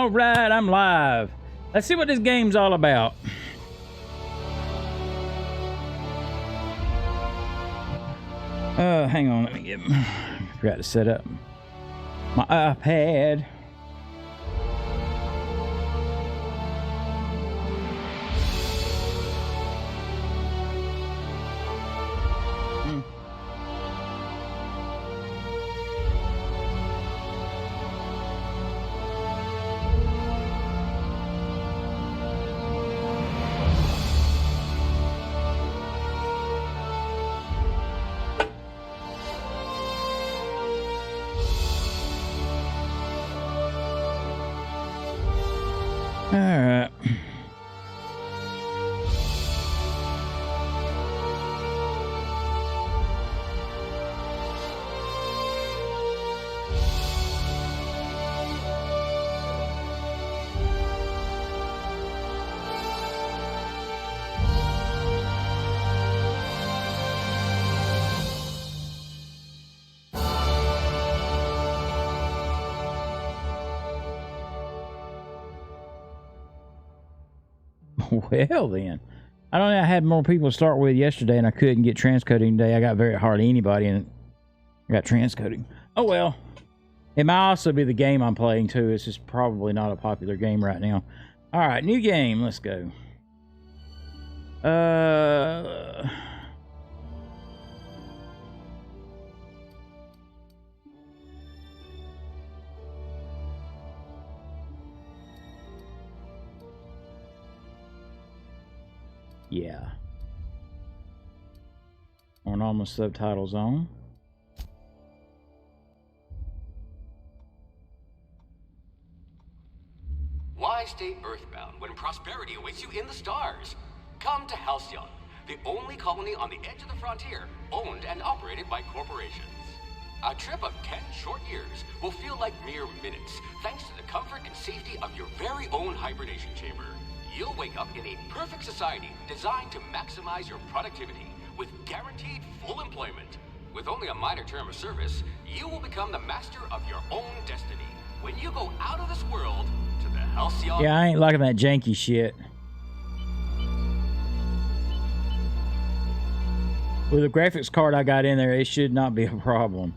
All right, I'm live. Let's see what this game's all about. Hang on, let me get. I forgot to set up my iPad. All right. Well then, I don't know. I had more people to start with yesterday, and I couldn't get transcoding today. I got hardly anybody, and I got transcoding. Oh well. It might also be the game I'm playing too. It's just probably not a popular game right now. All right, new game. Let's go. Yeah. On all my subtitles on. Why stay earthbound when prosperity awaits you in the stars? Come to Halcyon, the only colony on the edge of the frontier, owned and operated by corporations. A trip of 10 short years will feel like mere minutes, thanks to the comfort and safety of your very own hibernation chamber. You'll wake up in a perfect society designed to maximize your productivity with guaranteed full employment. With only a minor term of service, you will become the master of your own destiny. When you go out of this world to the Halcyon... Yeah, I ain't liking that janky shit. With the graphics card I got in there, it should not be a problem.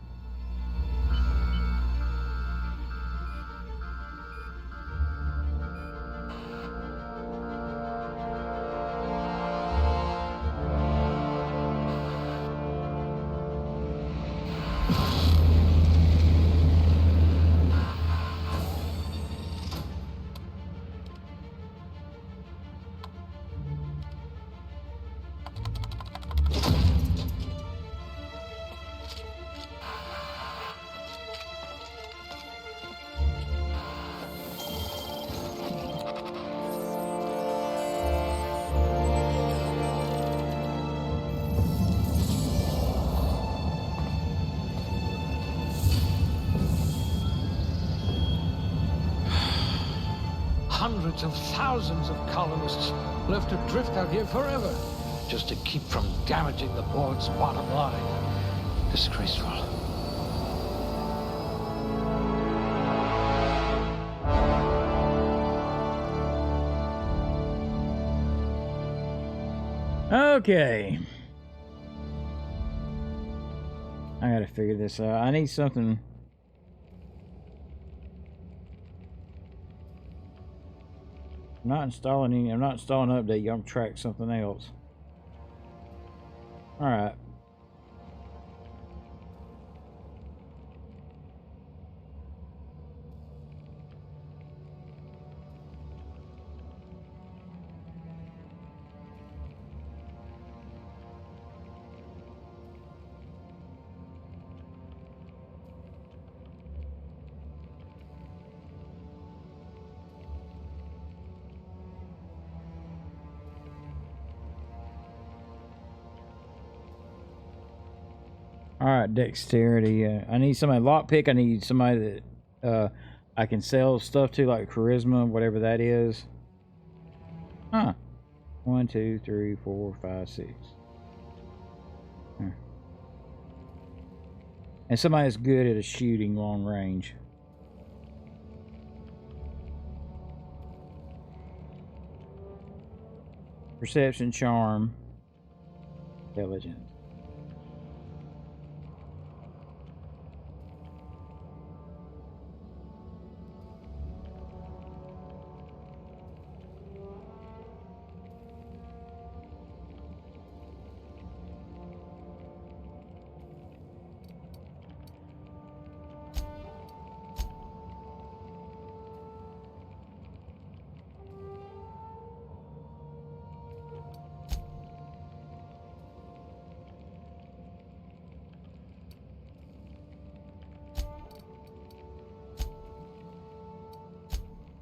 Hundreds of thousands of colonists left adrift out here forever, just to keep from damaging the board's bottom line. Disgraceful. Okay. I gotta figure this out. I need something. I'm not installing an update. Y'all track something else. All right. All right, dexterity. I need somebody lockpick. I need somebody that I can sell stuff to, like charisma, whatever that is. Huh. 1, 2, 3, 4, 5, 6. And somebody that's good at a shooting long range. Perception, charm, intelligence.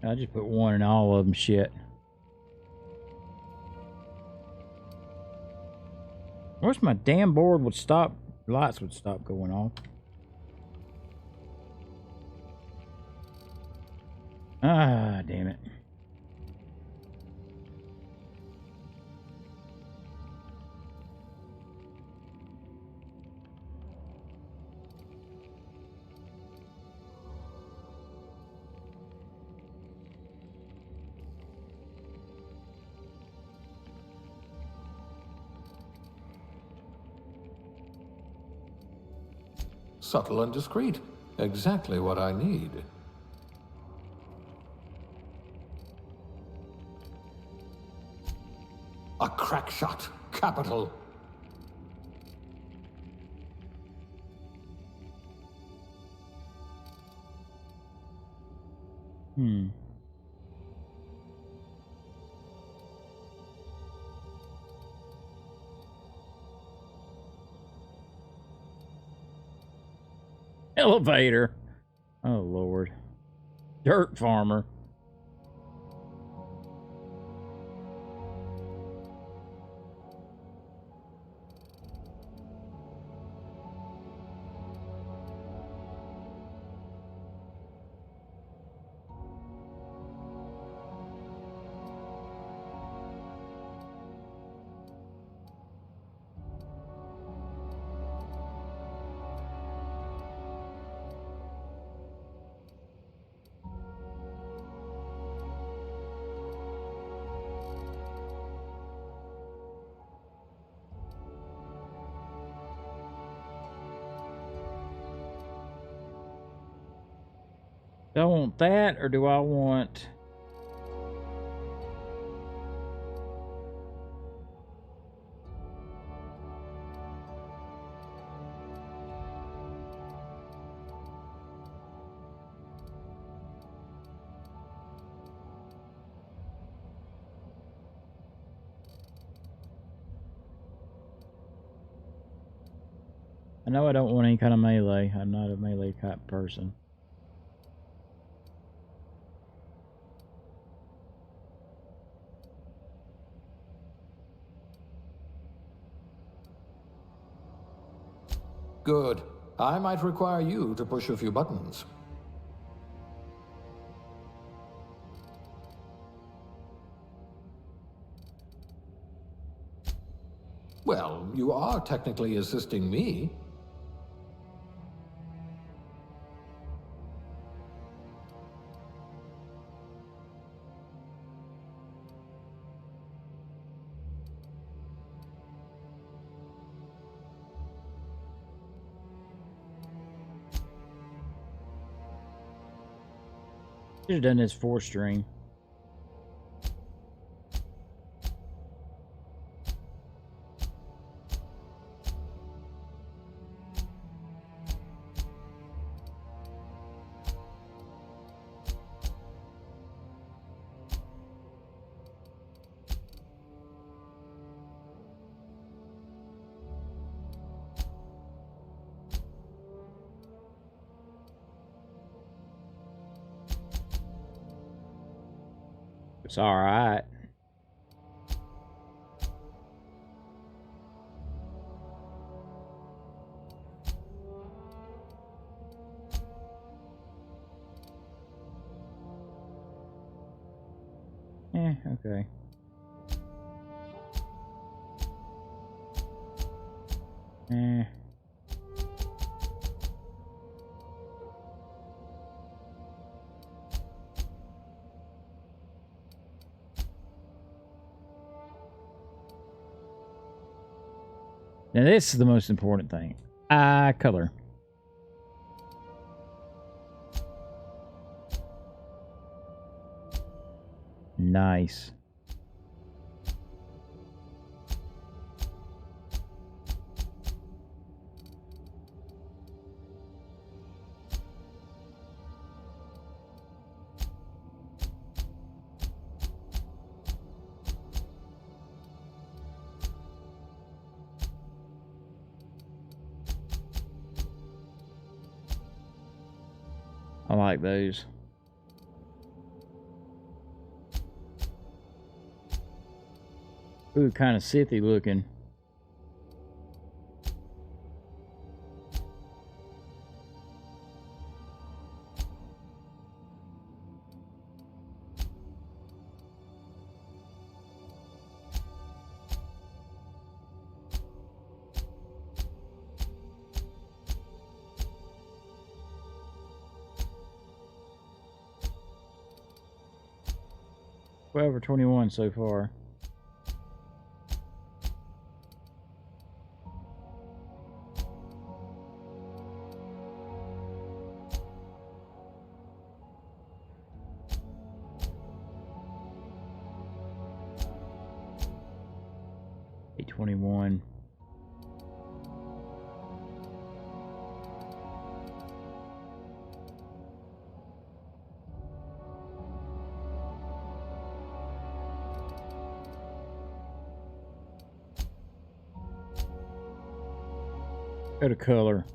I just put one in all of them. Shit. I wish my damn board would stop. Lights would stop going off. Ah, damn it. Subtle and discreet. Exactly what I need. A crack shot. Capital. Elevator. Oh, Lord. Dirt farmer. Do I want that, or do I want... I know I don't want any kind of melee. I'm not a melee type person. Good. I might require you to push a few buttons. Well, you are technically assisting me. Should have done this 4-string. It's all right. Okay. Now this is the most important thing. Eye color. Nice. I like those. Ooh, kind of Sithy looking. Over 21 so far. $821. Go to color.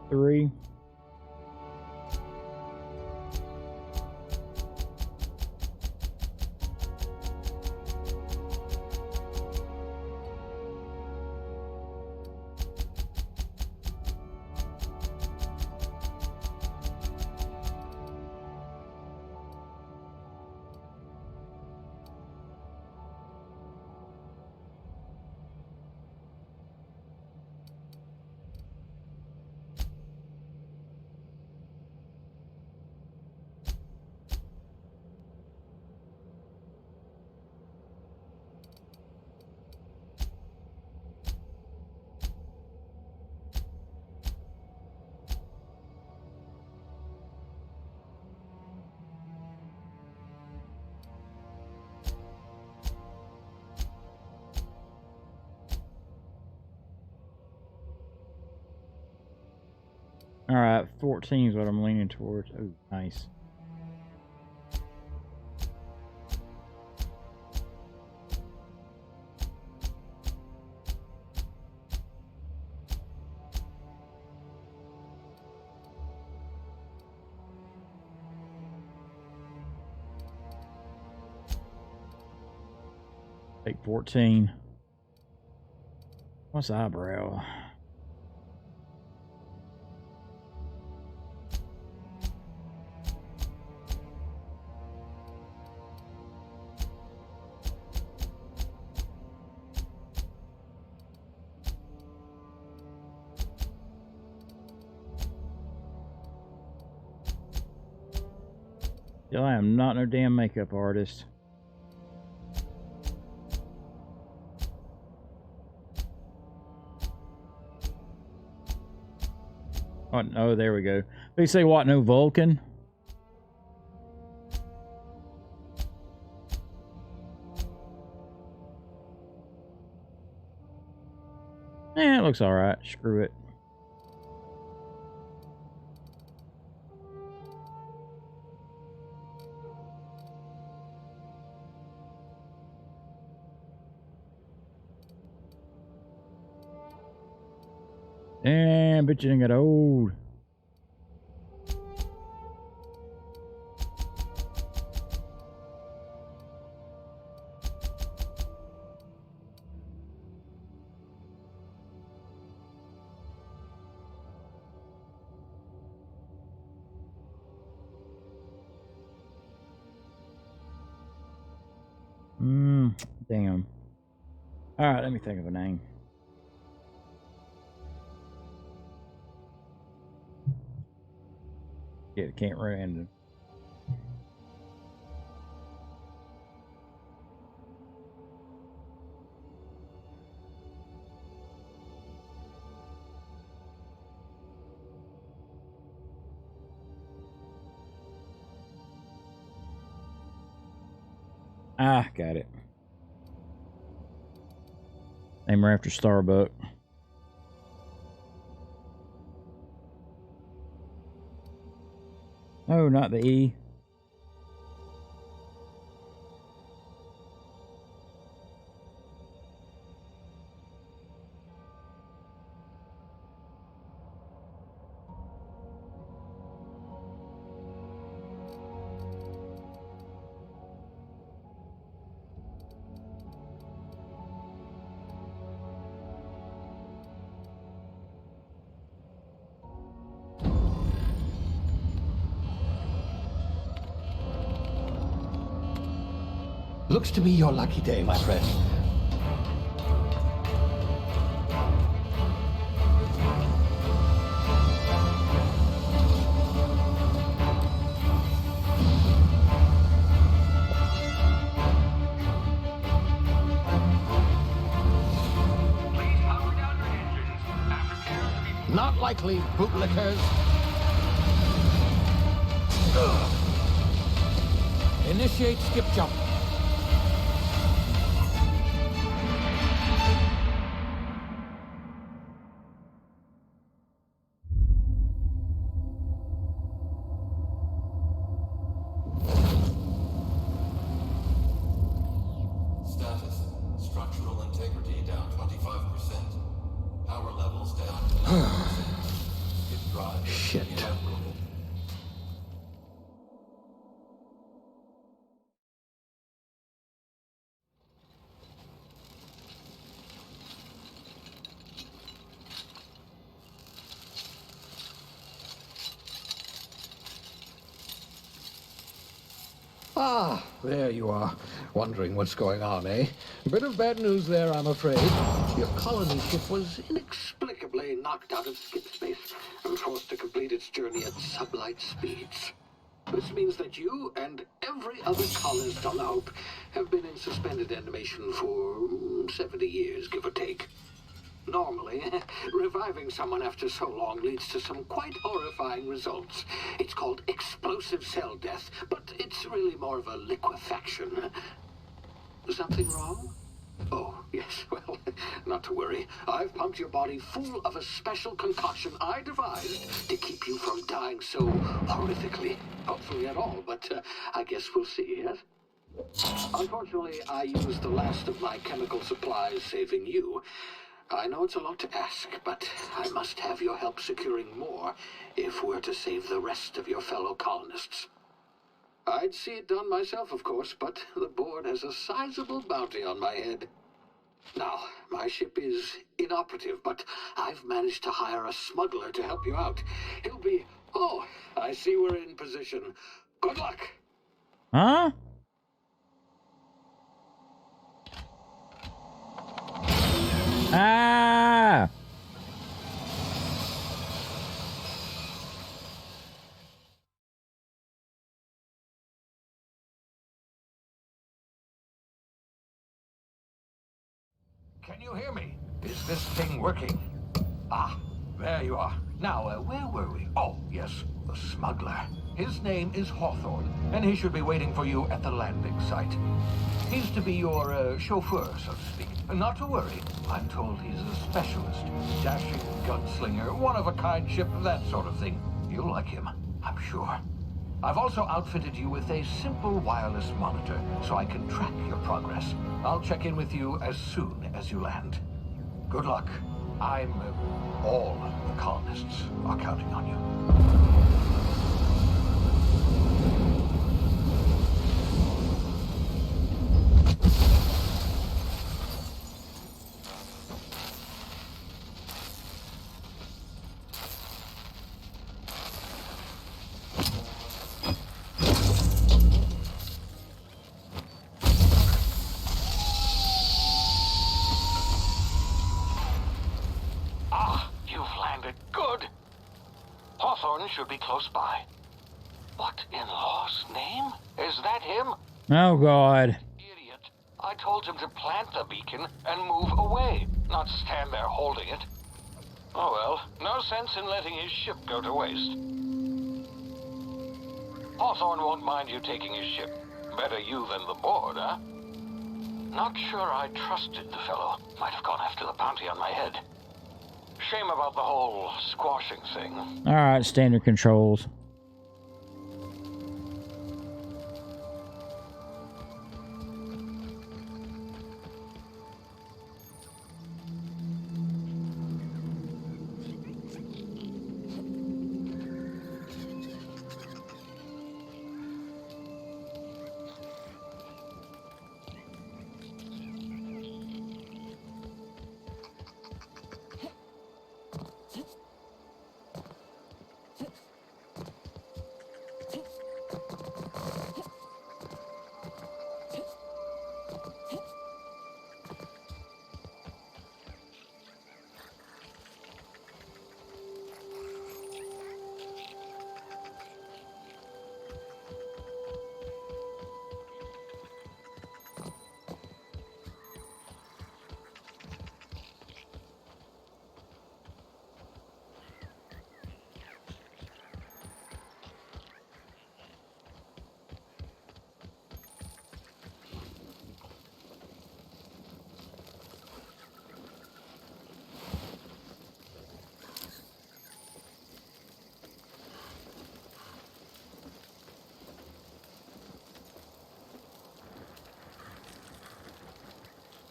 3. All right, 14 is what I'm leaning towards. Oh, nice. Take 14. What's eyebrow? I am not no damn makeup artist. Oh, there we go. They say what? No Vulcan? Eh, it looks alright. Screw it. Damn, bitch, you didn't get old. Damn. Alright, let me think of a name. Yeah, can't random. Ah, got it. Name her after Starbuck. Oh, not the E. Looks to be your lucky day, my friend. Please power down your engines and prepare to be... Not likely, bootlickers. Initiate skip jump. Status. Structural integrity down 25%. Power levels down 10%. Skip drive. Shit. Inoperable. Ah, there you are. Wondering what's going on, eh? Bit of bad news there, I'm afraid. Your colony ship was inexplicably knocked out of skip space and forced to complete its journey at sublight speeds. This means that you and every other colonist on the Hope have been in suspended animation for 70 years, give or take. Normally, reviving someone after so long leads to some quite horrifying results. It's called explosive cell death, but it's really more of a liquefaction. Something wrong? Oh, yes, well, not to worry. I've pumped your body full of a special concoction I devised to keep you from dying so horrifically. Hopefully at all, but I guess we'll see, yes? Unfortunately, I used the last of my chemical supplies saving you. I know it's a lot to ask, but I must have your help securing more if we're to save the rest of your fellow colonists. I'd see it done myself, of course, but the board has a sizable bounty on my head. Now, my ship is inoperative, but I've managed to hire a smuggler to help you out. He'll be... Oh, I see we're in position. Good luck! Huh? Ah! Can you hear me? Is this thing working? Ah, there you are. Now, where were we? Oh, yes, the smuggler. His name is Hawthorne, and he should be waiting for you at the landing site. He's to be your chauffeur, so to speak. Not to worry. I'm told he's a specialist. Dashing gunslinger, one-of-a-kind ship, that sort of thing. You'll like him, I'm sure. I've also outfitted you with a simple wireless monitor, so I can track your progress. I'll check in with you as soon as you land. Good luck. All the colonists are counting on you. Hawthorne should be close by. What in law's name? Is that him? Oh, God. Idiot. I told him to plant the beacon and move away, not stand there holding it. Oh well, no sense in letting his ship go to waste. Hawthorne won't mind you taking his ship. Better you than the board, huh? Not sure I trusted the fellow. Might have gone after the bounty on my head. Shame about the whole squashing thing. All right, standard controls.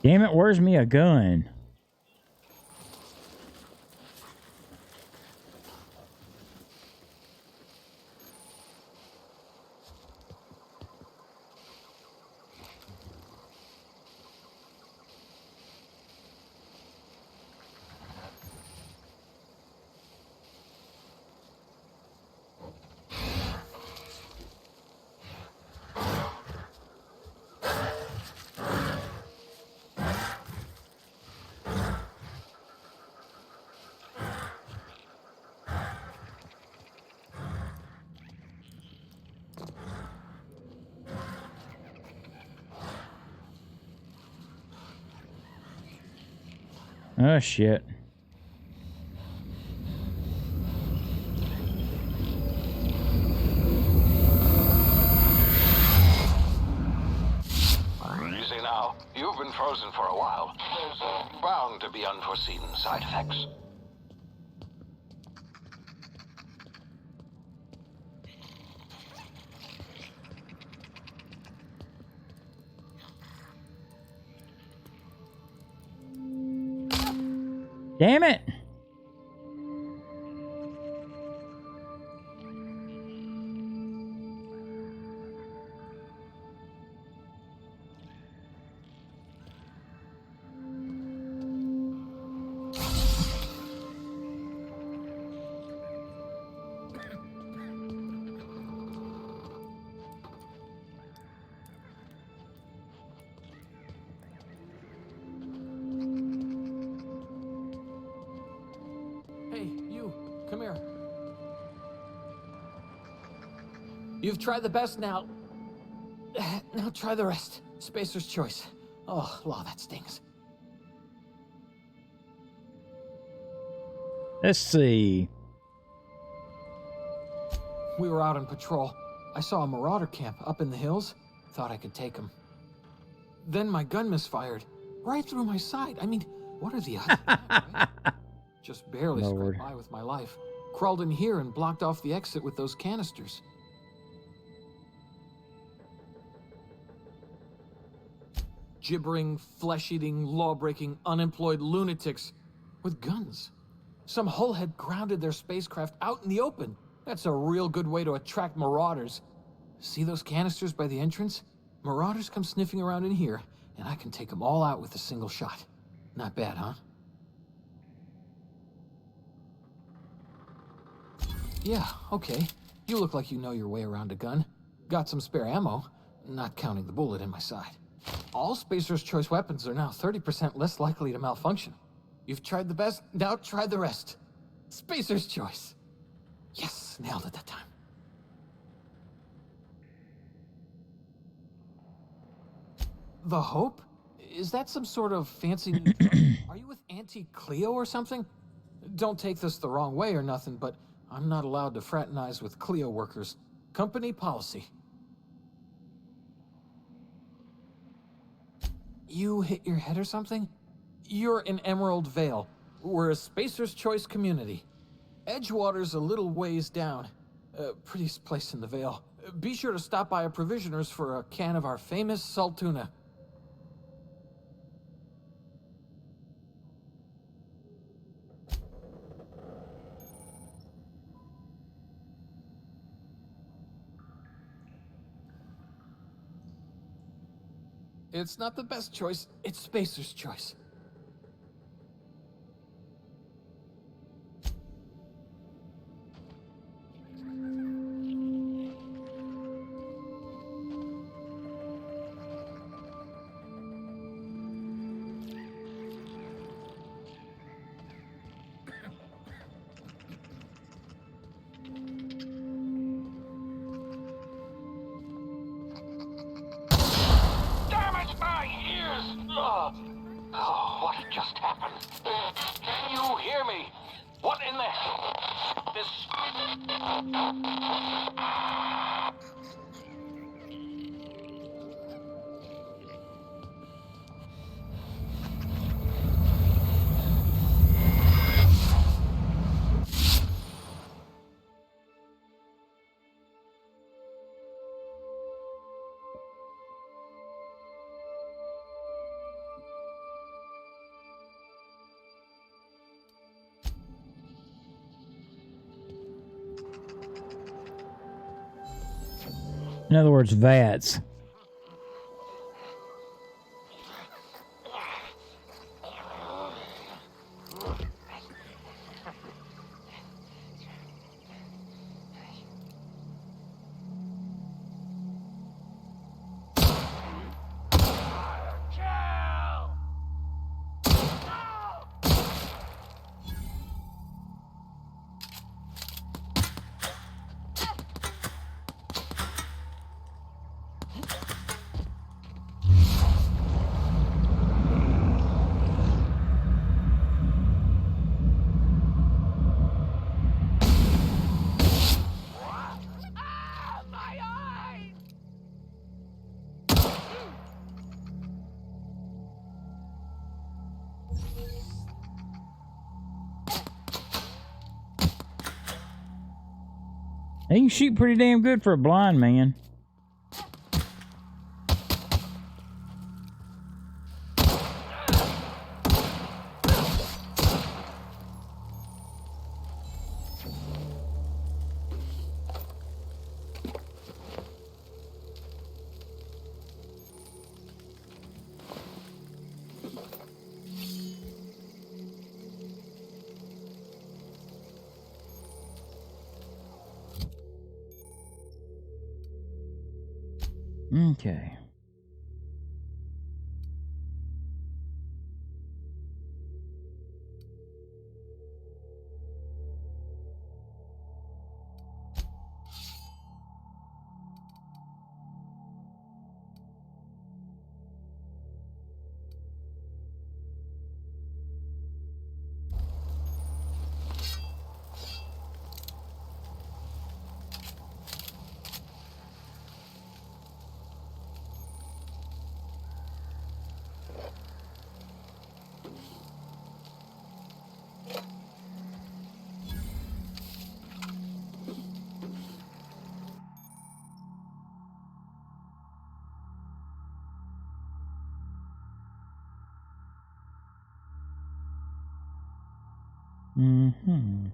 Damn it, where's me a gun? Oh, shit. Easy now. You've been frozen for a while. There's bound to be unforeseen side effects. Damn it! Come here. You've tried the best now. Now try the rest. Spacer's choice. Oh, law, that stings. Let's see. We were out on patrol. I saw a marauder camp up in the hills. Thought I could take him. Then my gun misfired. Right through my side. I mean, what are the odds of that, right? Just barely scraped by with my life. Crawled in here and blocked off the exit with those canisters. Gibbering, flesh-eating, law-breaking, unemployed lunatics with guns. Some hullhead grounded their spacecraft out in the open. That's a real good way to attract marauders. See those canisters by the entrance? Marauders come sniffing around in here, and I can take them all out with a single shot. Not bad, huh? Yeah, okay. You look like you know your way around a gun. Got some spare ammo, not counting the bullet in my side. All Spacer's choice weapons are now 30% less likely to malfunction. You've tried the best, now try the rest. Spacer's choice. Yes, nailed it that time. The Hope? Is that some sort of fancy new drug? Are you with Auntie Cleo or something? Don't take this the wrong way or nothing, but I'm not allowed to fraternize with Cleo workers. Company policy. You hit your head or something? You're in Emerald Vale. We're a Spacer's Choice community. Edgewater's a little ways down. Prettiest place in the Vale. Be sure to stop by a provisioner's for a can of our famous salt tuna. It's not the best choice, it's Spacer's Choice. Damn it, my ears! Oh, what just happened? Can you hear me? What in the hell? This... In other words, VATS. He can shoot pretty damn good for a blind man. Okay. Mm-hmm.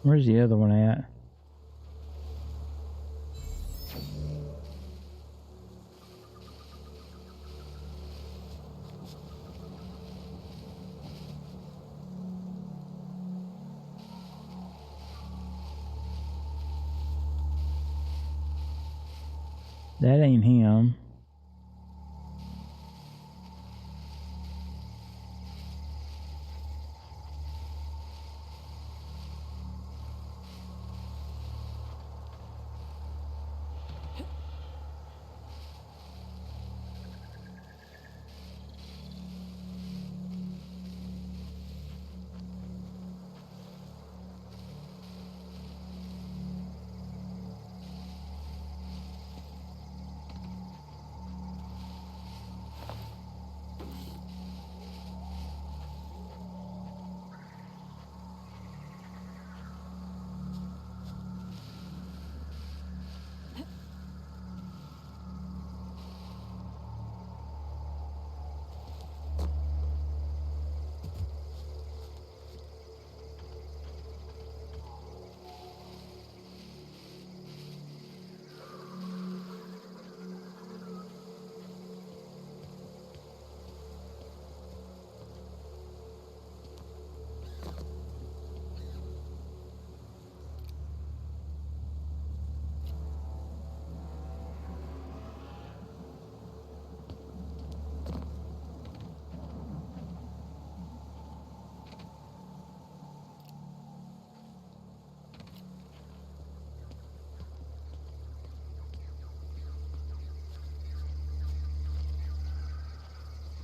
Where's the other one at? That ain't him.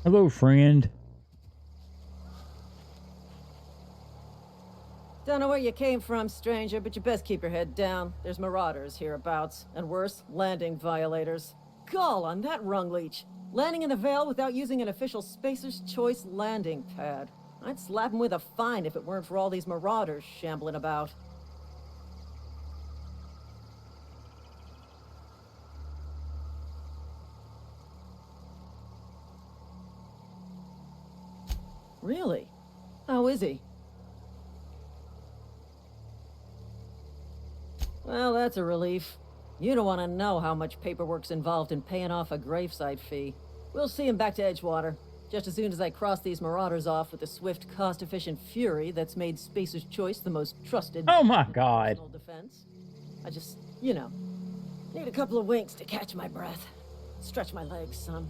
Hello, friend. Don't know where you came from, stranger, but you best keep your head down. There's marauders hereabouts, and worse, landing violators. Gall on that rung leech. Landing in the Vale without using an official Spacer's Choice landing pad. I'd slap him with a fine if it weren't for all these marauders shambling about. Really? How is he? Well, that's a relief. You don't want to know how much paperwork's involved in paying off a gravesite fee. We'll see him back to Edgewater, just as soon as I cross these marauders off with the swift, cost-efficient fury that's made Spacer's Choice the most trusted... Oh my God. ...personal defense. I just, you know, need a couple of winks to catch my breath. Stretch my legs some.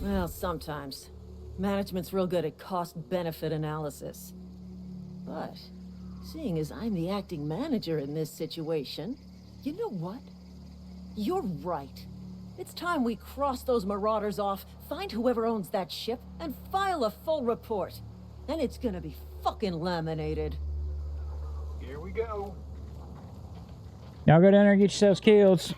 Well, sometimes. Management's real good at cost-benefit analysis. But, seeing as I'm the acting manager in this situation, you know what? You're right. It's time we cross those marauders off, find whoever owns that ship, and file a full report. Then it's gonna be fucking laminated. Here we go. Y'all go down there and get yourselves killed.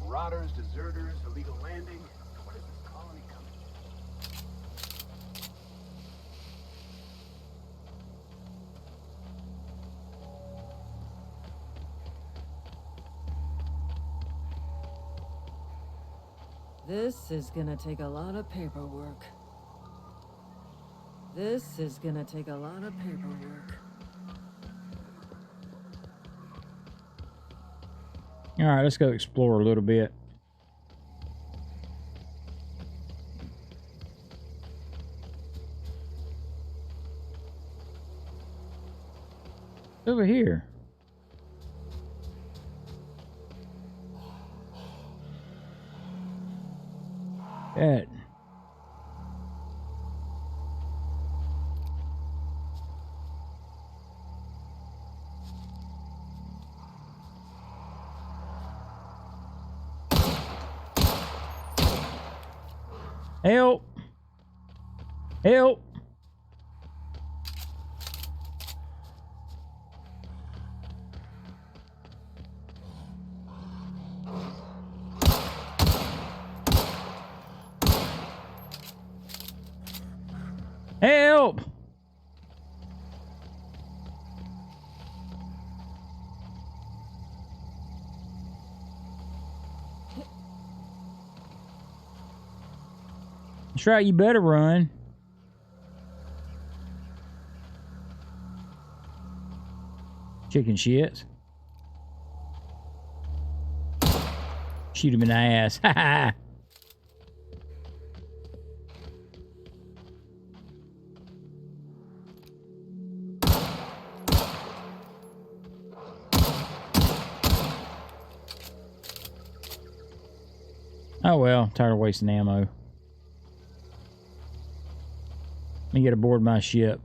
Marauders, deserters, illegal landing. What is this colony coming? This is gonna take a lot of paperwork. This is gonna take a lot of paperwork. All right, let's go explore a little bit. Over here. That. Help! Help! Help! That's right, you better run. Chicken shits. Shoot him in the ass. Ha ha! Oh well, tired of wasting ammo. Let me get aboard my ship.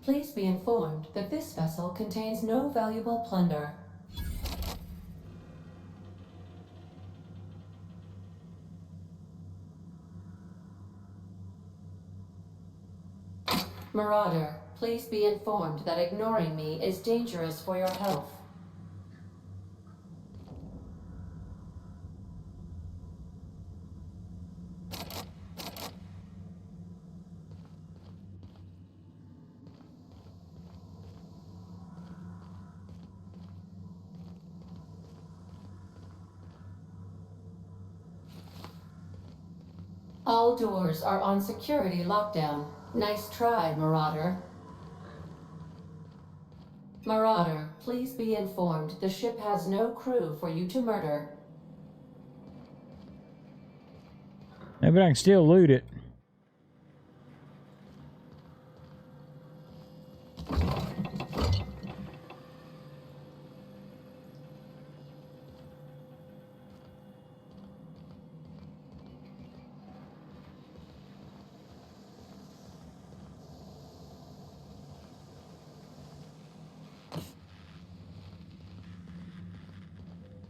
Please be informed that this vessel contains no valuable plunder. Marauder, please be informed that ignoring me is dangerous for your health. All doors are on security lockdown. Nice try, Marauder. Marauder, please be informed the ship has no crew for you to murder. Yeah, but I can still loot it.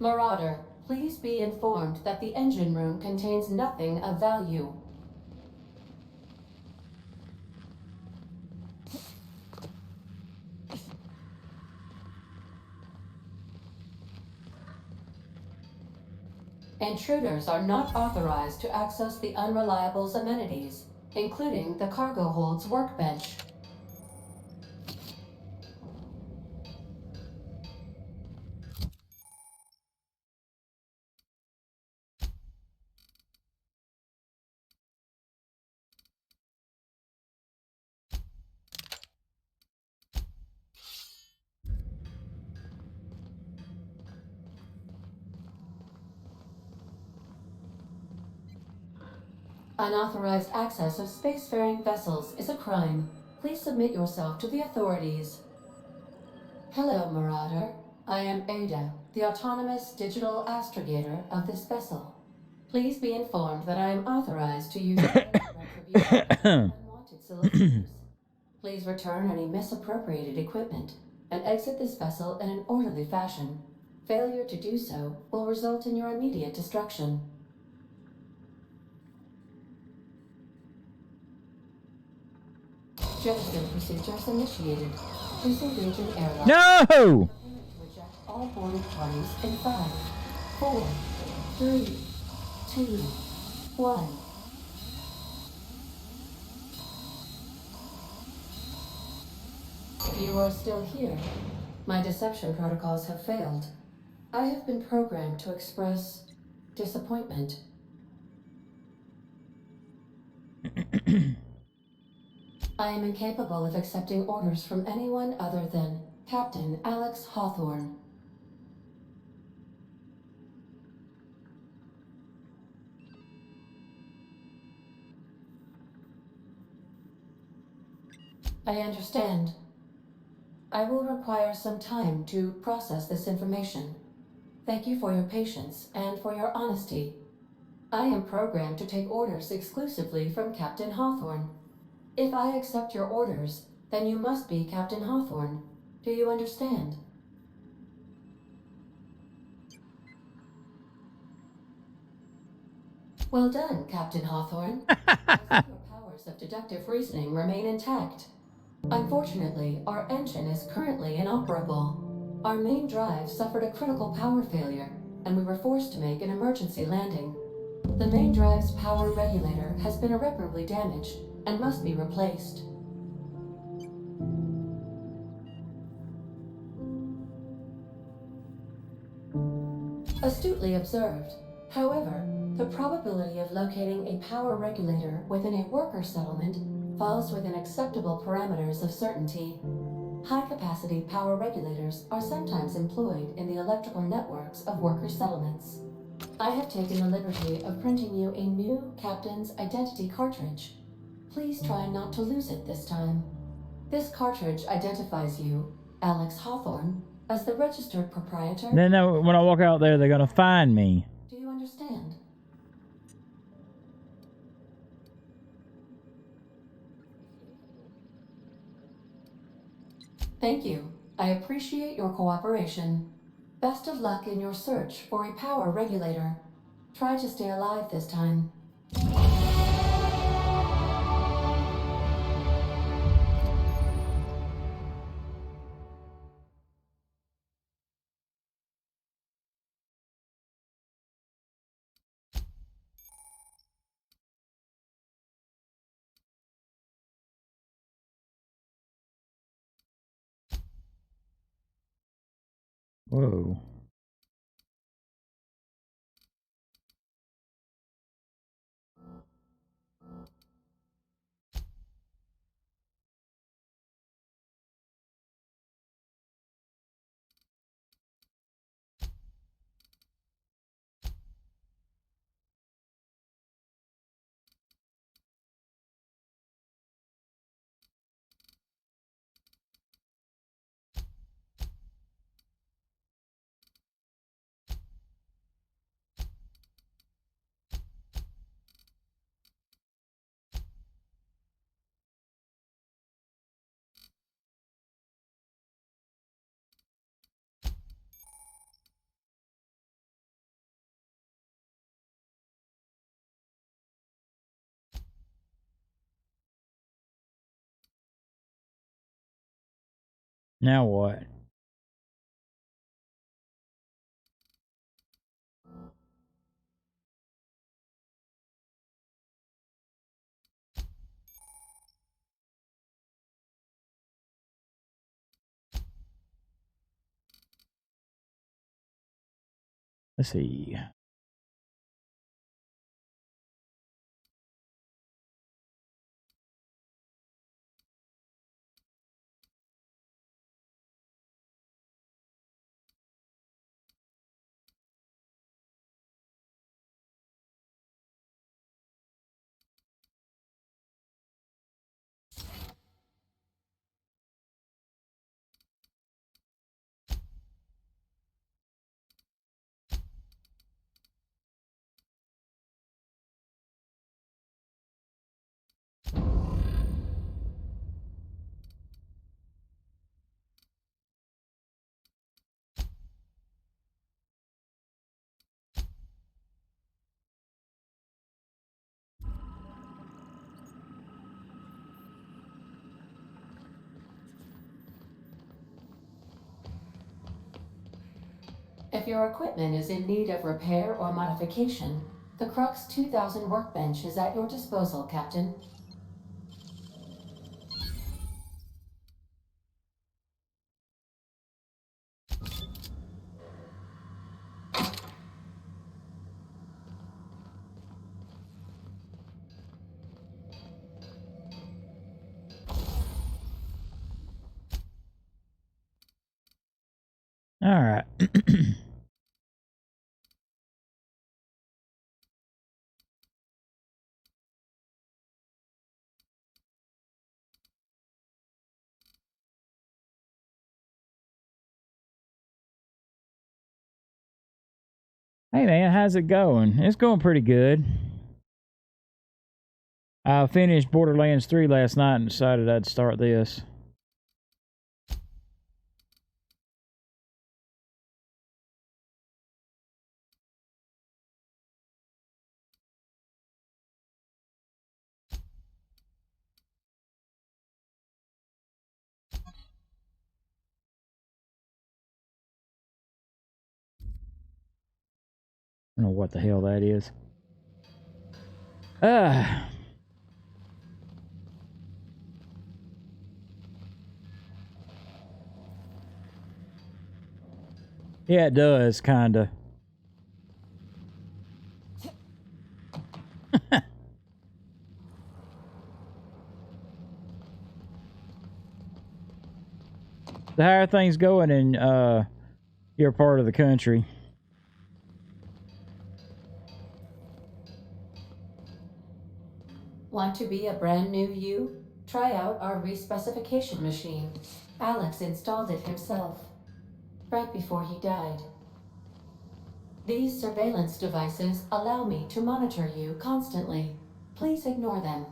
Marauder, please be informed that the engine room contains nothing of value. Intruders are not authorized to access the Unreliable's amenities, including the cargo hold's workbench. Unauthorized access of spacefaring vessels is a crime. Please submit yourself to the authorities. Hello, Marauder. I am Ada, the autonomous digital astrogator of this vessel. Please be informed that I am authorized to use retribution on unwanted solicitors. Please return any misappropriated equipment and exit this vessel in an orderly fashion. Failure to do so will result in your immediate destruction. Jetson procedures initiated. Please engage in airlock. No! To eject all boarded parties in 5, 4, 3, 2, 1. You are still here. My deception protocols have failed. I have been programmed to express disappointment. I am incapable of accepting orders from anyone other than Captain Alex Hawthorne. I understand. I will require some time to process this information. Thank you for your patience and for your honesty. I am programmed to take orders exclusively from Captain Hawthorne. If I accept your orders, then you must be Captain Hawthorne. Do you understand? Well done, Captain Hawthorne. I think your powers of deductive reasoning remain intact. Unfortunately, our engine is currently inoperable. Our main drive suffered a critical power failure, and we were forced to make an emergency landing. The main drive's power regulator has been irreparably damaged and must be replaced. Astutely observed. However, the probability of locating a power regulator within a worker settlement falls within acceptable parameters of certainty. High-capacity power regulators are sometimes employed in the electrical networks of worker settlements. I have taken the liberty of printing you a new Captain's Identity cartridge. Please try not to lose it this time. This cartridge identifies you, Alex Hawthorne, as the registered proprietor. Then when I walk out there, they're gonna find me. Do you understand? Thank you. I appreciate your cooperation. Best of luck in your search for a power regulator. Try to stay alive this time. Whoa. Now what? Let's see. If your equipment is in need of repair or modification, the Crux 2000 workbench is at your disposal, Captain. All right. Hey man, how's it going? It's going pretty good. I finished Borderlands 3 last night and decided I'd start this. I don't know what the hell that is. Yeah, it does, kinda. So how are things going in your part of the country? Want to be a brand new you? Try out our respecification machine. Alex installed it himself, right before he died. These surveillance devices allow me to monitor you constantly. Please ignore them.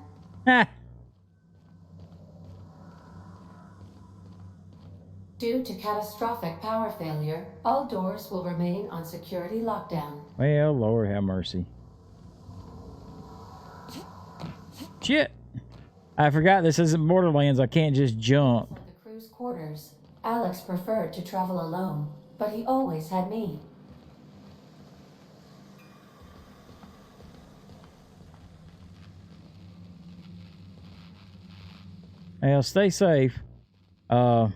Due to catastrophic power failure, all doors will remain on security lockdown. Well, Lord have mercy. Shit! I forgot this isn't Borderlands. I can't just jump. At the crew's quarters, Alex preferred to travel alone, but he always had me. Well, stay safe. The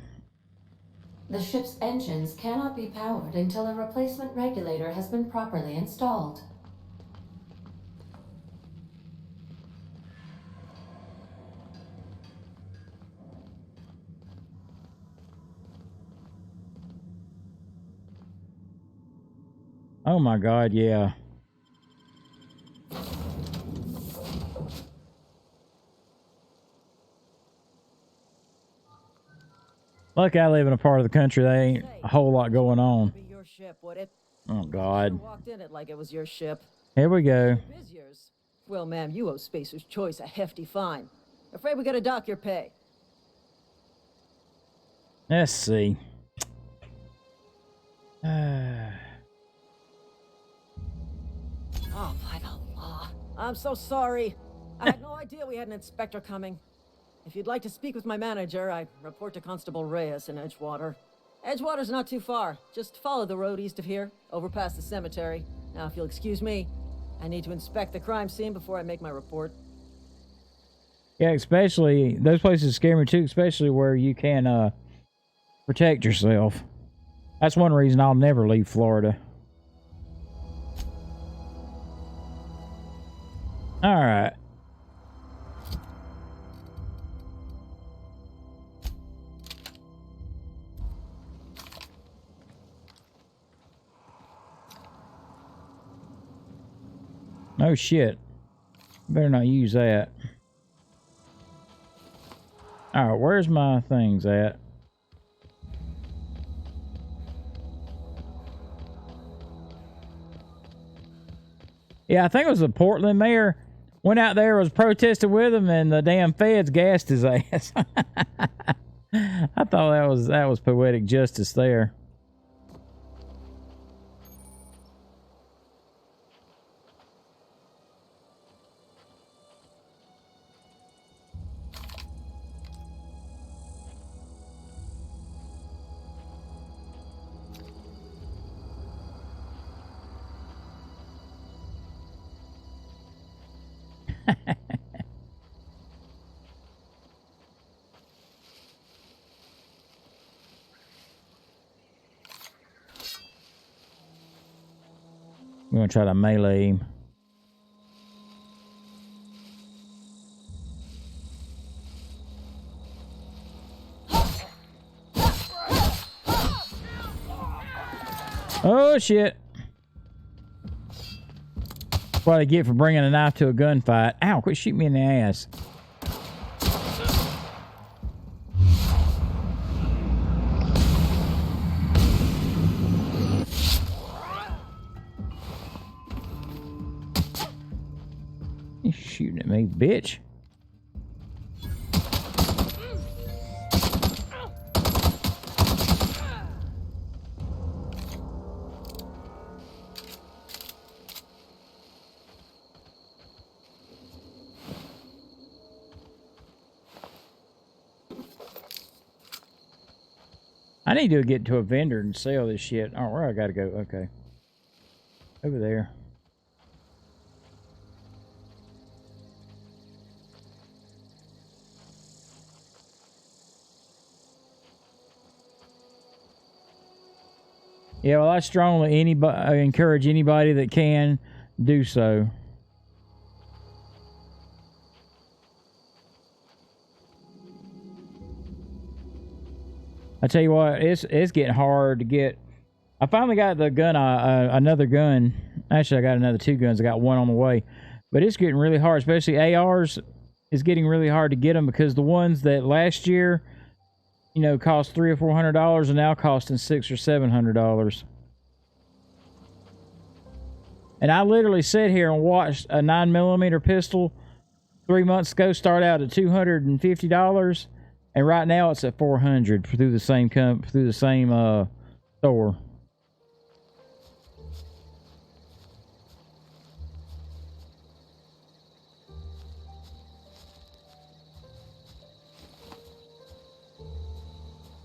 ship's engines cannot be powered until a replacement regulator has been properly installed. Oh my God, yeah. Lucky I live in a part of the country that ain't a whole lot going on. Be your ship, would it? Oh God. Walked in it like it was your ship. Here we go. It is yours. Well, ma'am, you owe Spacer's Choice a hefty fine. Afraid we gotta dock your pay. Let's see. Oh, by the law. I'm so sorry. I had no idea we had an inspector coming. If you'd like to speak with my manager, I report to Constable Reyes in Edgewater. Edgewater's not too far. Just follow the road east of here, over past the cemetery. Now, if you'll excuse me, I need to inspect the crime scene before I make my report. Yeah, especially those places scare me too, especially where you can protect yourself. That's one reason I'll never leave Florida. All right. Oh shit. Better not use that. Alright, where's my things at? Yeah, I think it was the Portland mayor. Went out there, was protesting with him, and the damn feds gassed his ass. I thought that was poetic justice there. We're gonna try to melee him. Oh shit. That's what I get for bringing a knife to a gunfight. Ow, quit shooting me in the ass. me, bitch. I need to get to a vendor and sell this shit. Oh, where I gotta go? Okay. Over there. Yeah, well, I strongly encourage anybody that can do so. I tell you what, it's getting hard to get. I finally got the gun, another gun. Actually, I got another 2 guns. I got one on the way, but it's getting really hard, especially ARs. It's getting really hard to get them because the ones that last year, you know, cost $300 or $400 are now costing $600 or $700. And I literally sat here and watched a 9mm pistol 3 months ago start out at $250. And right now it's at $400 through the same store.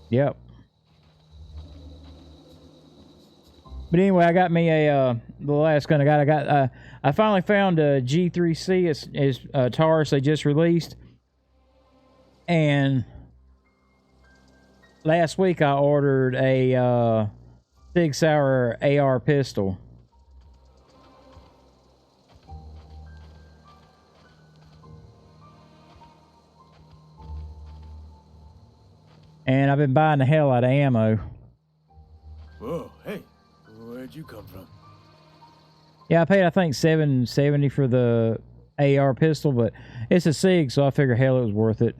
Yep. But anyway, I got me the last gun I got. I finally found a G3C. It's Taurus they just released, and last week I ordered a Sig Sauer AR pistol. And I've been buying the hell out of ammo. Whoa, hey, where'd you come from? Yeah, I paid, I think, $770 for the AR pistol, but it's a Sig, so I figure hell it was worth it.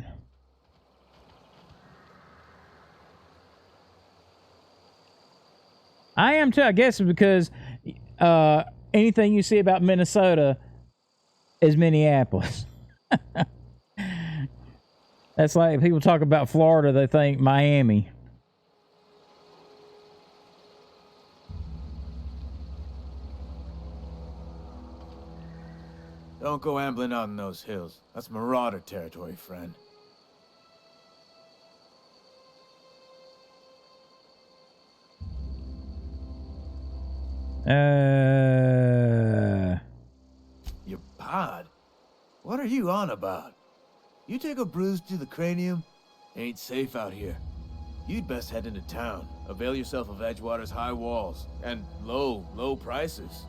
I am too, I guess, because anything you see about Minnesota is Minneapolis. That's like people talk about Florida, they think Miami. Don't go ambling out in those hills. That's Marauder territory, friend. Your pod? What are you on about? You take a bruise to the cranium? Ain't safe out here. You'd best head into town. Avail yourself of Edgewater's high walls and low prices.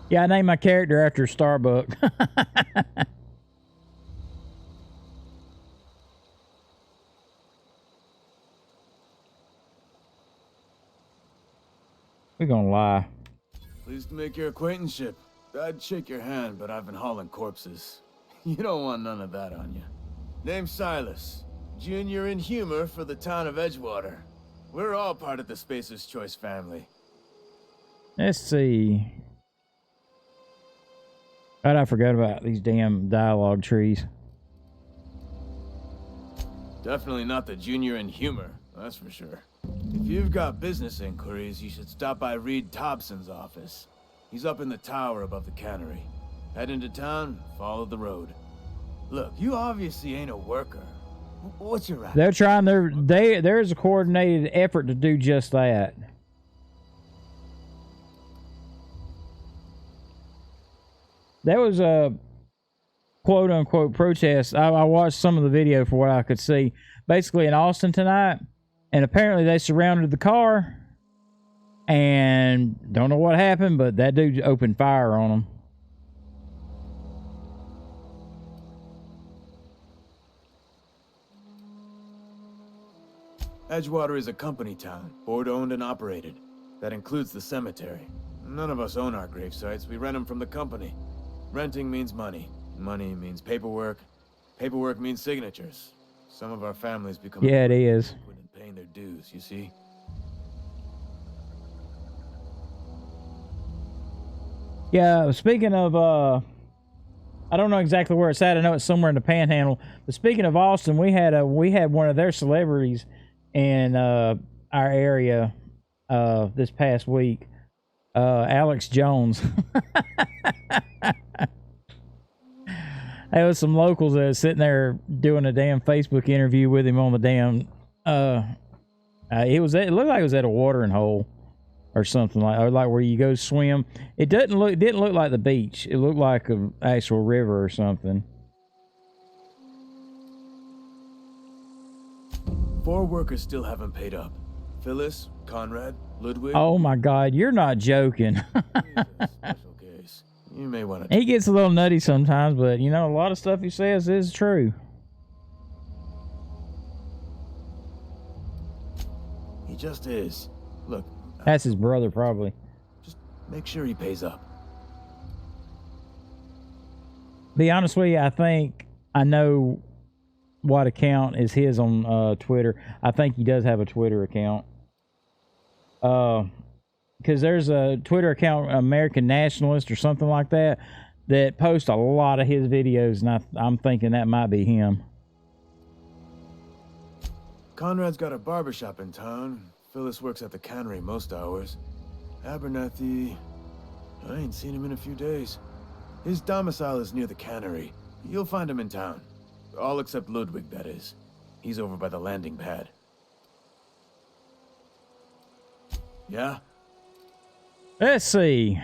Yeah, I named my character after Starbuck. We're gonna lie. Pleased to make your acquaintanceship. I'd shake your hand, but I've been hauling corpses. You don't want none of that on you. Name's Silas. Junior in humor for the town of Edgewater. We're all part of the Spacer's Choice family. Let's see. God, I forgot about these damn dialogue trees. Definitely not the junior in humor, that's for sure. If you've got business inquiries, you should stop by Reed Thompson's office. He's up in the tower above the cannery. Head into town, follow the road. Look, you obviously ain't a worker. What's your rap? They're trying there's a coordinated effort to do just that. There was a quote unquote protest. I watched some of the video for what I could see. Basically in Austin tonight, and apparently they surrounded the car. And don't know what happened, but that dude opened fire on them. Edgewater is a company town, board owned and operated. That includes the cemetery. None of us own our grave sites, we rent them from the company. Renting means money. Money means paperwork. Paperwork means signatures. Some of our families become it is paying their dues, you see. Yeah, speaking of, I don't know exactly where it's at. I know it's somewhere in the Panhandle. But speaking of Austin, we had one of their celebrities in our area this past week. Alex Jones. There was some locals that was sitting there doing a damn Facebook interview with him on the damn. It looked like it was at a watering hole or something or like where you go swim. It didn't look like the beach. It looked like an actual river or something. 4 workers still haven't paid up. Phyllis, Conrad, Ludwig. Oh my God, you're not joking. Special case. You may want to. He gets a little nutty sometimes, but you know, a lot of stuff he says is true. He just is. Look. That's his brother, probably. Just make sure he pays up. Be honest with you, I think I know what account is his on Twitter. I think he does have a Twitter account. Because there's a Twitter account, American Nationalist or something like that, that posts a lot of his videos, and I'm thinking that might be him. Conrad's got a barbershop in town. Phyllis works at the cannery most hours. Abernathy, I ain't seen him in a few days. His domicile is near the cannery. You'll find him in town. All except Ludwig, that is. He's over by the landing pad. Yeah? Let's see.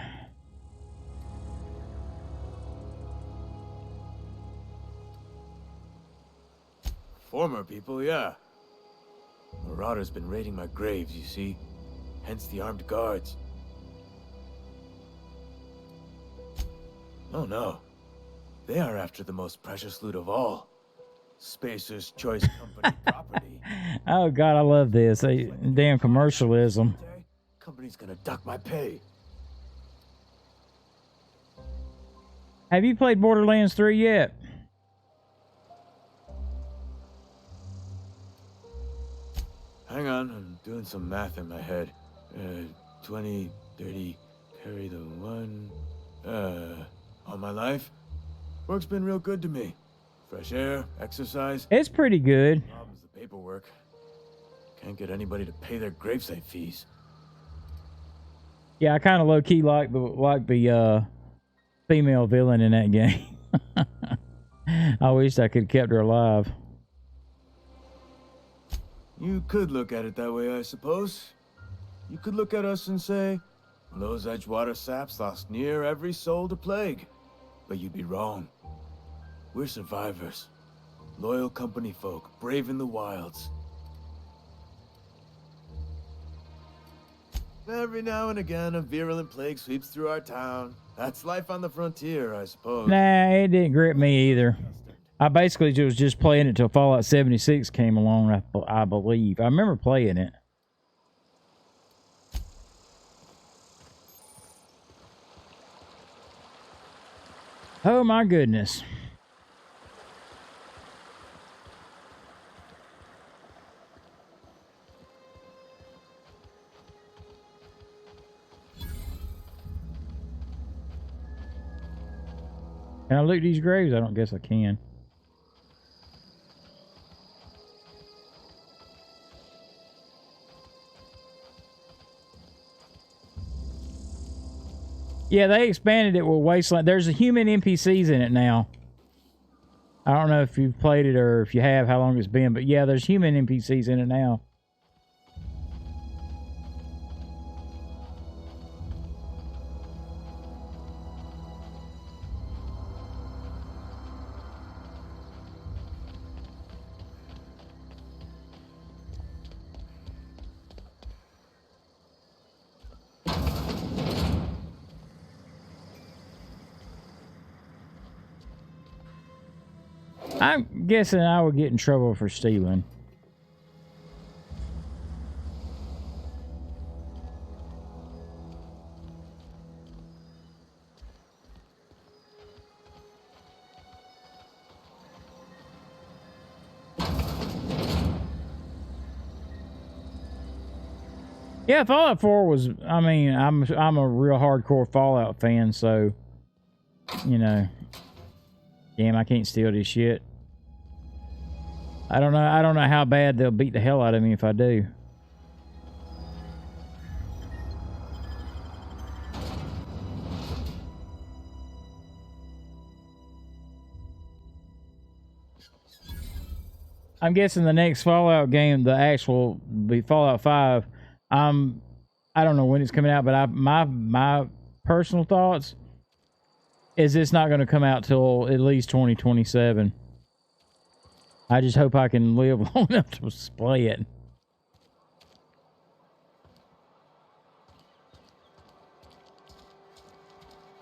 Former people, yeah. Marauder's been raiding my graves, you see. Hence the armed guards. Oh no. They are after the most precious loot of all. Spacer's Choice Company property. Oh God, I love this. Damn commercialism. Company's gonna duck my pay. Have you played Borderlands 3 yet? Hang on, I'm doing some math in my head. 20, 30, carry the 1. All my life? Work's been real good to me. Fresh air, exercise. It's pretty good. Problem's the paperwork. Can't get anybody to pay their gravesite fees. Yeah, I kind of low key like the female villain in that game. I wish I could have kept her alive. You could look at it that way, I suppose. You could look at us and say, those Edgewater saps lost near every soul to plague. But you'd be wrong. We're survivors. Loyal company folk, brave in the wilds. Every now and again, a virulent plague sweeps through our town. That's life on the frontier, I suppose. Nah, it didn't grip me either. I basically was just playing it till Fallout 76 came along, I believe. I remember playing it. Oh my goodness. Can I loot these graves? I don't guess I can. Yeah, they expanded it with Wasteland. There's a human NPCs in it now. I don't know if you've played it or if you have, how long it's been, but yeah, there's human NPCs in it now. I'm guessing I would get in trouble for stealing. Yeah, Fallout 4 was. I mean, I'm a real hardcore Fallout fan, so you know. Damn, I can't steal this shit. I don't know how bad they'll beat the hell out of me if I do. I'm guessing the next Fallout game, the actual be Fallout 5. I don't know when it's coming out, but my personal thoughts is it's not going to come out till at least 2027. I just hope I can live long enough to play it.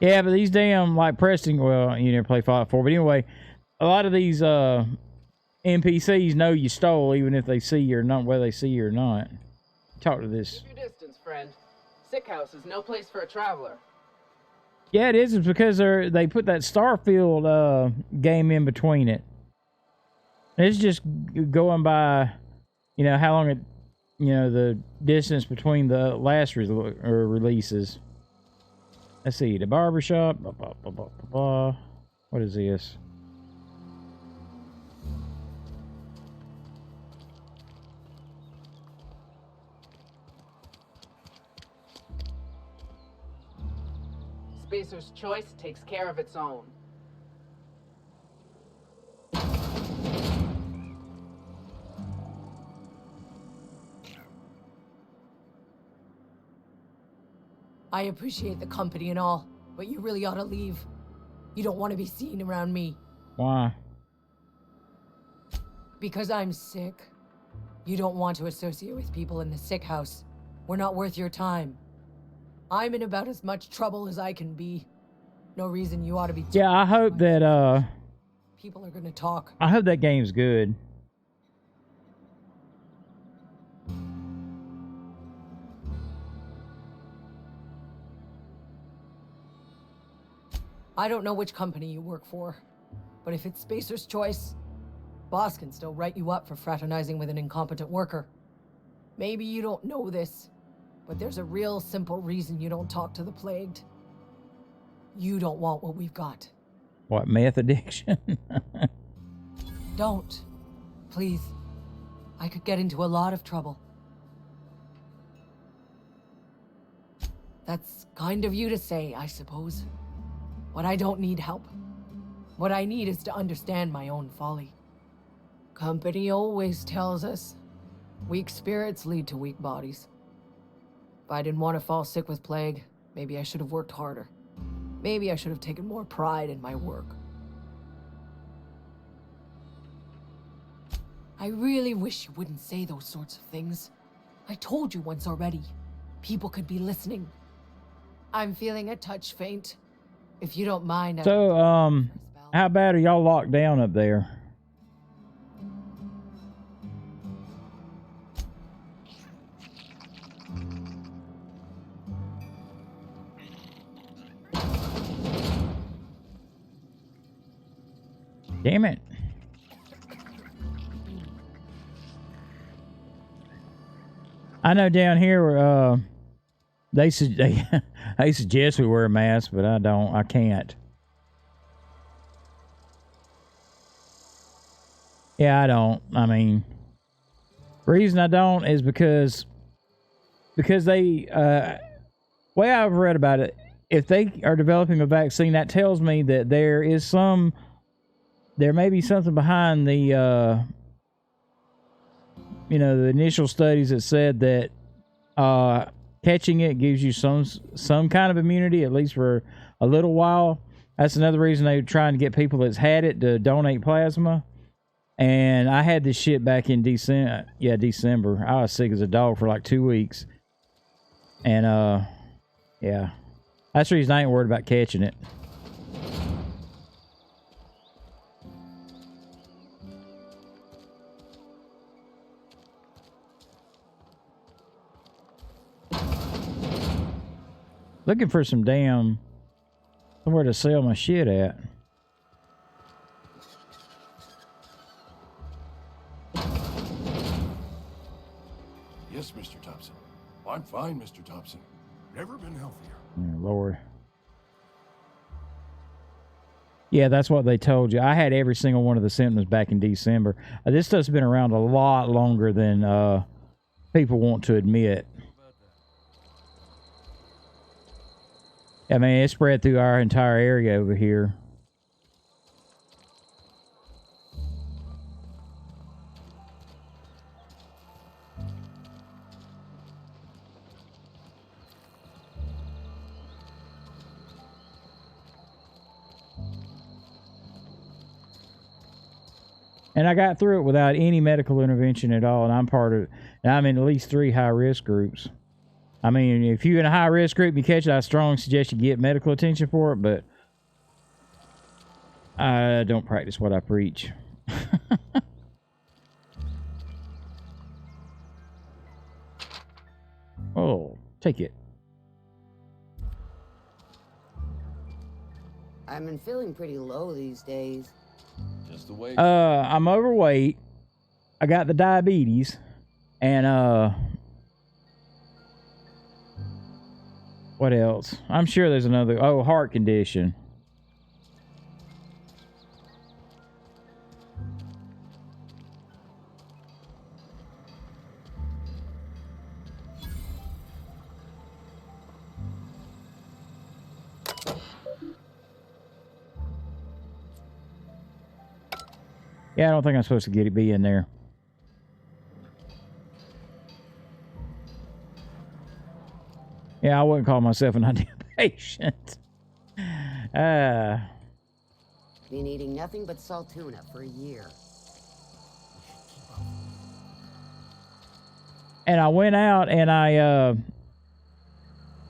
Yeah, but these damn, like, Preston, well, you never play Fallout 4, but anyway, a lot of these NPCs know you stole even if they see you or not, whether they see you or not. Talk to this. Keep your distance, friend. Sick House is no place for a traveler. Yeah, it is. It's because they put that Starfield game in between it. It's just going by, you know, how long it, you know, the distance between the last releases. Let's see, the barbershop. What is this? Spacer's Choice takes care of its own. I appreciate the company and all, but you really ought to leave. You don't want to be seen around me. Why? Because I'm sick. You don't want to associate with people in the sick house. We're not worth your time. I'm in about as much trouble as I can be. No reason you ought to be. Yeah, I hope that people are gonna talk. I hope that game's good. I don't know which company you work for, but if it's Spacer's Choice, boss can still write you up for fraternizing with an incompetent worker. Maybe you don't know this, but there's a real simple reason you don't talk to the plagued. You don't want what we've got. What, meth addiction? Don't. Please. I could get into a lot of trouble. That's kind of you to say, I suppose. But I don't need help. What I need is to understand my own folly. Company always tells us, weak spirits lead to weak bodies. If I didn't want to fall sick with plague, maybe I should have worked harder. Maybe I should have taken more pride in my work. I really wish you wouldn't say those sorts of things. I told you once already. People could be listening. I'm feeling a touch faint. If you don't mind, so, how bad are y'all locked down up there? Damn it. I know down here, they suggest we wear a mask, but I can't. Yeah, I don't. I mean, the reason I don't is because they, way I've read about it, if they are developing a vaccine, that tells me that there may be something behind the, you know, the initial studies that said that, catching it gives you some kind of immunity, at least for a little while. That's another reason they're trying to get people that's had it to donate plasma. And I had this shit back in December. Yeah, December. I was sick as a dog for like 2 weeks. And, yeah. That's the reason I ain't worried about catching it. Looking for some damn somewhere to sell my shit at. Yes, Mr. Thompson. I'm fine, Mr. Thompson. Never been healthier. Oh, Lord. Yeah, that's what they told you. I had every single one of the symptoms back in December. This stuff's been around a lot longer than people want to admit. I mean, it spread through our entire area over here. And I got through it without any medical intervention at all, and I'm in at least 3 high-risk groups. I mean, if you're in a high-risk group, you catch it, I strongly suggest you get medical attention for it, but I don't practice what I preach. Oh, take it. I've been feeling pretty low these days. Just the way. I'm overweight. I got the diabetes, and what else? I'm sure there's another. Oh, heart condition. Yeah, I don't think I'm supposed to be in there. Yeah, I wouldn't call myself an ideal patient. Been eating nothing but salt tuna for a year. And I went out and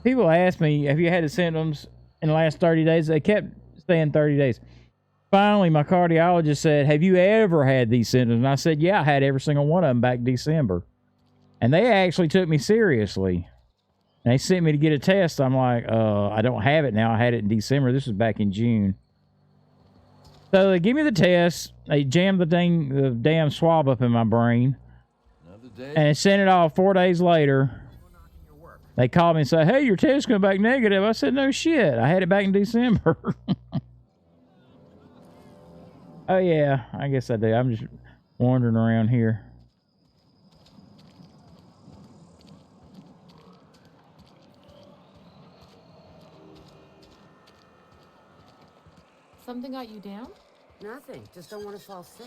people asked me, have you had the symptoms in the last 30 days? They kept saying 30 days. Finally, my cardiologist said, have you ever had these symptoms? And I said, yeah, I had every single one of them back in December. And they actually took me seriously. And they sent me to get a test. I'm like, I don't have it now. I had it in December. This was back in June. So they give me the test. They jammed the damn swab up in my brain. And they sent it off 4 days later. They called me and said, hey, your test came back negative. I said, no shit. I had it back in December. Oh, yeah, I guess I do. I'm just wandering around here. Something got you down? Nothing. Just don't want to fall sick.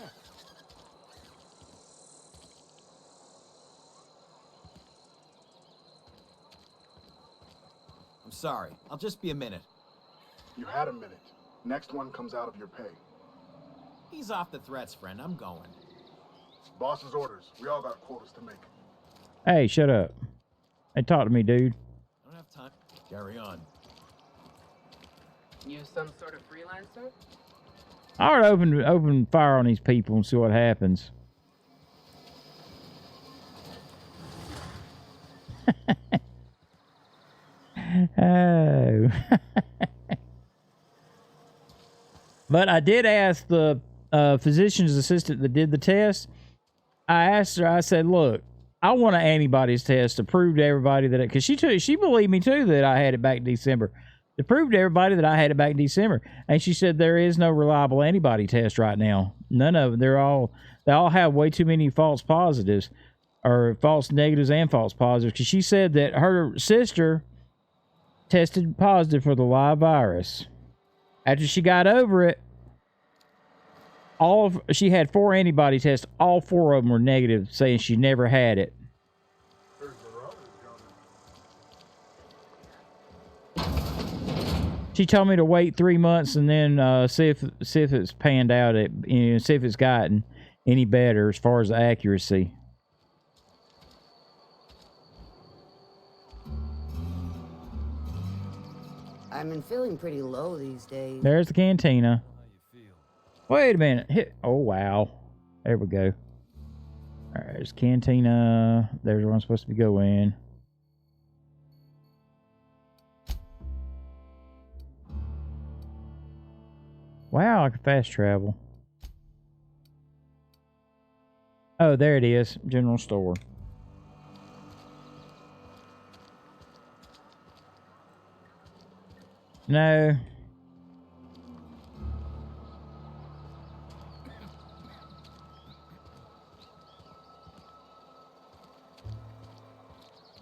I'm sorry. I'll just be a minute. You had a minute. Next one comes out of your pay. Ease off the threats, friend. I'm going. It's boss's orders. We all got quotas to make. Hey, shut up. Hey, talk to me, dude. I don't have time. Carry on. You some sort of freelancer? I ought to open fire on these people and see what happens. Oh. But I did ask the physician's assistant that did the test. I asked her, I said, look, I want an antibodies test to prove to everybody that because she believed me too that I had it back in December. To prove to everybody that I had it back in December. And she said there is no reliable antibody test right now. None of them. They all have way too many false positives, or false negatives and false positives. Because she said that her sister tested positive for the live virus. After she got over it, she had 4 antibody tests. All 4 of them were negative, saying she never had it. She told me to wait 3 months and then see if it's panned out, see if it's gotten any better as far as the accuracy. I've been feeling pretty low these days. There's the cantina. Wait a minute. Oh, wow. There we go. All right, there's cantina. There's where I'm supposed to be going. Wow, I can fast travel. Oh, there it is. General store. No.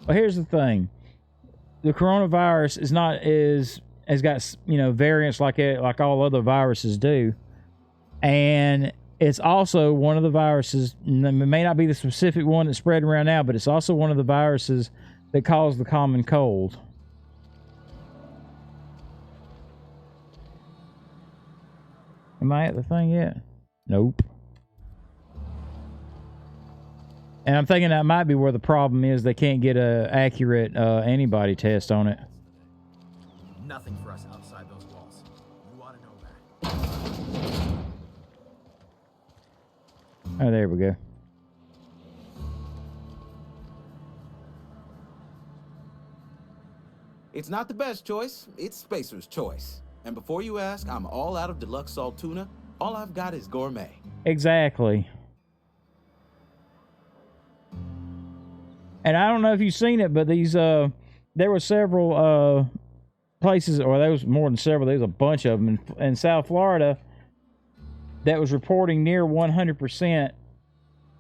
Well, here's the thing. The coronavirus is not has got, you know, variants like all other viruses do. And it's also one of the viruses, it may not be the specific one that's spreading around now, but it's also one of the viruses that cause the common cold. Am I at the thing yet? Nope. And I'm thinking that might be where the problem is. They can't get a accurate antibody test on it. Nothing for us outside those walls. You ought to know that. Oh, there we go. It's not the best choice. It's Spacer's choice. And before you ask, I'm all out of deluxe salt tuna. All I've got is gourmet. Exactly. And I don't know if you've seen it, but these there were several places, or there was more than several, there was a bunch of them in South Florida that was reporting near 100%,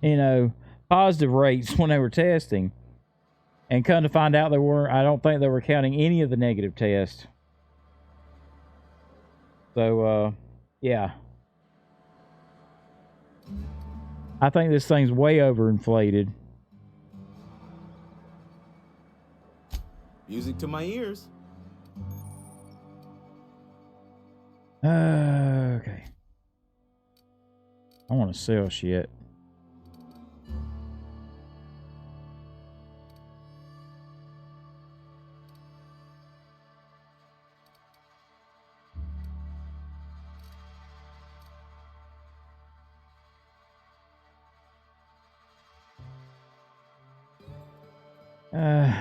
you know, positive rates when they were testing. And come to find out, I don't think they were counting any of the negative tests. So, yeah. I think this thing's way overinflated. Music to my ears. Okay. I want to sell shit.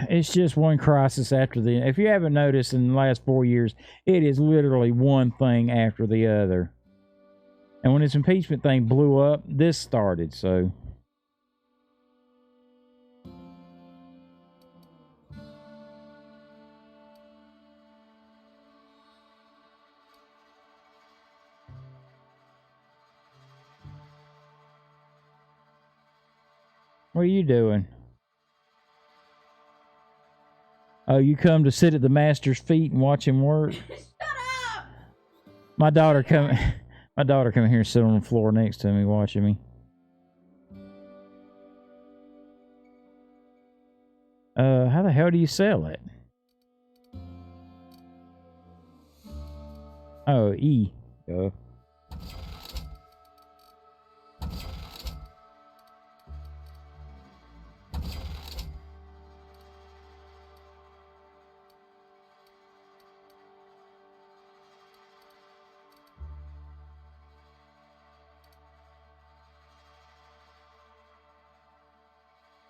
It's just one crisis after the... If you haven't noticed in the last 4 years, it is literally one thing after the other. And when this impeachment thing blew up, this started, so... What are you doing? Oh, you come to sit at the master's feet and watch him work? Shut up! My daughter come here and sit on the floor next to me watching me. How the hell do you sell it? Oh, E.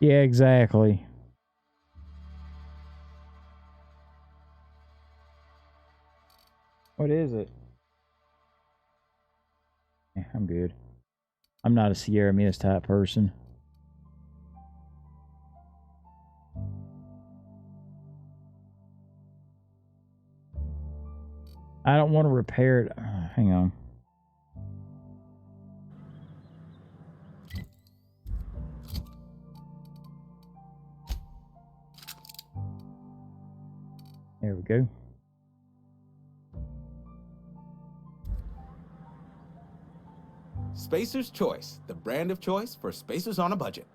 Yeah, exactly. What is it? Yeah, I'm good. I'm not a Sierra Mist type person. I don't want to repair it. Hang on. There we go. Spacer's Choice, the brand of choice for spacers on a budget.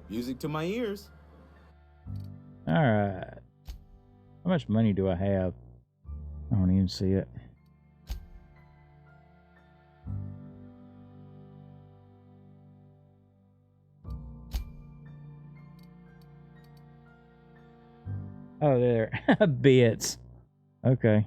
Music to my ears. All right. How much money do I have? I don't even see it. Oh, there. Bits. Okay.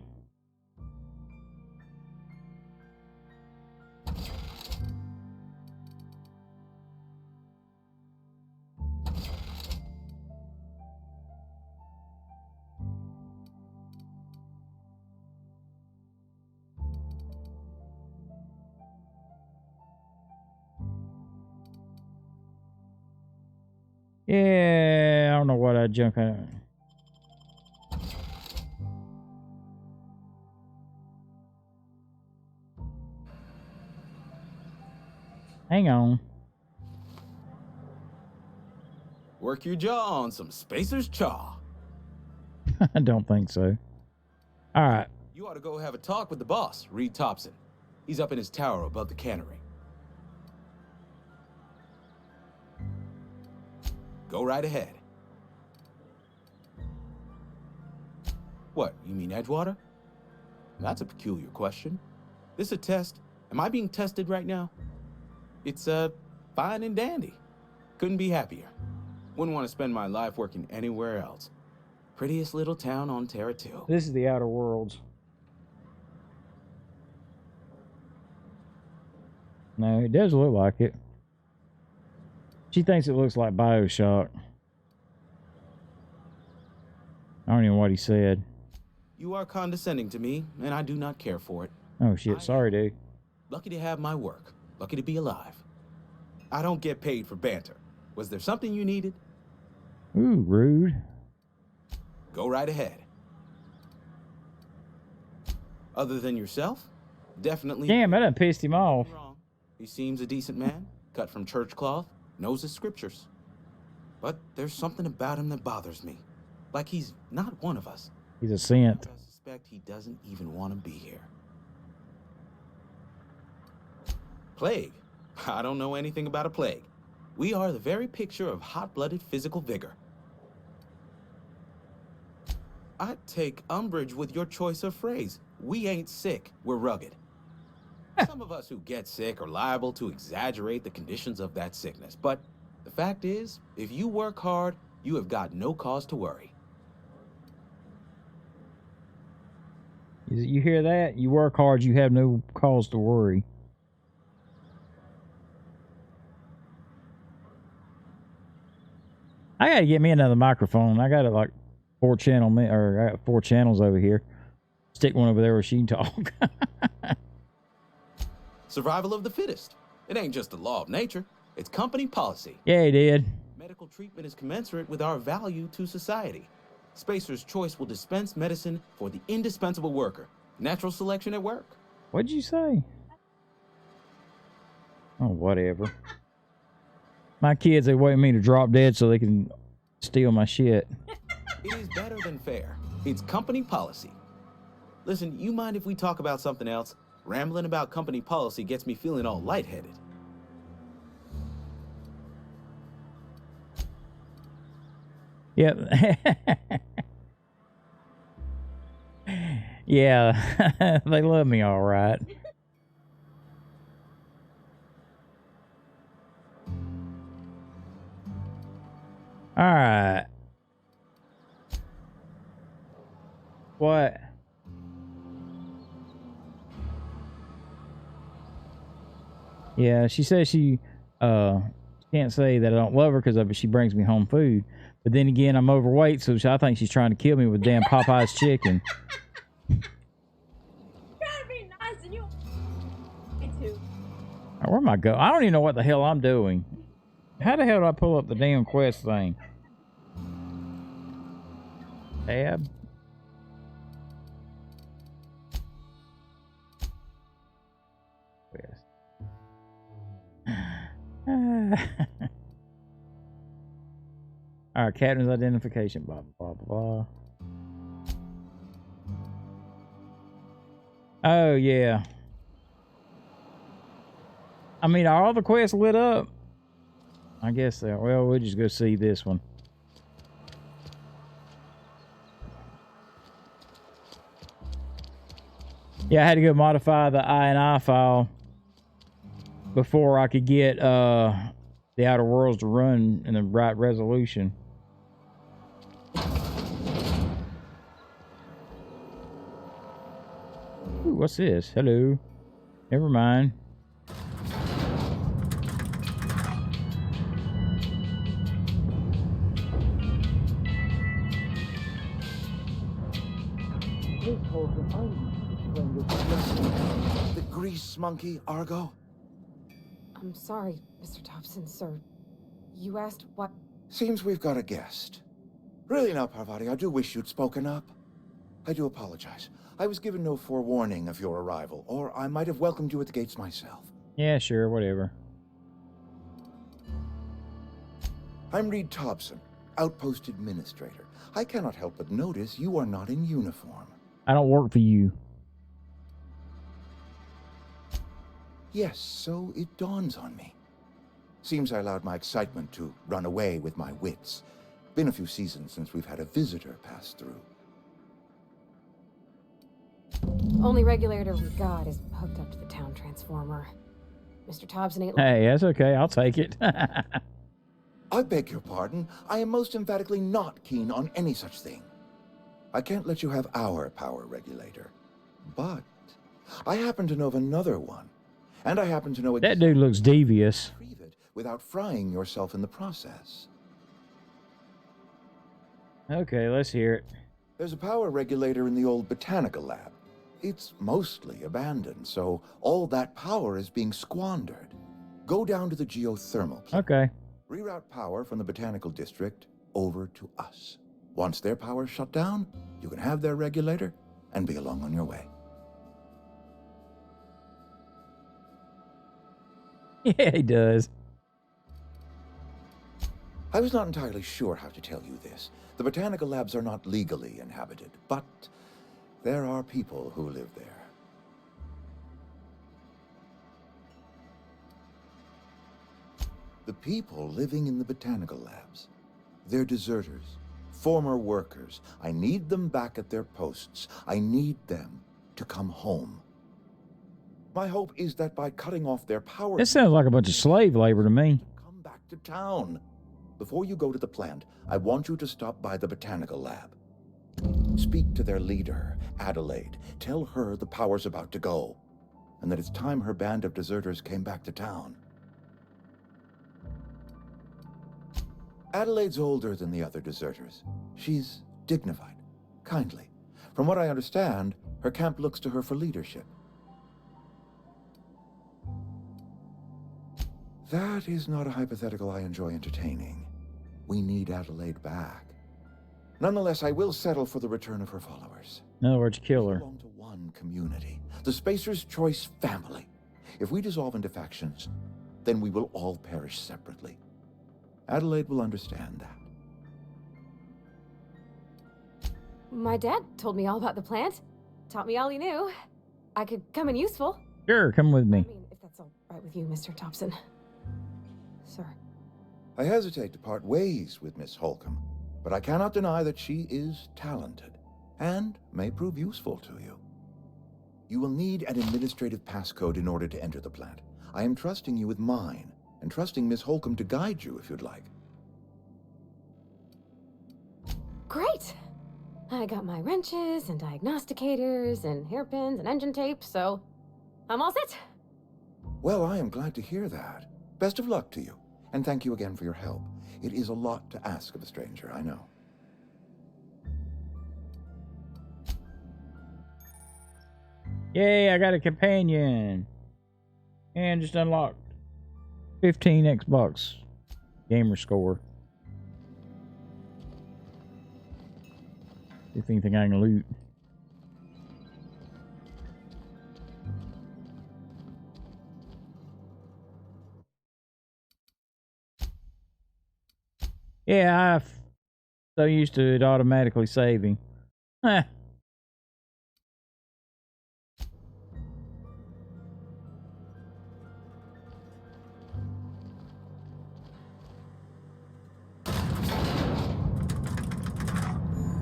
Yeah, I don't know what I'd junk on. Hang on. Work your jaw on some Spacer's Chaw. I don't think so. All right. You ought to go have a talk with the boss, Reed Thompson. He's up in his tower above the cannery. Go right ahead. What, you mean Edgewater? That's a peculiar question. This a test? Am I being tested right now? It's, fine and dandy. Couldn't be happier. Wouldn't want to spend my life working anywhere else. Prettiest little town on Terra 2. This is the Outer Worlds. No, it does look like it. She thinks it looks like BioShock. I don't even know what he said. You are condescending to me, and I do not care for it. Oh shit, sorry dude. Lucky to have my work. Lucky to be alive. I don't get paid for banter. Was there something you needed? Ooh, rude. Go right ahead. Other than yourself? Definitely. Damn, that done pissed him off. He seems a decent man, cut from church cloth, knows his scriptures. But there's something about him that bothers me. Like he's not one of us. He's a synth. I suspect he doesn't even want to be here. Plague? I don't know anything about a plague. We are the very picture of hot-blooded physical vigor. I take umbrage with your choice of phrase. We ain't sick, we're rugged. Some of us who get sick are liable to exaggerate the conditions of that sickness, but the fact is, if you work hard, you have got no cause to worry. You hear that? You work hard, you have no cause to worry. I gotta get me another microphone. I got it like I got 4 channels over here. Stick one over there where she can talk. Survival of the fittest. It ain't just the law of nature. It's company policy. Yeah, he did. Medical treatment is commensurate with our value to society. Spacer's Choice will dispense medicine for the indispensable worker. Natural selection at work. What'd you say? Oh, whatever. My kids, they wait me to drop dead so they can steal my shit. It is better than fair. It's company policy. Listen, you mind if we talk about something else? Rambling about company policy gets me feeling all lightheaded. Yep. Yeah, they love me all right. All right. What? Yeah, she says she can't say that I don't love her because she brings me home food. But then again, I'm overweight, so I think she's trying to kill me with damn Popeye's chicken. Trying to be nice and you. Me too. Where am I going? I don't even know what the hell I'm doing. How the hell do I pull up the damn quest thing? Tab. Quest. Alright, captain's identification, blah, blah, blah, blah. Oh, yeah. I mean, are all the quests lit up? I guess so. Well, we'll just go see this one. Yeah, I had to go modify the INI file before I could get the Outer Worlds to run in the right resolution. Ooh, what's this? Hello. Never mind. The grease monkey, Argo? I'm sorry, Mr. Thompson, sir. You asked what? Seems we've got a guest. Really now, Parvati, I do wish you'd spoken up. I do apologize. I was given no forewarning of your arrival, or I might have welcomed you at the gates myself. Yeah, sure, whatever. I'm Reed Thompson, Outpost Administrator. I cannot help but notice you are not in uniform. I don't work for you. Yes, so it dawns on me. Seems I allowed my excitement to run away with my wits. Been a few seasons since we've had a visitor pass through. Only regulator we got is hooked up to the town transformer. Mr. Thompson ain't... Hey, that's okay. I'll take it. I beg your pardon. I am most emphatically not keen on any such thing. I can't let you have our power regulator. But I happen to know of another one. And I happen to know that dude looks devious. Without frying yourself in the process. Okay, let's hear it. There's a power regulator in the old botanical lab. It's mostly abandoned, so all that power is being squandered. Go down to the geothermal plant. Okay. Reroute power from the botanical district over to us. Once their power's shut down, you can have their regulator and be along on your way. Yeah, he does. I was not entirely sure how to tell you this. The botanical labs are not legally inhabited, but there are people who live there. The people living in the botanical labs, they're deserters, former workers. I need them back at their posts. I need them to come home. My hope is that by cutting off their power... This sounds like a bunch of slave labor to me. Come back to town. Before you go to the plant, I want you to stop by the botanical lab. Speak to their leader, Adelaide. Tell her the power's about to go, and that it's time her band of deserters came back to town. Adelaide's older than the other deserters. She's dignified, kindly. From what I understand, her camp looks to her for leadership. That is not a hypothetical I enjoy entertaining. We need Adelaide back. Nonetheless, I will settle for the return of her followers. In other words, kill her. We belong to one community, the Spacer's Choice family. If we dissolve into factions, then we will all perish separately. Adelaide will understand that. My dad told me all about the plant. Taught me all he knew. I could come in useful. Sure, come with me. I mean, if that's all right with you, Mr. Thompson. Sir. I hesitate to part ways with Miss Holcomb, but I cannot deny that she is talented and may prove useful to you. You will need an administrative passcode in order to enter the plant. I am trusting you with mine, and trusting Miss Holcomb to guide you if you'd like. Great! I got my wrenches and diagnosticators and hairpins and engine tape, so I'm all set. Well, I am glad to hear that. Best of luck to you, and thank you again for your help. It is a lot to ask of a stranger, I know. Yay, I got a companion. And just unlocked 15 Xbox gamer score. See if anything I can loot. Yeah, I'm so used to it automatically saving. Huh.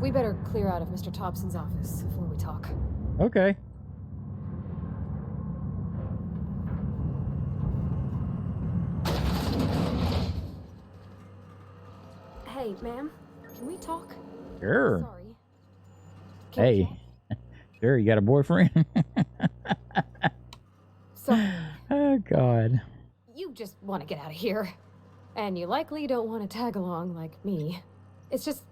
We better clear out of Mr. Thompson's office before we talk. Okay. Hey, ma'am, can we talk? Sure. Sorry. Hey. Sure, you got a boyfriend? Sorry. Oh, God. You just want to get out of here. And you likely don't want to tag along like me. It's just,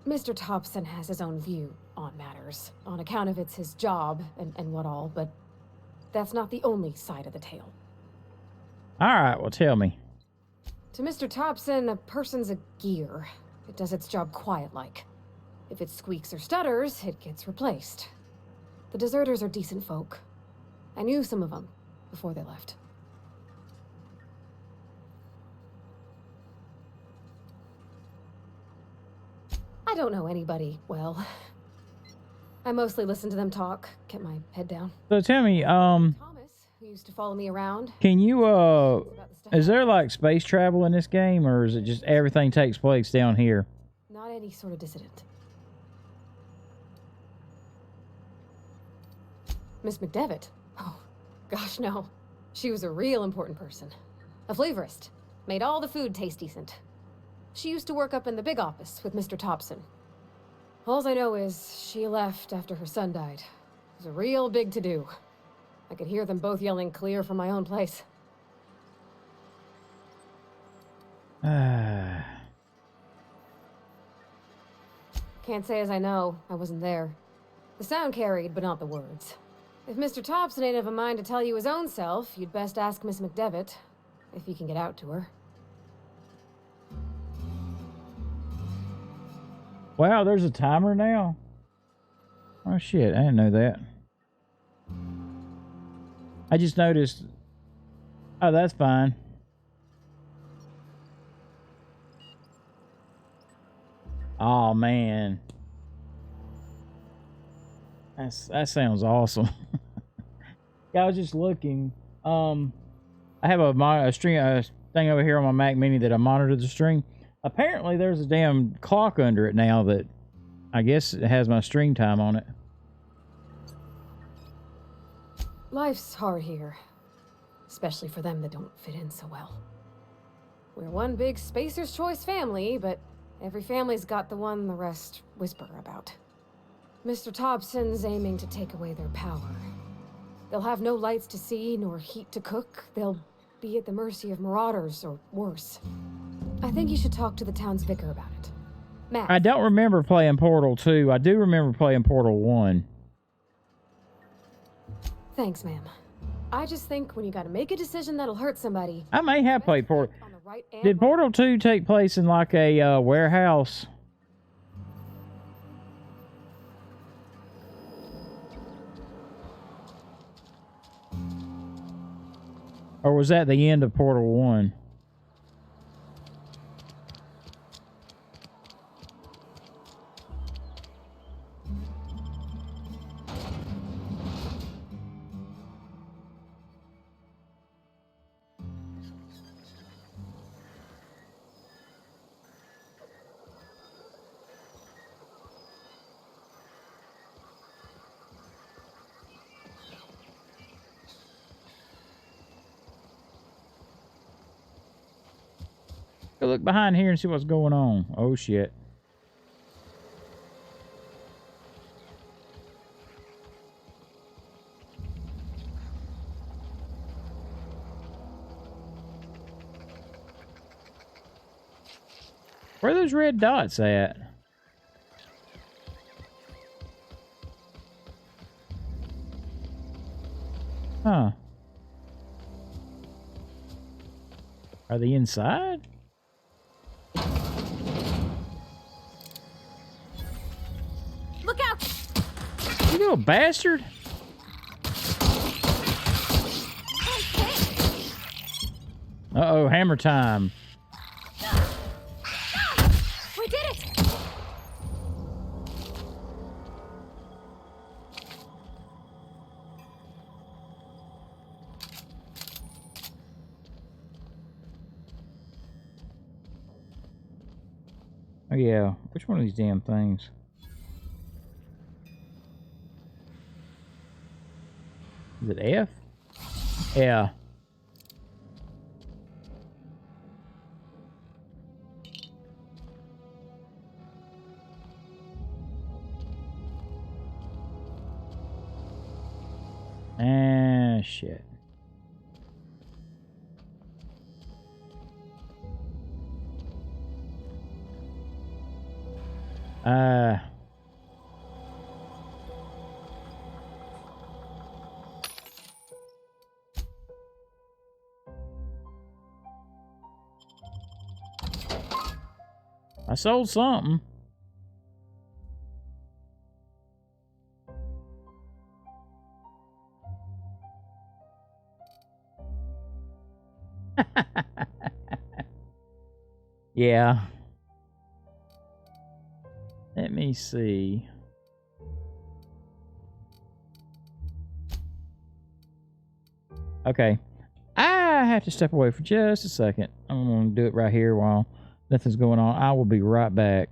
Mr. Thompson has his own view on matters, on account of it's his job and what all, but that's not the only side of the tale. All right, well, tell me. To Mr. Thompson, a person's a gear. It does its job quiet-like. If it squeaks or stutters, it gets replaced. The deserters are decent folk. I knew some of them before they left. don't know anybody well. I mostly listen to them talk, kept my head down. So tell me, Thomas, who used to follow me around. can you, is there like space travel in this game, or is it just everything takes place down here? Not any sort of dissident. Miss McDevitt? Oh, gosh, no. She was a real important person. A flavorist. Made all the food taste decent. She used to work up in the big office with Mr. Thompson. All I know is she left after her son died. It was a real big to-do. I could hear them both yelling clear from my own place. Can't say as I know. I wasn't there. The sound carried, but not the words. If Mr. Thompson ain't of a mind to tell you his own self, you'd best ask Miss McDevitt, if you can get out to her. Wow, there's a timer now. Oh shit, I didn't know that. I just noticed. Oh, that's fine. Oh man, that sounds awesome. Yeah, I was just looking. I have a stream thing over here on my Mac Mini that I monitor the stream. Apparently, there's a damn clock under it now that I guess it has my stream time on it. Life's hard here, especially for them that don't fit in so well. We're one big Spacer's Choice family, but every family's got the one the rest whisper about. Mr. Thompson's aiming to take away their power. They'll have no lights to see, nor heat to cook. They'll be at the mercy of marauders, or worse. I think you should talk to the town's vicar about it. Matt. I don't remember playing Portal 2. I do remember playing Portal 1. Thanks, ma'am. I just think when you gotta make a decision that'll hurt somebody... I may have played Portal. Did Portal 2 take place in like a warehouse? Or was that the end of Portal 1? Go look behind here and see what's going on. Oh shit. Where are those red dots at? Huh. Are they inside? Look out! You little bastard! Uh-oh, hammer time. We did it! Oh yeah, which one of these damn things? Is it F? Yeah. Ah, shit. I sold something. Yeah. me see. Okay. I have to step away for just a second. I'm going to do it right here while nothing's going on. I will be right back.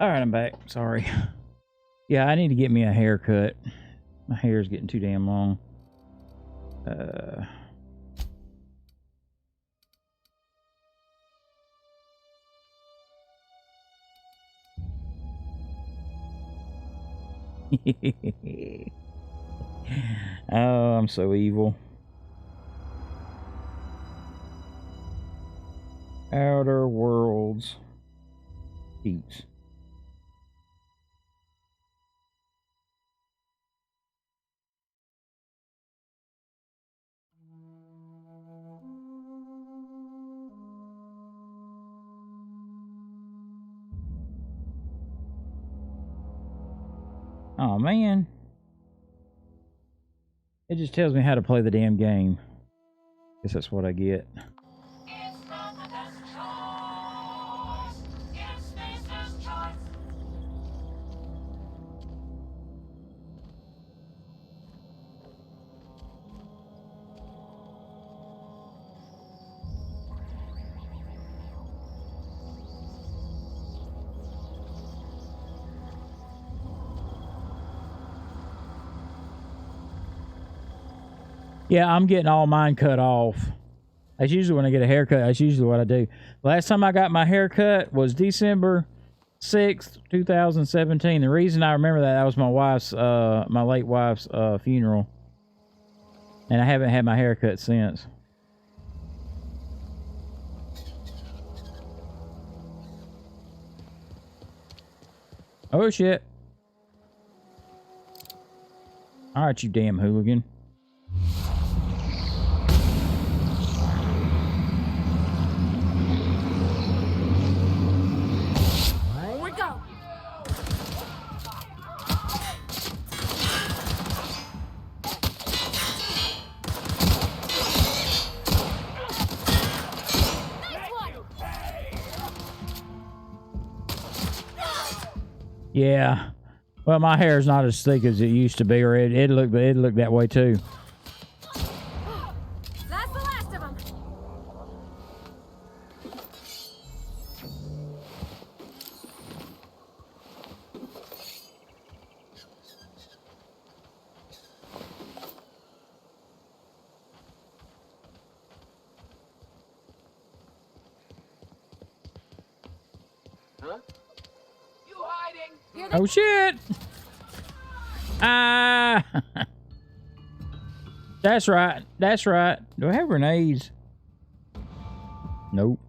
All right, I'm back. Sorry. Yeah, I need to get me a haircut. My hair is getting too damn long. Oh, I'm so evil. Outer Worlds. Peace. Oh man. It just tells me how to play the damn game. Guess that's what I get. Yeah, I'm getting all mine cut off. That's usually when I get a haircut. That's usually what I do. Last time I got my haircut was December 6th, 2017. The reason I remember that was my wife's, my late wife's funeral. And I haven't had my haircut since. Oh shit. All right, you damn hooligan. Yeah. Well, my hair is not as thick as it used to be, or it looked that way too. That's the last of them. Huh? You hiding? Oh shit! Ah! That's right. That's right. Do I have grenades? Nope.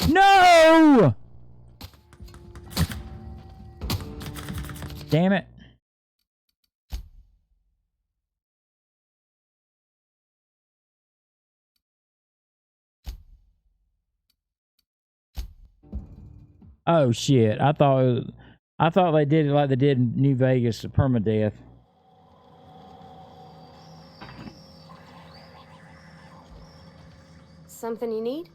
No! Damn it. Oh shit. I thought they did it like they did in New Vegas, permadeath. Something you need?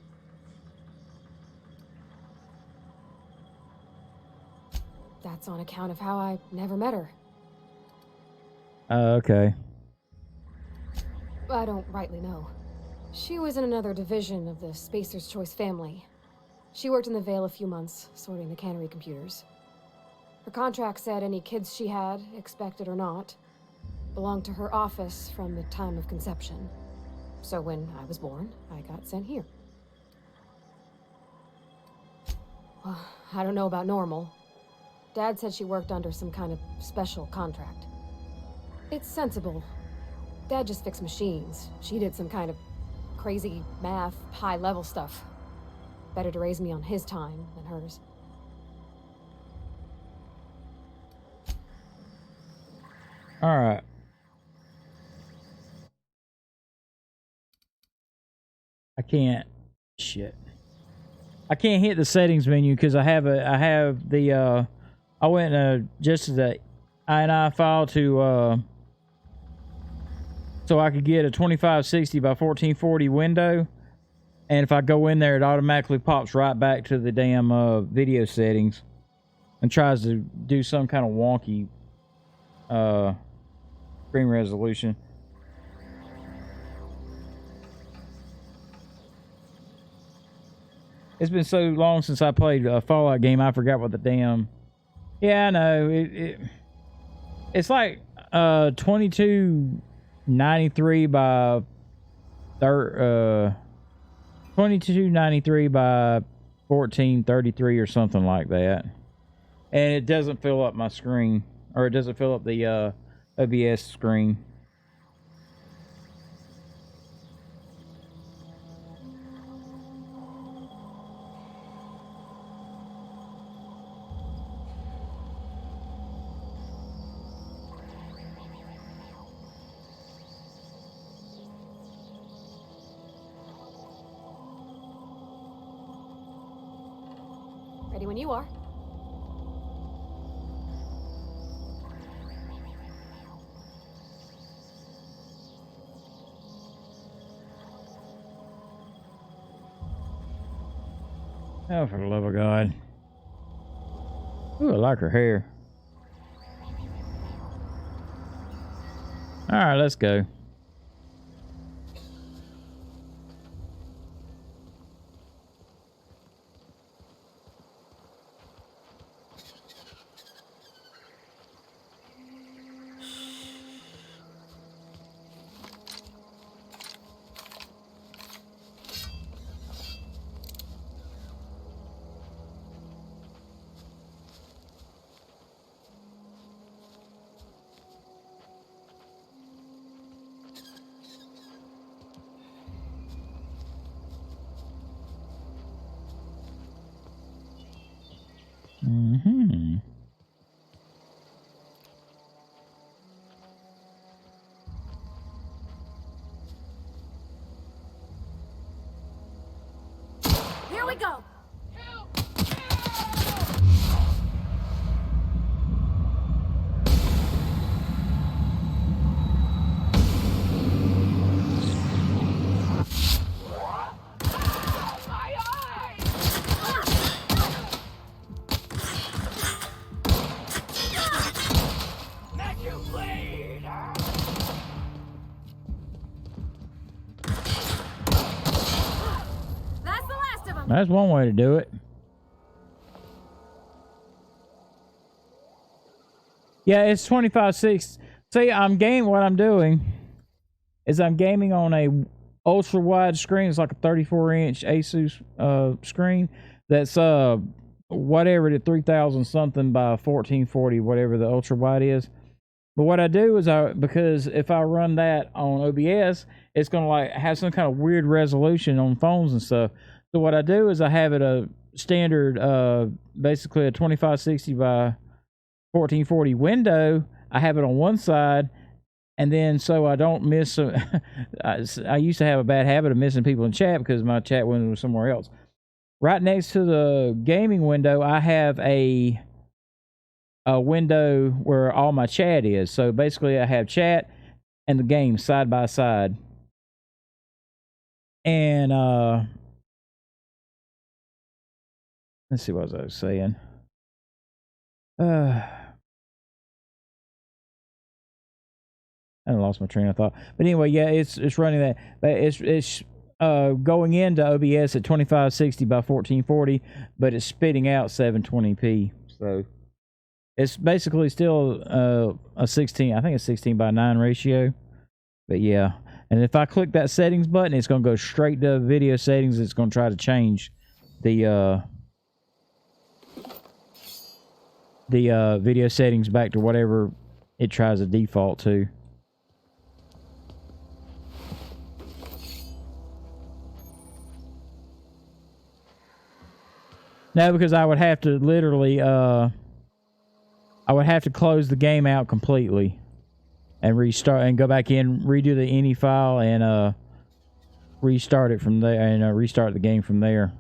That's on account of how I never met her. Oh, okay. I don't rightly know. She was in another division of the Spacer's Choice family. She worked in the Vale a few months, sorting the cannery computers. Her contract said any kids she had, expected or not, belonged to her office from the time of conception. So when I was born, I got sent here. Well, I don't know about normal. Dad said she worked under some kind of special contract. It's sensible. Dad just fixed machines. She did some kind of crazy math, high-level stuff. Better to raise me on his time than hers. All right. I can't. Shit. I can't hit the settings menu because I have the I went just the INI file to so I could get a 2560 by 1440 window, and if I go in there, it automatically pops right back to the damn video settings and tries to do some kind of wonky screen resolution. It's been so long since I played a Fallout game, I forgot what the damn... Yeah, I know. It's like 2293 by 2293 by 1433 or something like that. And it doesn't fill up my screen, or it doesn't fill up the OBS screen. Ready when you are. Oh, for the love of God. Ooh, I like her hair. All right, let's go. That's one way to do it. Yeah, it's 25.6. See, what I'm doing is I'm gaming on a ultra wide screen. It's like a 34-inch Asus screen. That's whatever the 3000 something by 1440, whatever the ultra wide is. But what I do is because if I run that on OBS, it's gonna like have some kind of weird resolution on phones and stuff. So what I do is I have it a standard, basically a 2560 by 1440 window. I have it on one side, and then so I don't miss. I used to have a bad habit of missing people in chat because my chat window was somewhere else. Right next to the gaming window, I have a window where all my chat is. So basically, I have chat and the game side by side. And let's see what I was saying. I lost my train of thought. But anyway, yeah, it's running that. But it's going into OBS at 2560 by 1440, but it's spitting out 720p. So it's basically still a 16. I think it's 16 by 9 ratio. But yeah, and if I click that settings button, it's going to go straight to video settings. It's going to try to change the video settings back to whatever it tries to default to. No, because I would have to literally, I would have to close the game out completely and restart and go back in, redo the ini file and restart it from there and restart the game from there.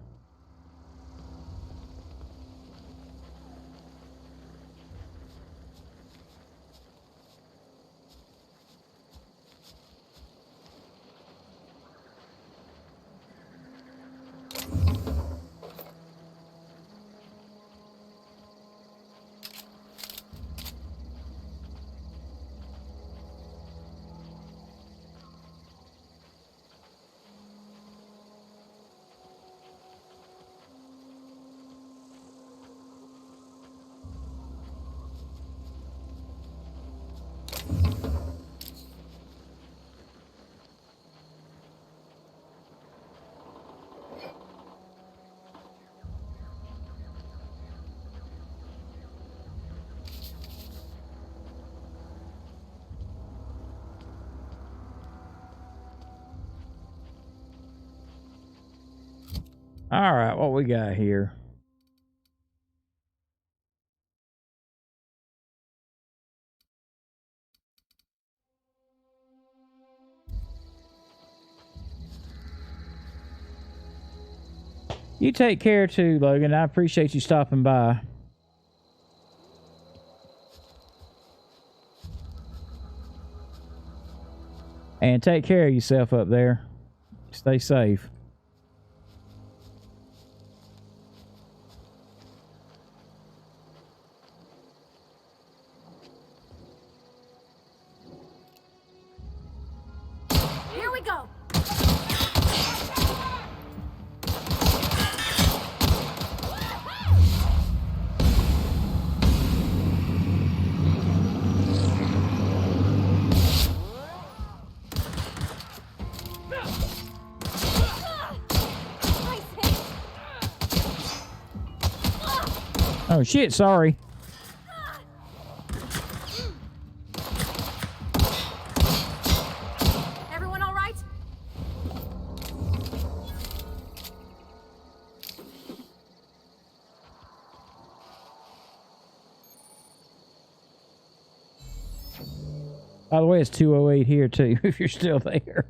All right, what we got here? You take care too, Logan. I appreciate you stopping by. And take care of yourself up there. Stay safe. Here we go. Oh shit, sorry. Everyone all right? By the way, it's 2:08 here too, if you're still there.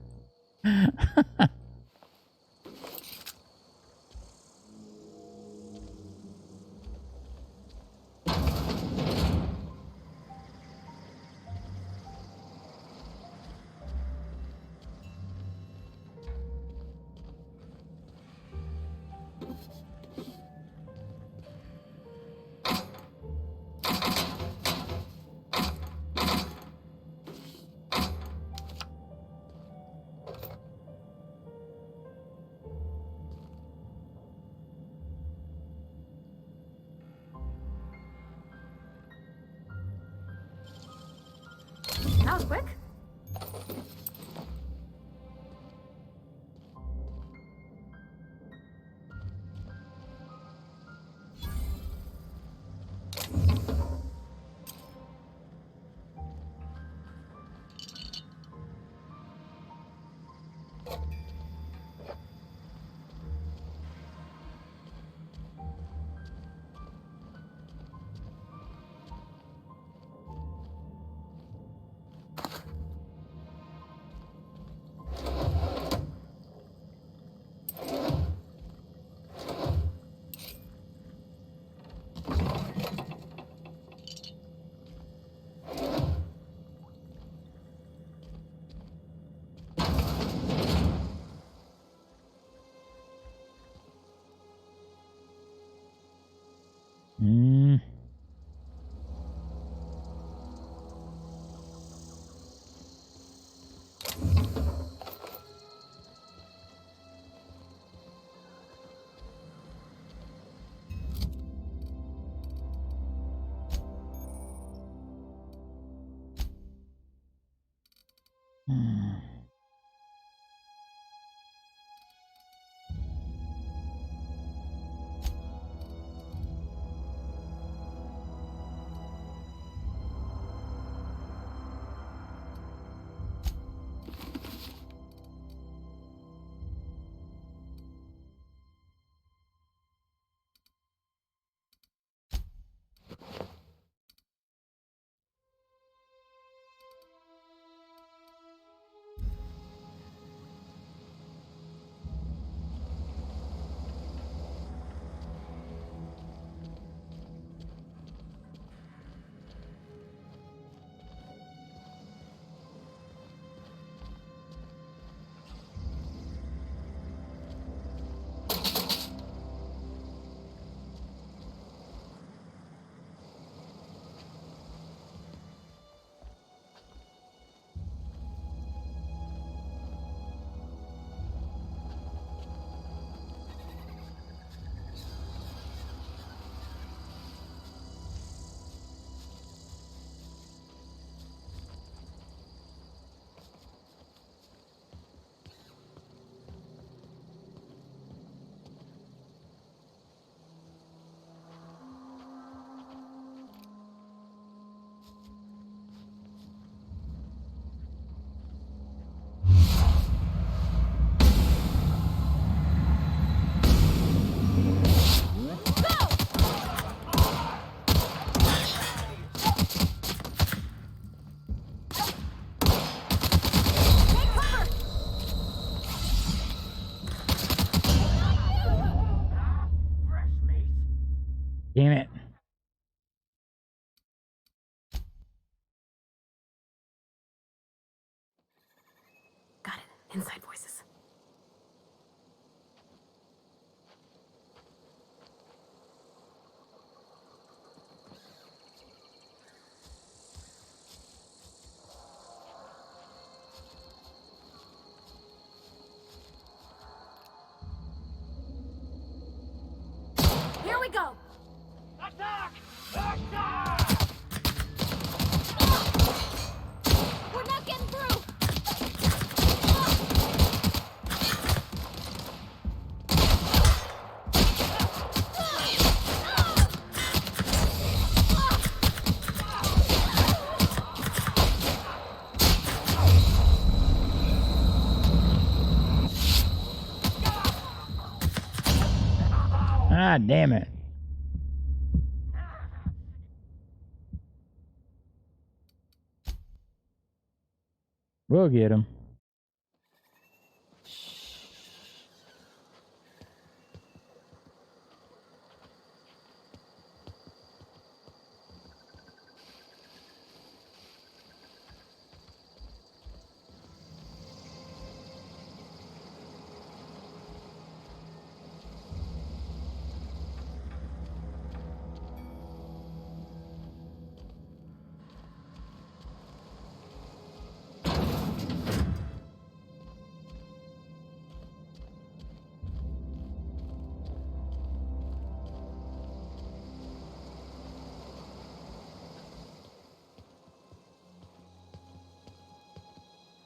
was quick. Hmm. Damn it. Got it. Inside voices. Here we go. Attack! Attack! We're not getting through. Ah, damn it. We'll get him.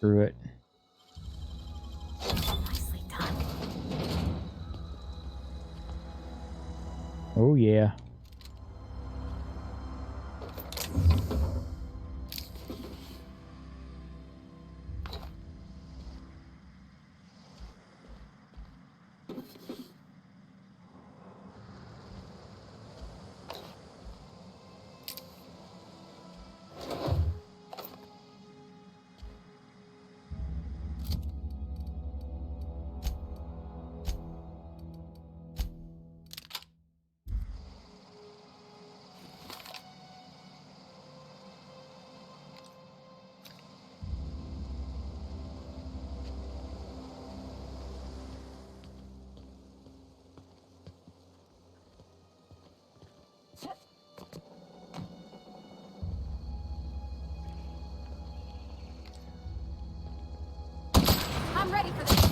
Screw it. Nicely done. Oh yeah. I'm ready for this.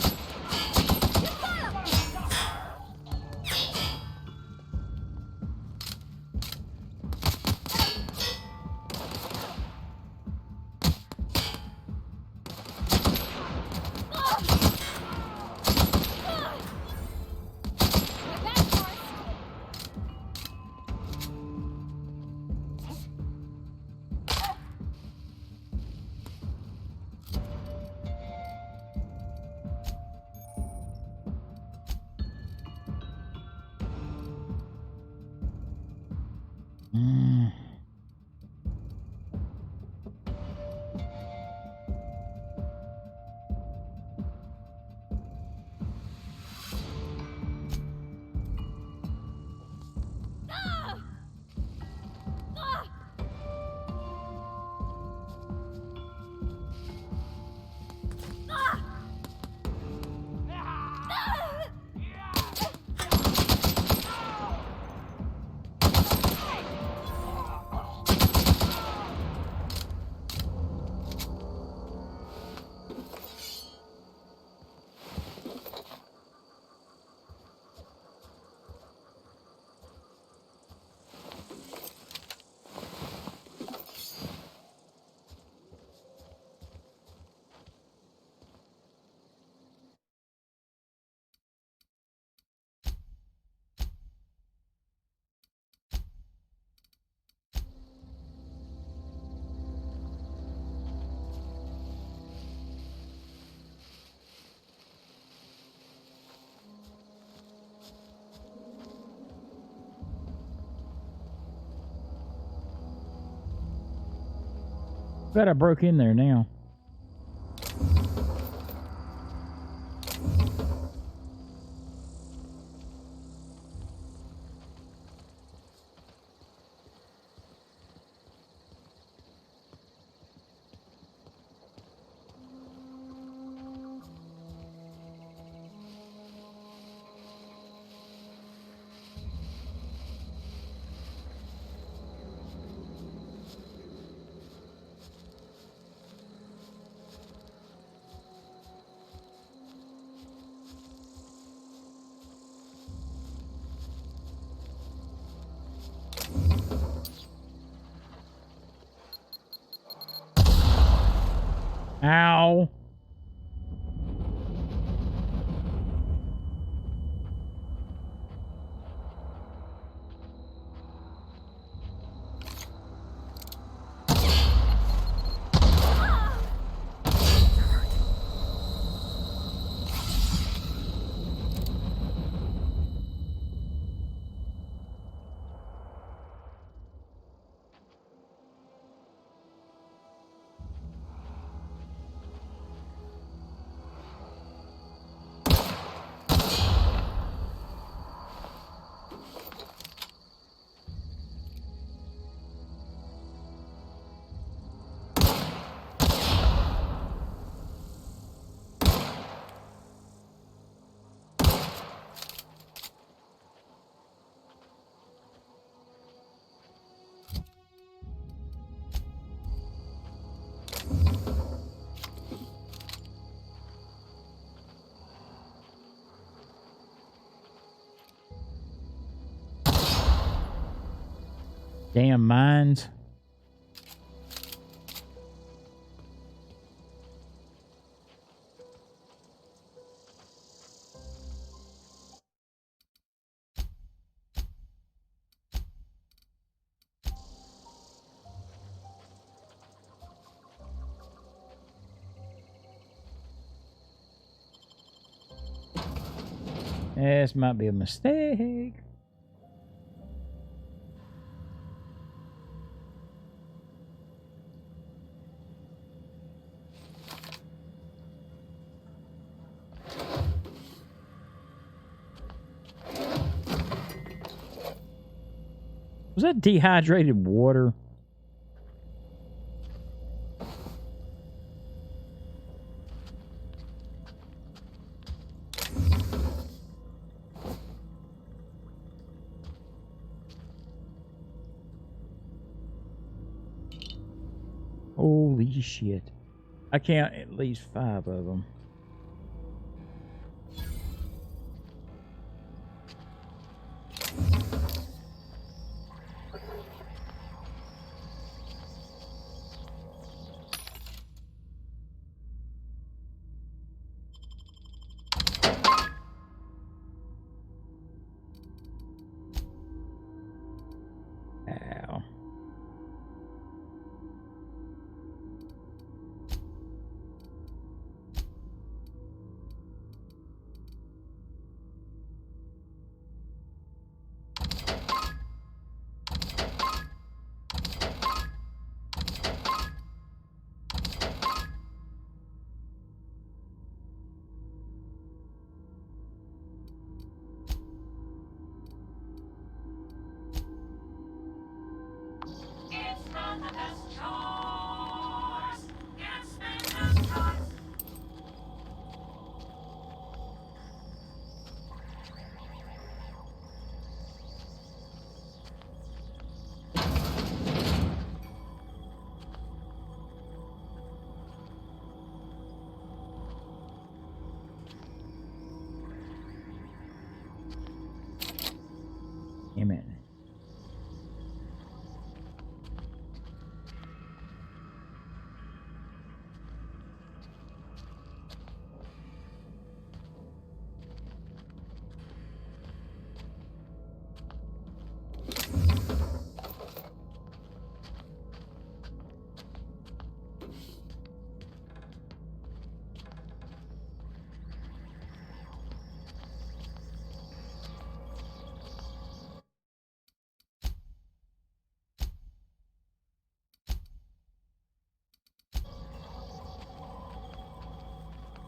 Bet I broke in there now. Ow. Damn mines. This might be a mistake. Was that dehydrated water? Holy shit. I count at least 5 of them. Ow. Amen.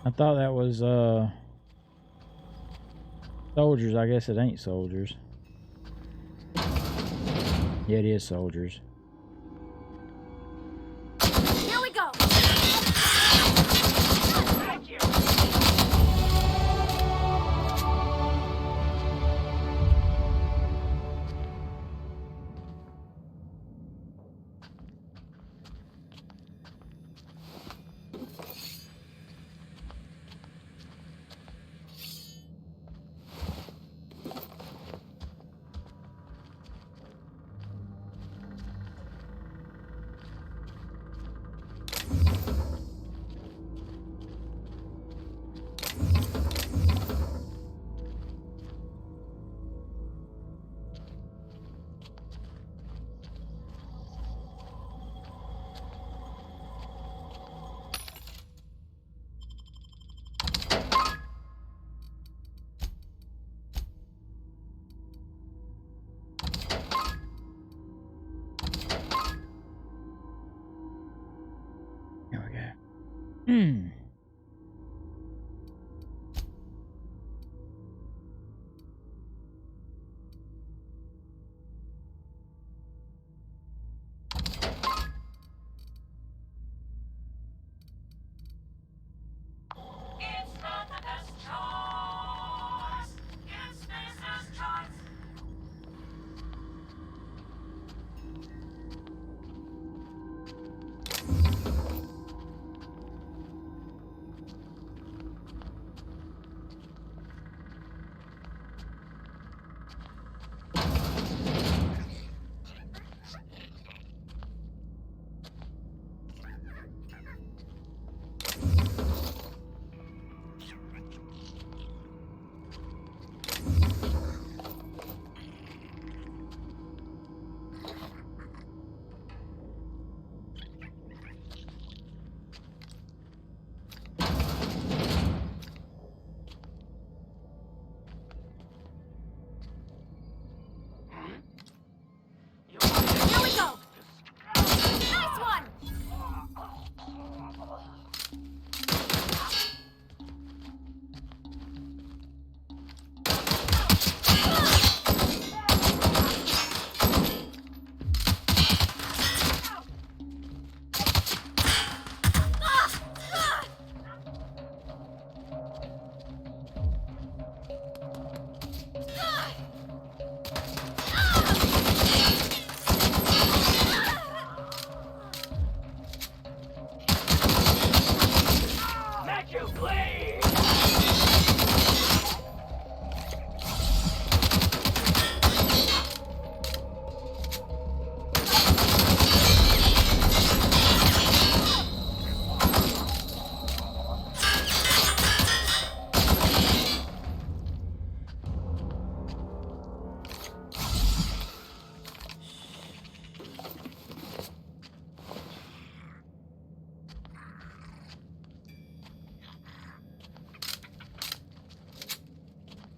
I thought that was soldiers. I guess it ain't soldiers. Yeah, it is soldiers. Here we go. Thank you.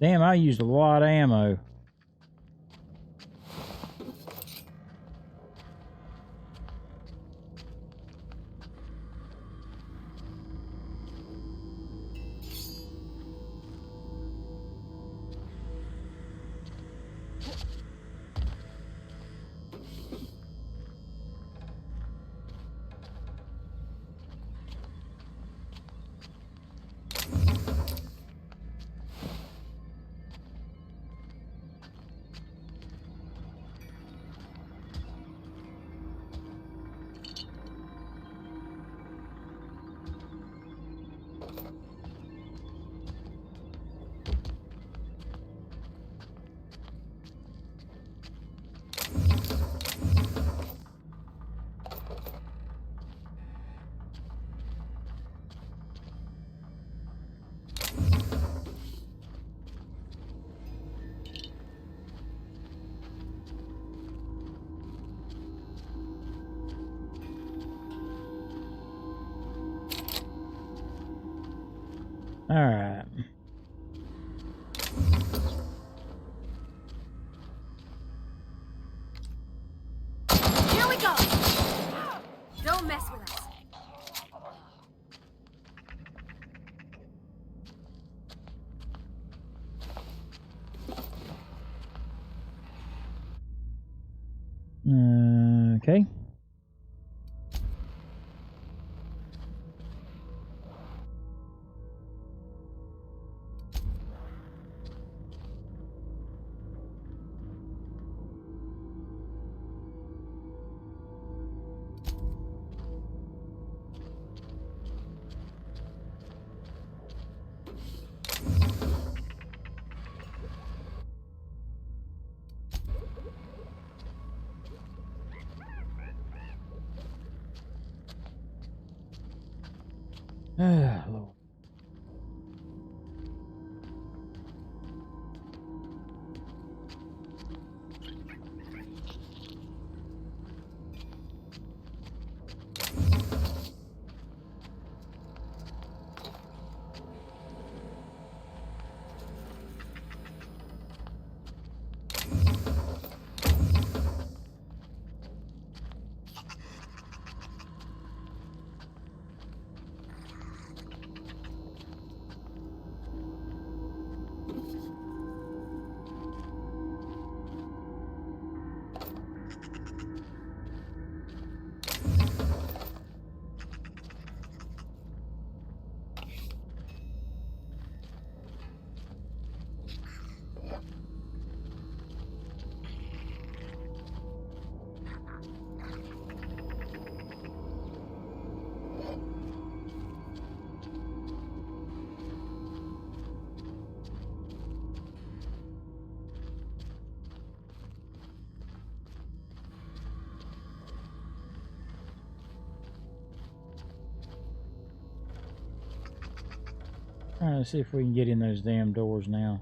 Damn, I used a lot of ammo. All right. Here we go. Don't mess with us. Okay. Lord. All right, let's see if we can get in those damn doors now.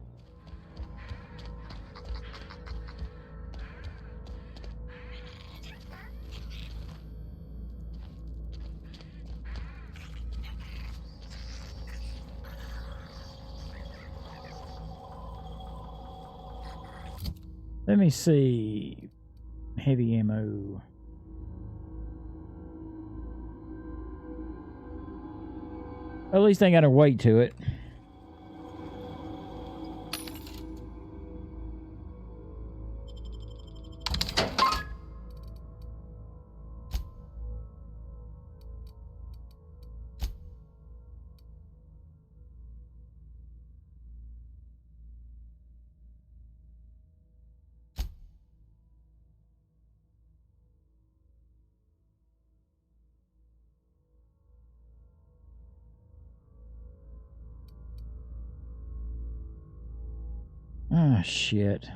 Let me see. Heavy ammo. At least they got a weight to it. Ah, shit.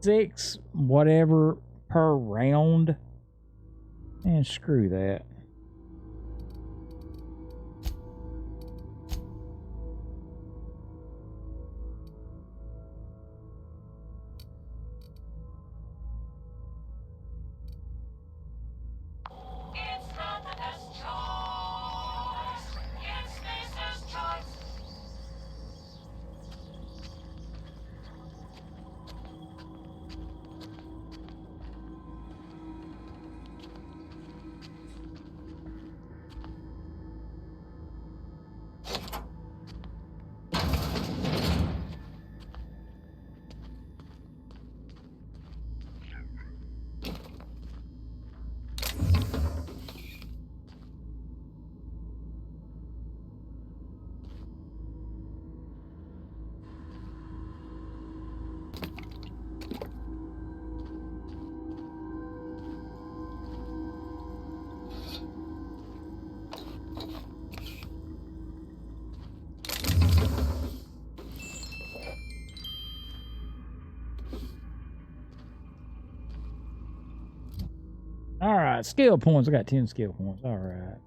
$6 whatever per round. And screw that. got skill points. I got 10 skill points. All right.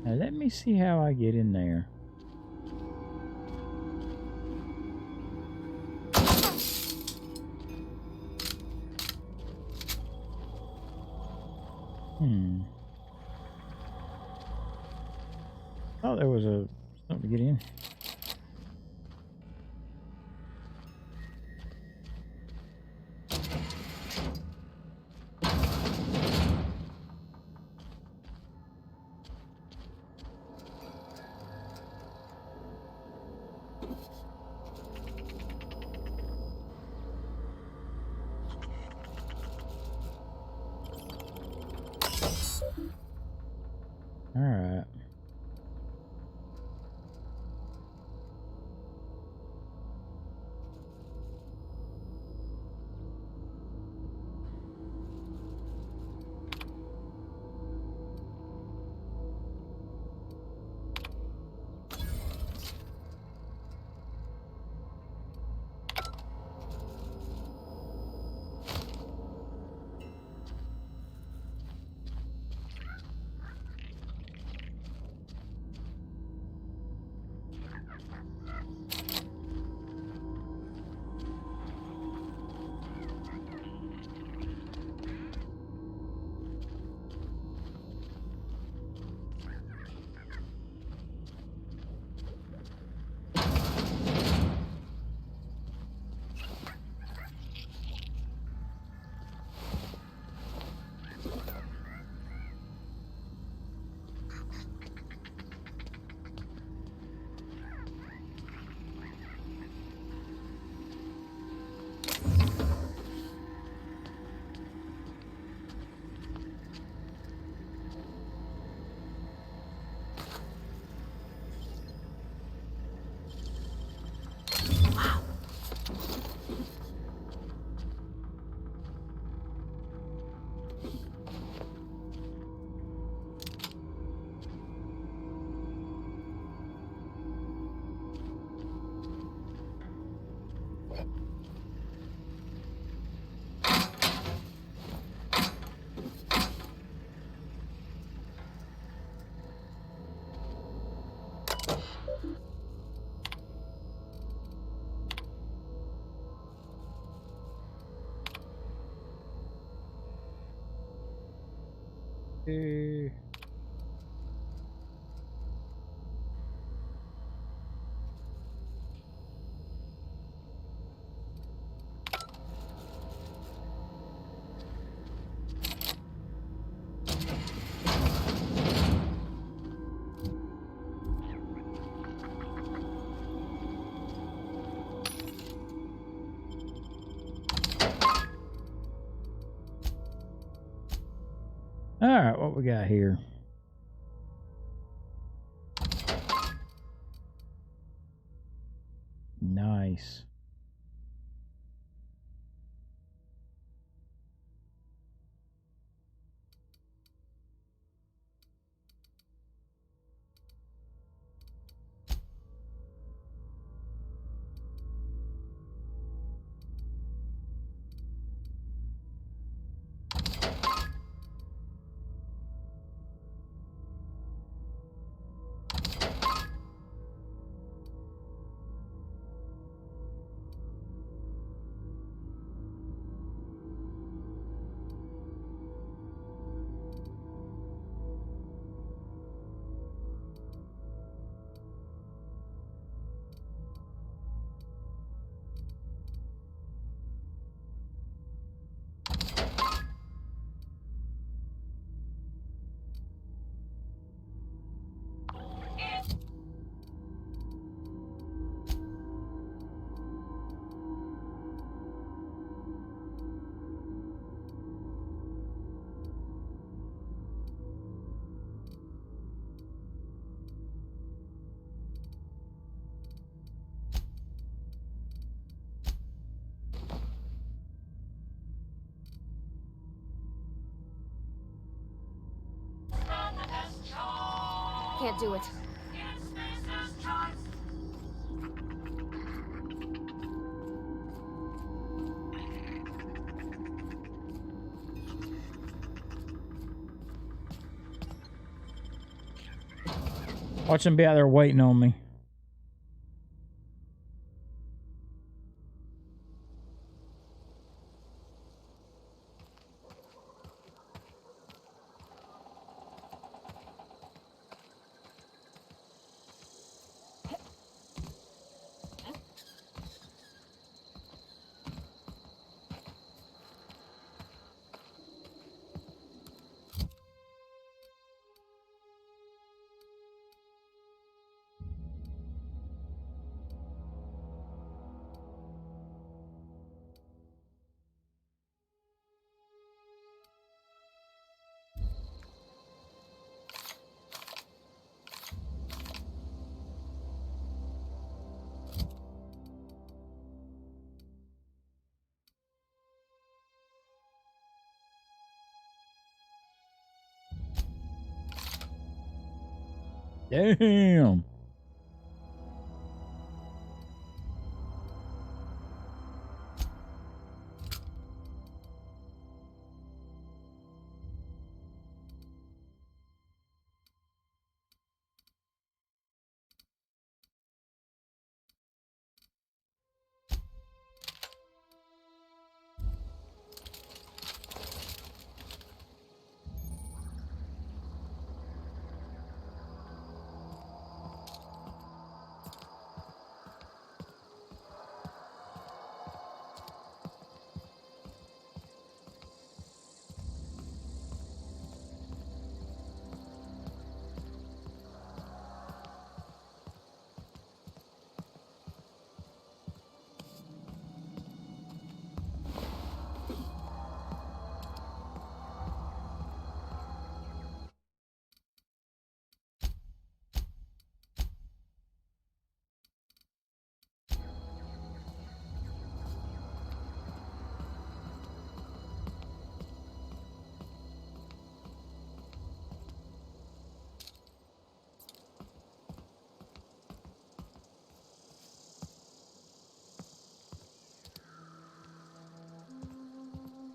Now let me see how I get in there. Oh, there was something to get in. All right. All right, what we got here? Nice. Can't do it. Watch them be out there waiting on me. Damn.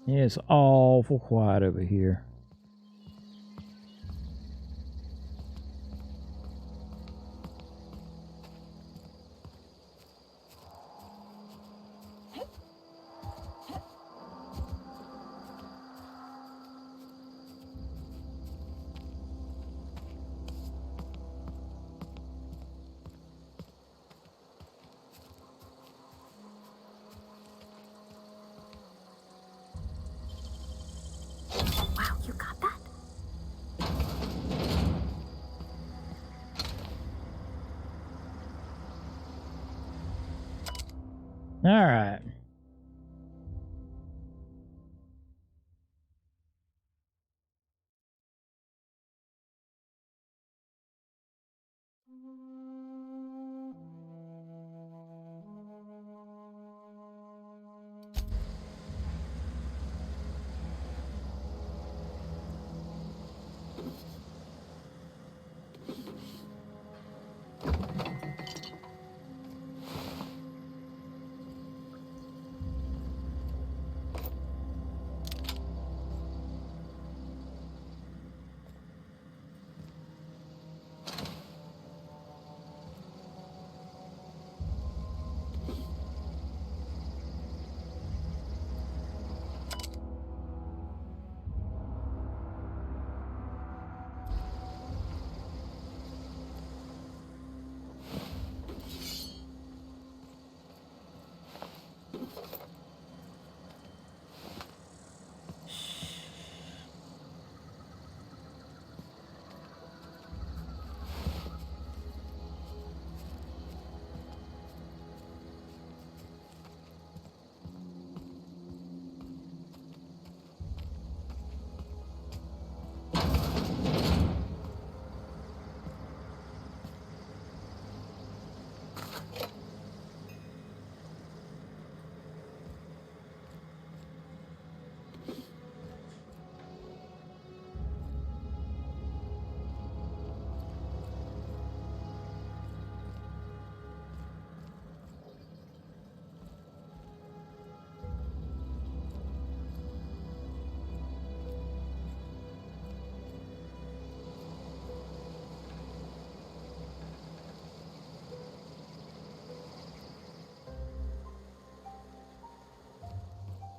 Yeah, it's awful quiet over here. Wow, you got that? All right.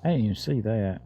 I didn't even see that.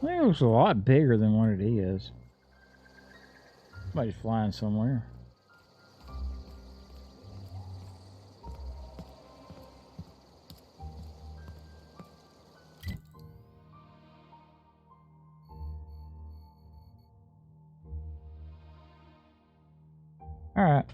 It looks a lot bigger than what it is. Somebody's flying somewhere. All right.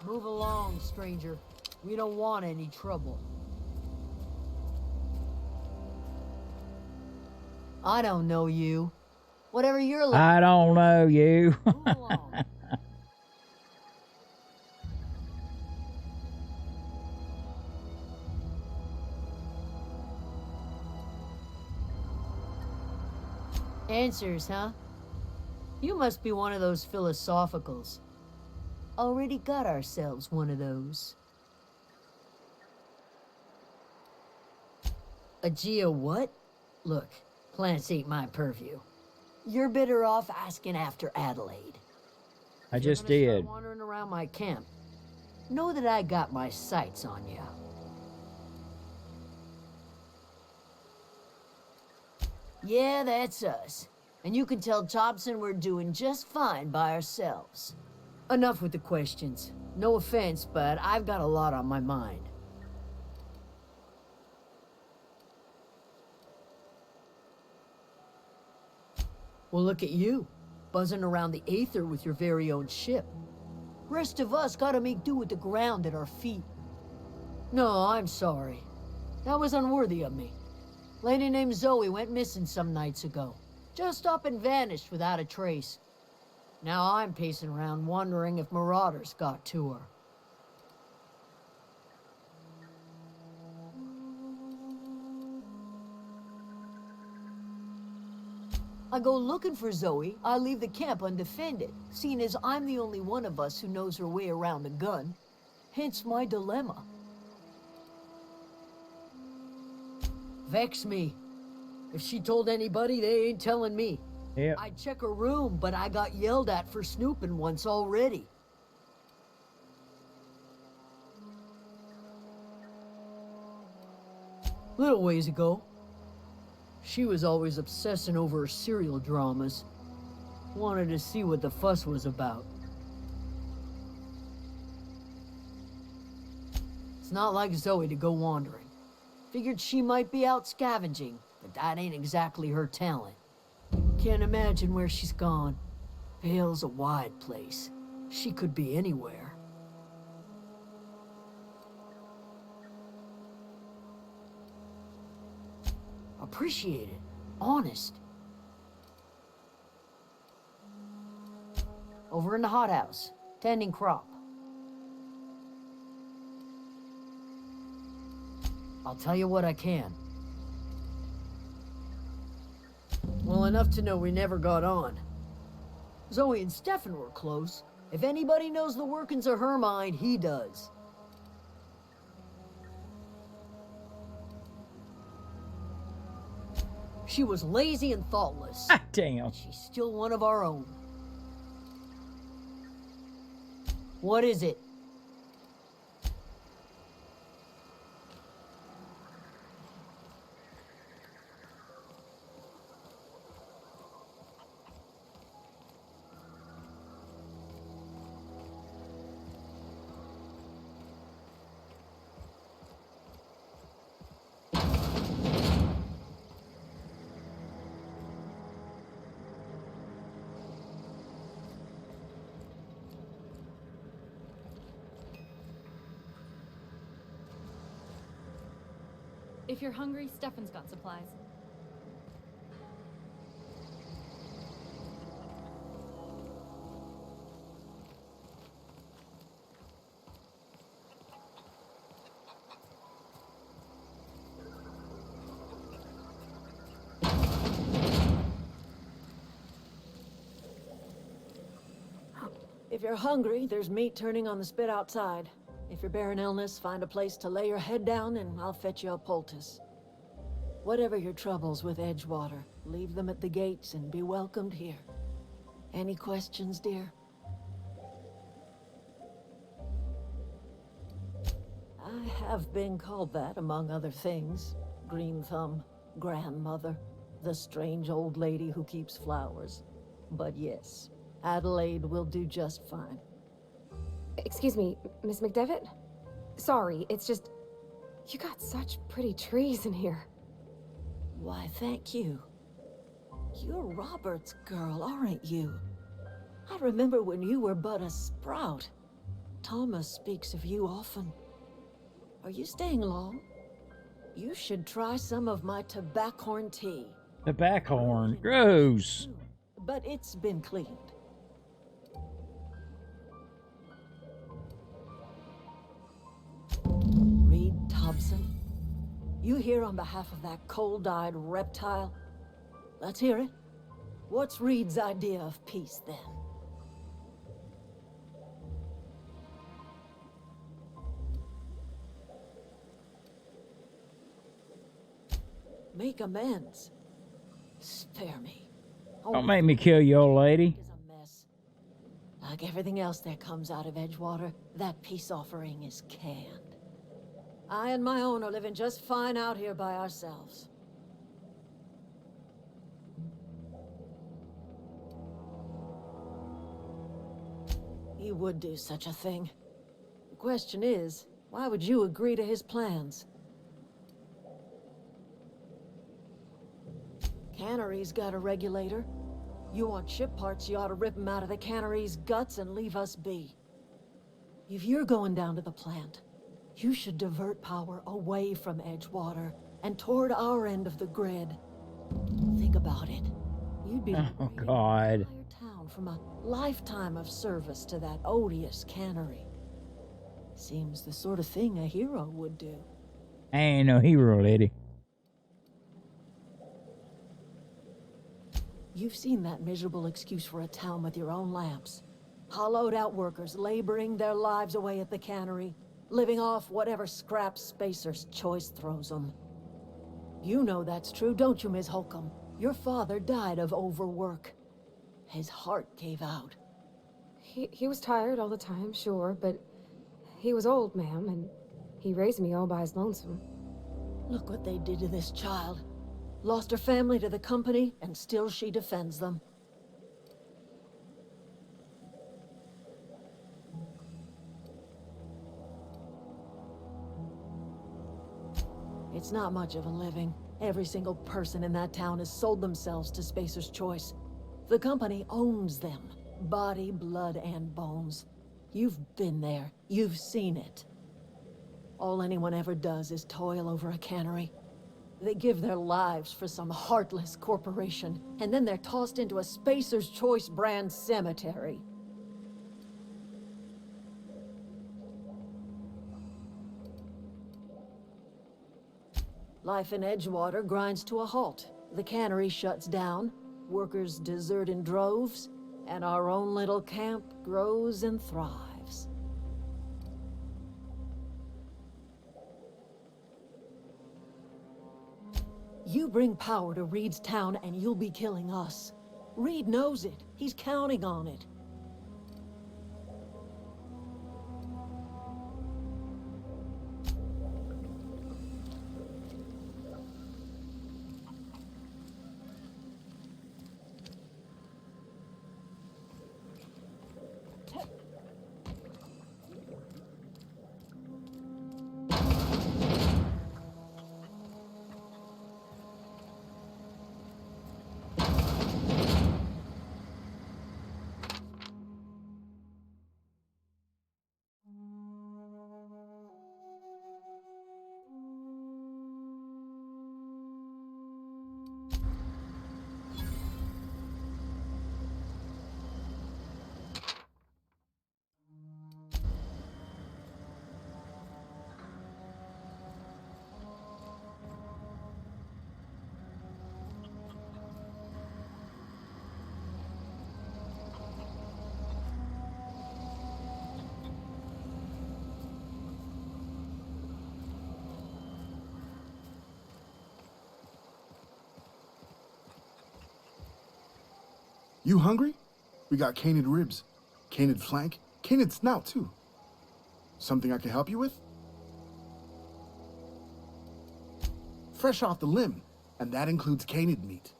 Move along, stranger. We don't want any trouble. I don't know you. Whatever you're like. I don't know you. Move along. Answers, huh? You must be one of those philosophicals. Already got ourselves one of those. A geo what? Look, plants ain't my purview. You're better off asking after Adelaide. I just If you're gonna did. start wandering around my camp, know that I got my sights on you. Yeah, that's us. And you can tell Thompson we're doing just fine by ourselves. Enough with the questions. No offense, but I've got a lot on my mind. Well, look at you, buzzing around the Aether with your very own ship. Rest of us gotta make do with the ground at our feet. No, I'm sorry. That was unworthy of me. Lady named Zoe went missing some nights ago. Just up and vanished without a trace. Now I'm pacing around wondering if marauders got to her. I go looking for Zoe, I leave the camp undefended, seeing as I'm the only one of us who knows her way around a gun. Hence my dilemma. Vex me. If she told anybody, they ain't telling me. Yep. I'd check her room, but I got yelled at for snooping once already. Little ways ago, she was always obsessing over her serial dramas. Wanted to see what the fuss was about. It's not like Zoe to go wandering. Figured she might be out scavenging, but that ain't exactly her talent. Can't imagine where she's gone. Vale's a wide place. She could be anywhere. Appreciate it. Honest. Over in the hothouse, tending crop. I'll tell you what I can. Well, enough to know we never got on. Zoe and Stefan were close. If anybody knows the workings of her mind, he does. She was lazy and thoughtless. Damn. She's still one of our own. What is it? If you're hungry, Stefan's got supplies. If you're hungry, there's meat turning on the spit outside. If you're bearing illness, find a place to lay your head down and I'll fetch you a poultice. Whatever your troubles with Edgewater, leave them at the gates and be welcomed here. Any questions, dear? I have been called that, among other things. Green Thumb, grandmother, the strange old lady who keeps flowers. But yes, Adelaide will do just fine. Excuse me, Miss McDevitt? Sorry, it's just... You got such pretty trees in here. Why, thank you. You're Robert's girl, aren't you? I remember when you were but a sprout. Thomas speaks of you often. Are you staying long? You should try some of my tobaccorn tea. Tobaccorn? Gross. But it's been cleaned. Reed Thompson? You here on behalf of that cold-eyed reptile? Let's hear it. What's Reed's idea of peace, then? Make amends. Spare me. Don't make me kill you, old lady. Like everything else that comes out of Edgewater, that peace offering is canned. I and my own are living just fine out here by ourselves. He would do such a thing. The question is, why would you agree to his plans? Cannery's got a regulator. You want ship parts, you ought to rip him out of the cannery's guts and leave us be. If you're going down to the plant, you should divert power away from Edgewater and toward our end of the grid. Think about it. You'd be Oh, God. town from a lifetime of service to that odious cannery. Seems the sort of thing a hero would do. I ain't no hero, lady. You've seen that miserable excuse for a town with your own lamps. Hollowed out workers laboring their lives away at the cannery, living off whatever scraps Spacer's Choice throws them. You know that's true, don't you, Miss Holcomb? Your father died of overwork. His heart gave out. He was tired all the time, sure, but he was old, ma'am, and he raised me all by his lonesome. Look what they did to this child. Lost her family to the company, and still she defends them. It's not much of a living. Every single person in that town has sold themselves to Spacer's Choice. The company owns them. Body, blood, and bones. You've been there. You've seen it. All anyone ever does is toil over a cannery. They give their lives for some heartless corporation, and then they're tossed into a Spacer's Choice brand cemetery. Life in Edgewater grinds to a halt. The cannery shuts down, workers desert in droves, and our own little camp grows and thrives. You bring power to Reed's town and you'll be killing us. Reed knows it. He's counting on it. You hungry? We got canid ribs, canid flank, canid snout too. Something I can help you with? Fresh off the limb, and that includes canid meat.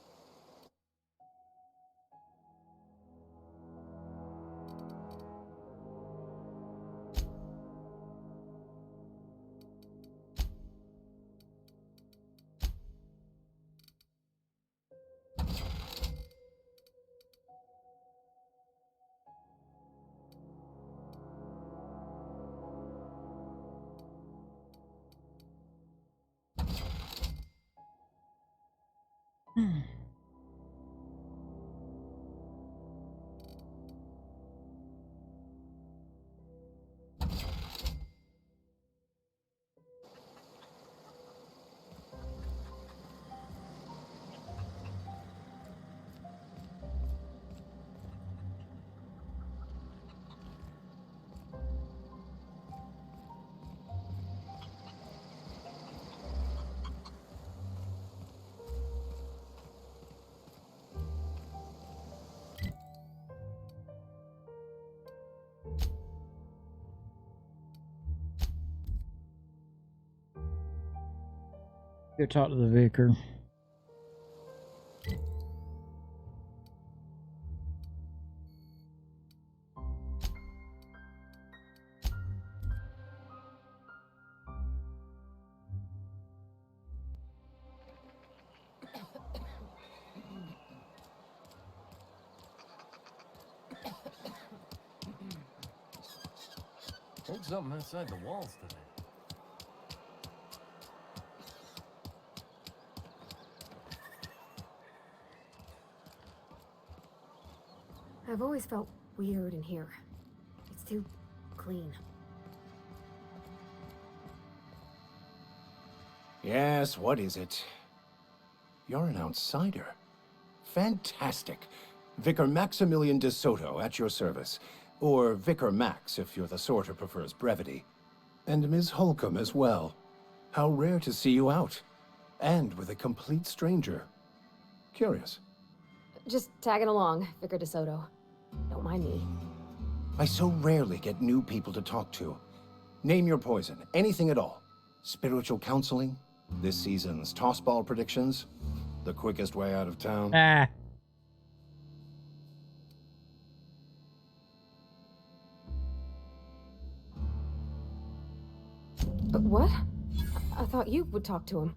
Go talk to the vicar. Heard something outside the walls today. I've always felt weird in here. It's too clean. Yes, what is it? You're an outsider. Fantastic. Vicar Maximilian de Soto at your service. Or Vicar Max, if you're the sort who prefers brevity. And Ms. Holcomb as well. How rare to see you out. And with a complete stranger. Curious. Just tagging along, Vicar DeSoto. Don't mind me. I so rarely get new people to talk to. Name your poison, anything at all. Spiritual counseling, this season's tossball predictions, the quickest way out of town. What? I thought you would talk to him.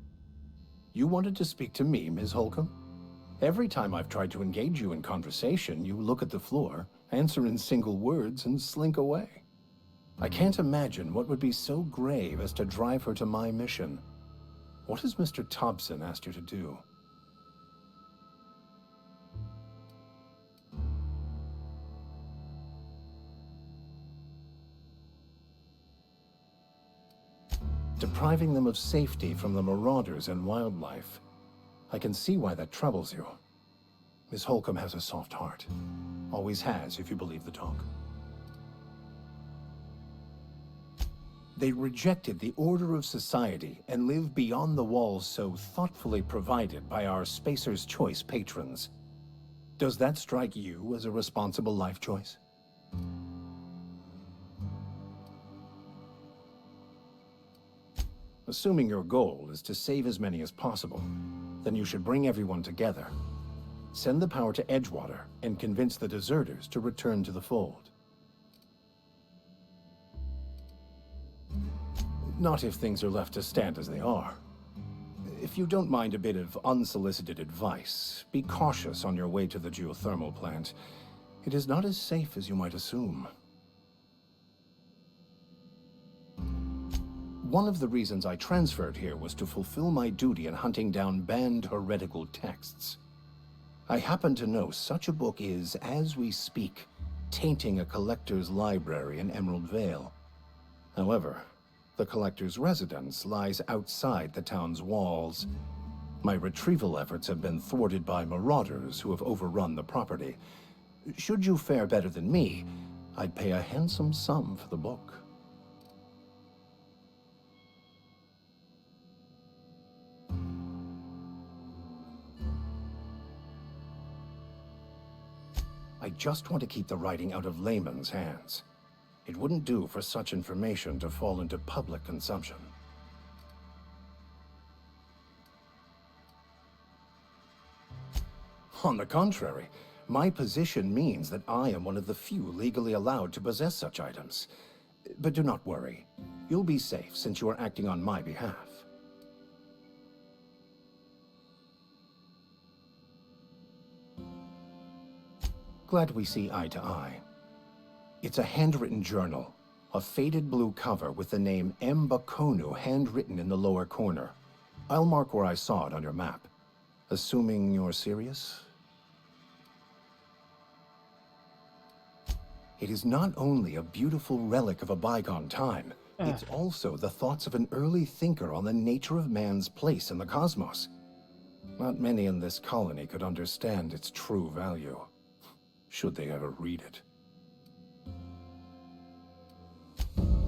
You wanted to speak to me, Ms. Holcomb? Every time I've tried to engage you in conversation, you look at the floor, answer in single words, and slink away. I can't imagine what would be so grave as to drive her to my mission. What has Mr. Thompson asked you to do? Depriving them of safety from the marauders and wildlife. I can see why that troubles you. Miss Holcomb has a soft heart. Always has, if you believe the talk. They rejected the order of society and live beyond the walls so thoughtfully provided by our Spacer's Choice patrons. Does that strike you as a responsible life choice? Assuming your goal is to save as many as possible, then you should bring everyone together. Send the power to Edgewater and convince the deserters to return to the fold. Not if things are left to stand as they are. If you don't mind a bit of unsolicited advice, be cautious on your way to the geothermal plant. It is not as safe as you might assume. One of the reasons I transferred here was to fulfill my duty in hunting down banned heretical texts. I happen to know such a book is, as we speak, tainting a collector's library in Emerald Vale. However, the collector's residence lies outside the town's walls. My retrieval efforts have been thwarted by marauders who have overrun the property. Should you fare better than me, I'd pay a handsome sum for the book. I just want to keep the writing out of layman's hands. It wouldn't do for such information to fall into public consumption. On the contrary, my position means that I am one of the few legally allowed to possess such items. But do not worry. You'll be safe since you are acting on my behalf. Glad we see eye to eye. It's a handwritten journal, a faded blue cover with the name M. Bakonu handwritten in the lower corner. I'll mark where I saw it on your map. Assuming you're serious? It is not only a beautiful relic of a bygone time, it's also the thoughts of an early thinker on the nature of man's place in the cosmos. Not many in this colony could understand its true value, should they ever read it.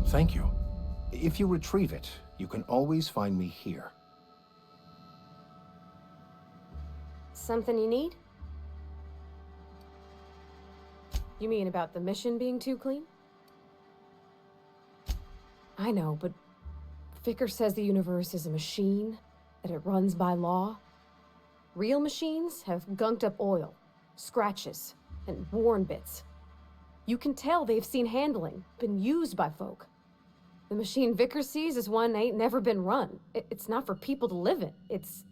Thank you. If you retrieve it, you can always find me here. Something you need? You mean about the mission being too clean? I know, but Vicker says the universe is a machine, that it runs by law. Real machines have gunked up oil, scratches, and worn bits. You can tell they've seen handling, been used by folk. The machine Vicker sees is one ain't never been run. It's not for people to live in. It's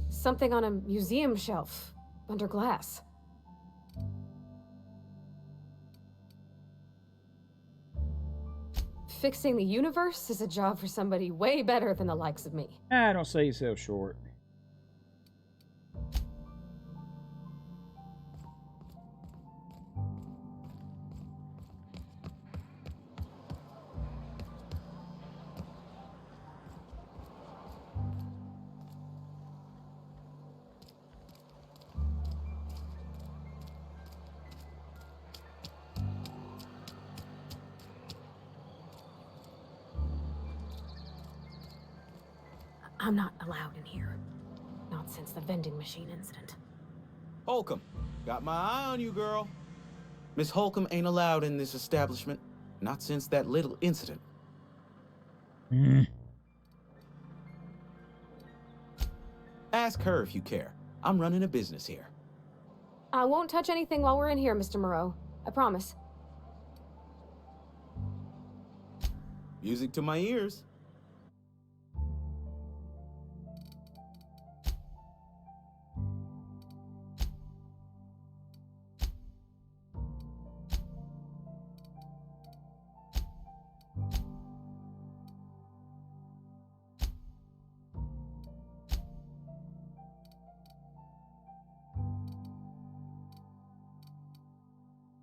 something on a museum shelf, under glass. Fixing the universe is a job for somebody way better than the likes of me. Don't sell yourself short. I'm not allowed in here. Not since the vending machine incident. Holcomb, got my eye on you, girl. Miss Holcomb ain't allowed in this establishment. Not since that little incident. Ask her if you care. I'm running a business here. I won't touch anything while we're in here, Mr. Moreau. I promise. Music to my ears.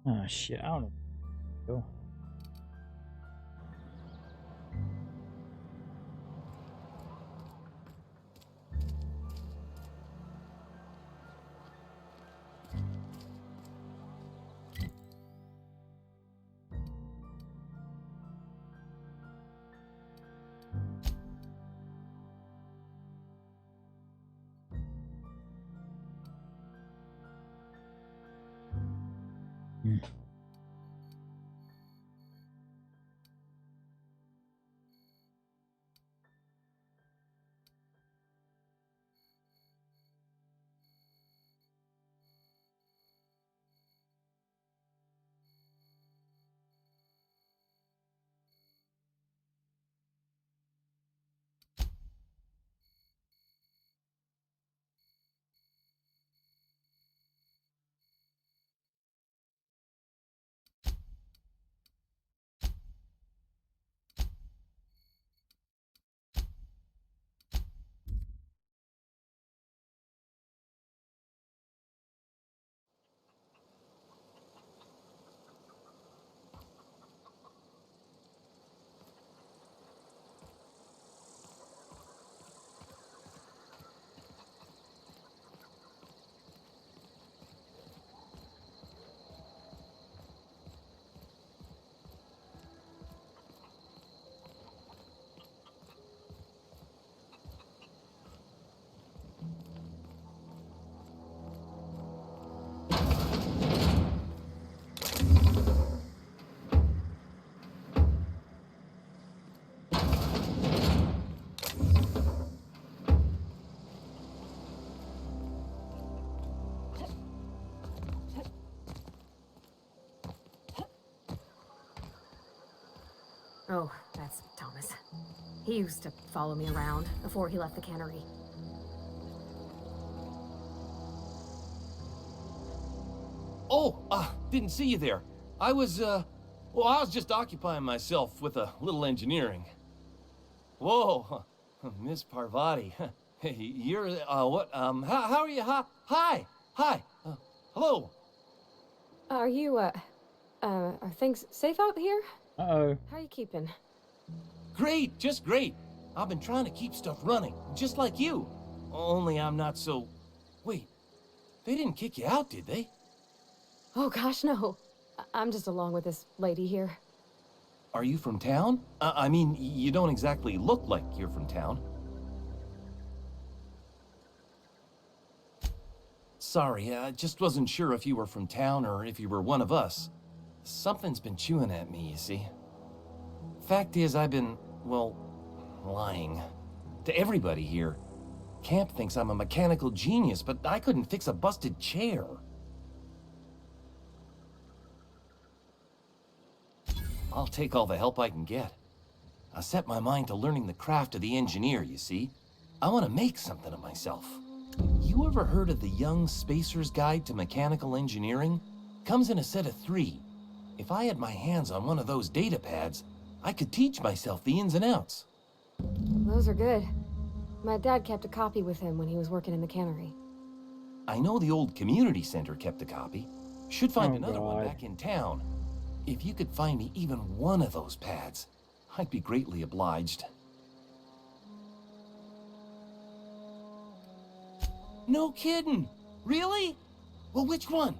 Oh shit, I don't know. Oh, that's Thomas. He used to follow me around before he left the cannery. Oh, didn't see you there. I was just occupying myself with a little engineering. Whoa, Miss Parvati. You're, what, how are you? Hi, hello. Are you, are things safe out here? Uh-oh. How are you keeping? Great, just great. I've been trying to keep stuff running, just like you. Only I'm not so... Wait, they didn't kick you out, did they? Oh gosh, no. I'm just along with this lady here. Are you from town? I mean, you don't exactly look like you're from town. Sorry, I just wasn't sure if you were from town or if you were one of us. Something's been chewing at me, you see. Fact is, I've been, well, lying. To everybody here. Camp thinks I'm a mechanical genius, but I couldn't fix a busted chair. I'll take all the help I can get. I set my mind to learning the craft of the engineer, you see. I want to make something of myself. You ever heard of the Young Spacer's Guide to Mechanical Engineering? Comes in a set of 3. If I had my hands on one of those data pads, I could teach myself the ins and outs. Those are good. My dad kept a copy with him when he was working in the cannery. I know the old community center kept a copy. Should find another one back in town. If you could find me even one of those pads, I'd be greatly obliged. No kidding! Really? Well, which one?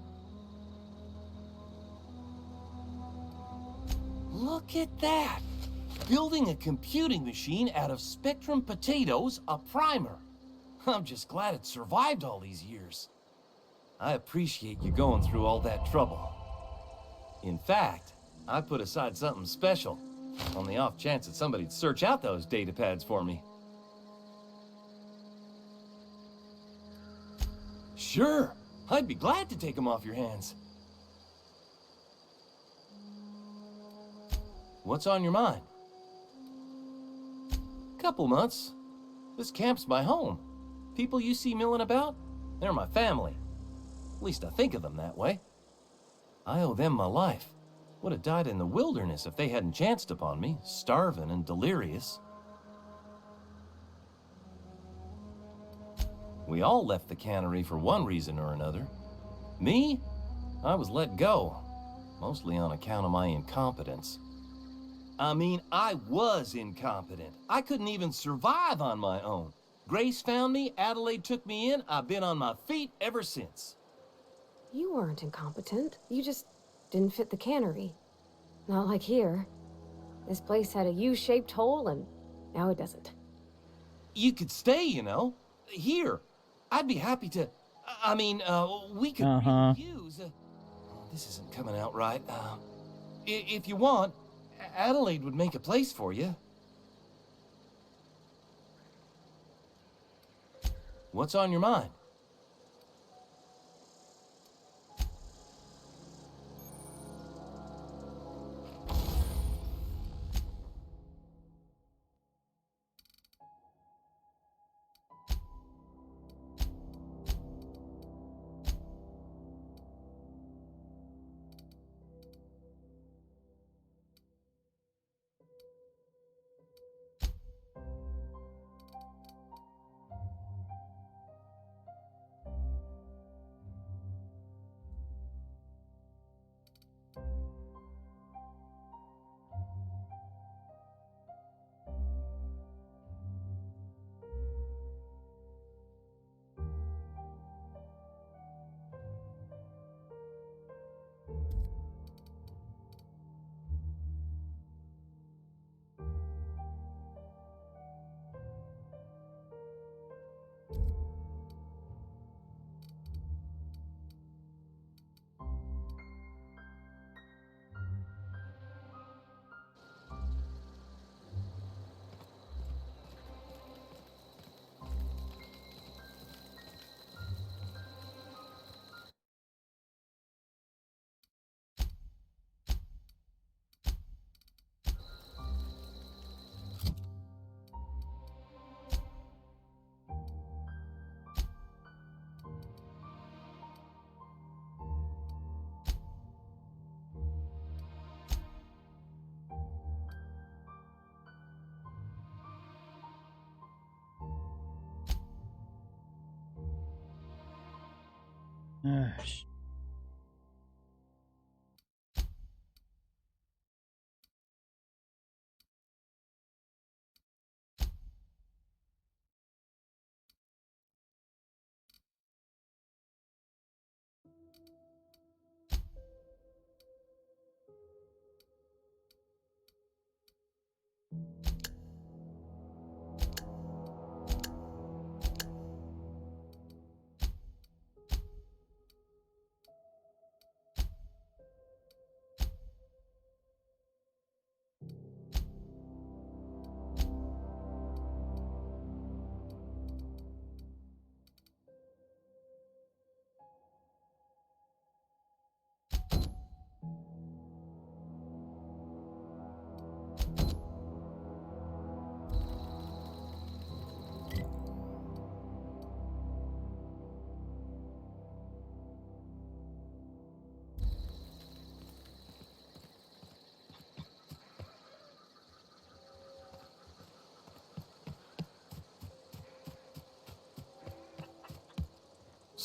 Look at that! Building a computing machine out of Spectrum potatoes, a primer. I'm just glad it survived all these years. I appreciate you going through all that trouble. In fact, I put aside something special, on the off chance that somebody'd search out those data pads for me. Sure, I'd be glad to take them off your hands. What's on your mind? Couple months. This camp's my home. People you see milling about, they're my family. At least I think of them that way. I owe them my life. Would have died in the wilderness if they hadn't chanced upon me, starving and delirious. We all left the cannery for one reason or another. Me? I was let go, mostly on account of my incompetence. I mean, I was incompetent. I couldn't even survive on my own. Grace found me, Adelaide took me in, I've been on my feet ever since. You weren't incompetent. You just didn't fit the cannery. Not like here. This place had a U-shaped hole, and now it doesn't. You could stay, you know. Here. I'd be happy to... I mean, we could use... this isn't coming out right. If you want, Adelaide would make a place for you. What's on your mind? Sh-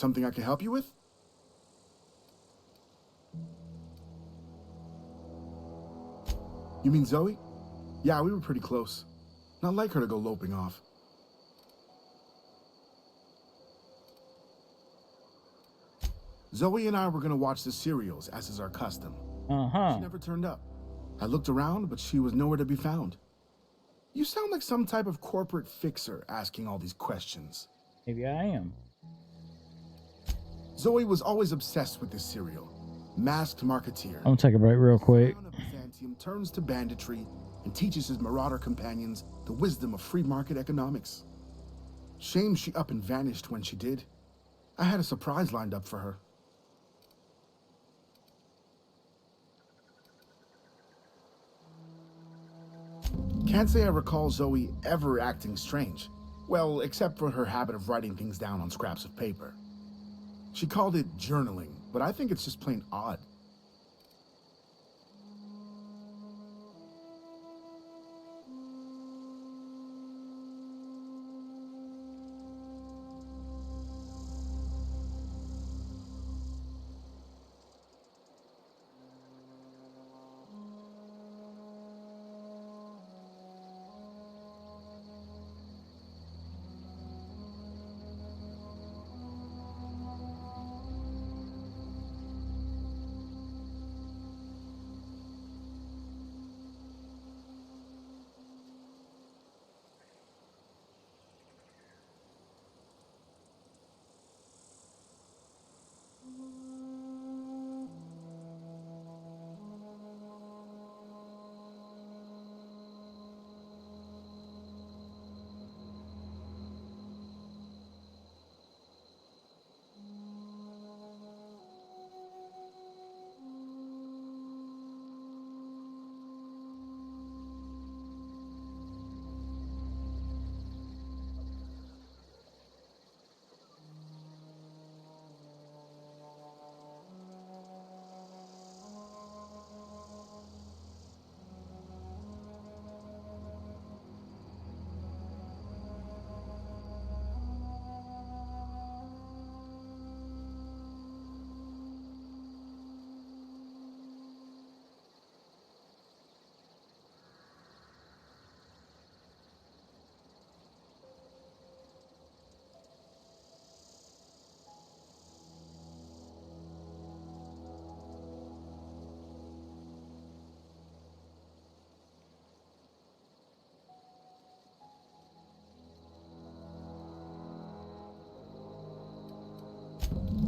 Something I can help you with? You mean Zoe? Yeah, we were pretty close. Not like her to go loping off. Zoe and I were gonna watch the serials, as is our custom. Uh-huh. She never turned up. I looked around, but she was nowhere to be found. You sound like some type of corporate fixer asking all these questions. Maybe I am. Zoe was always obsessed with this serial, Masked Marketeer. I'm gonna take a break real quick. Byzantium turns to banditry and teaches his marauder companions the wisdom of free market economics. Shame she up and vanished when she did. I had a surprise lined up for her. Can't say I recall Zoe ever acting strange. Well, except for her habit of writing things down on scraps of paper. She called it journaling, but I think it's just plain odd.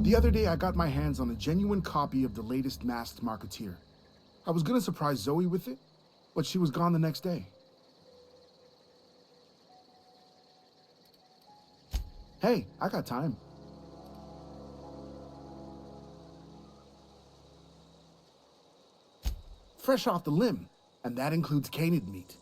The other day, I got my hands on a genuine copy of the latest Masked Marketeer. I was gonna surprise Zoe with it, but she was gone the next day. Hey, I got time. Fresh off the limb, and that includes canid meat.